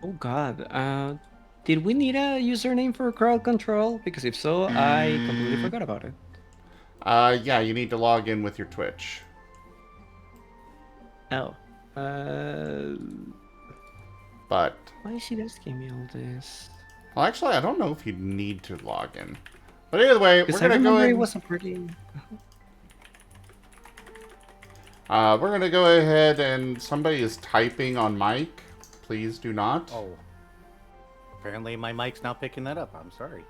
Oh, God. Did we need a username for crowd control? Because if so, I completely forgot about it. Yeah, you need to log in with your Twitch. Oh. But, Why is he asking me all this? well, actually, I don't know if you need to log in. But either way, we're Because I gonna go remember ahead. it was a pretty... We're gonna go ahead and somebody is typing on mic. Please do not. Oh. Apparently my mic's not picking that up. I'm sorry.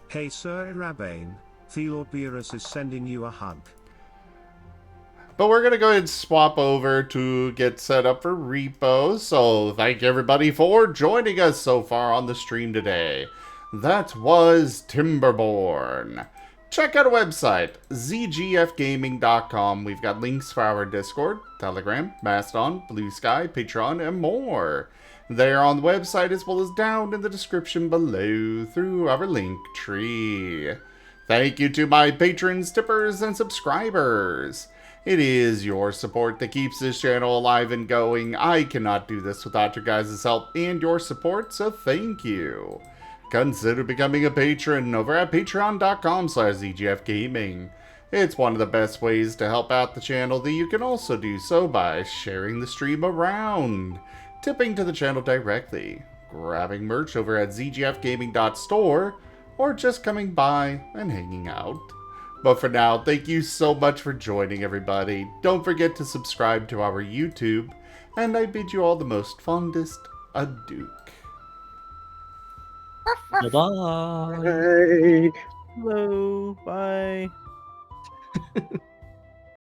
Hey Sir Rabane, Theorbeerus is sending you a hug. But we're gonna go ahead and swap over to get set up for repo. So thank everybody for joining us so far on the stream today. That was Timberborn. Check out our website, zgfgaming.com. We've got links for our Discord, Telegram, Mastodon, Blue Sky, Patreon, and more. They're on the website as well as down in the description below through our link tree. Thank you to my patrons, tippers, and subscribers. It is your support that keeps this channel alive and going. I cannot do this without your guys' help and your support, so thank you. Consider becoming a patron over at patreon.com/zgfgaming. It's one of the best ways to help out the channel, that you can also do so by sharing the stream around, tipping to the channel directly, grabbing merch over at zgfgaming.store, or just coming by and hanging out. But for now, thank you so much for joining, everybody. Don't forget to subscribe to our YouTube, and I bid you all the most fondest adieu. Bye-bye. Hey. Hello. Bye.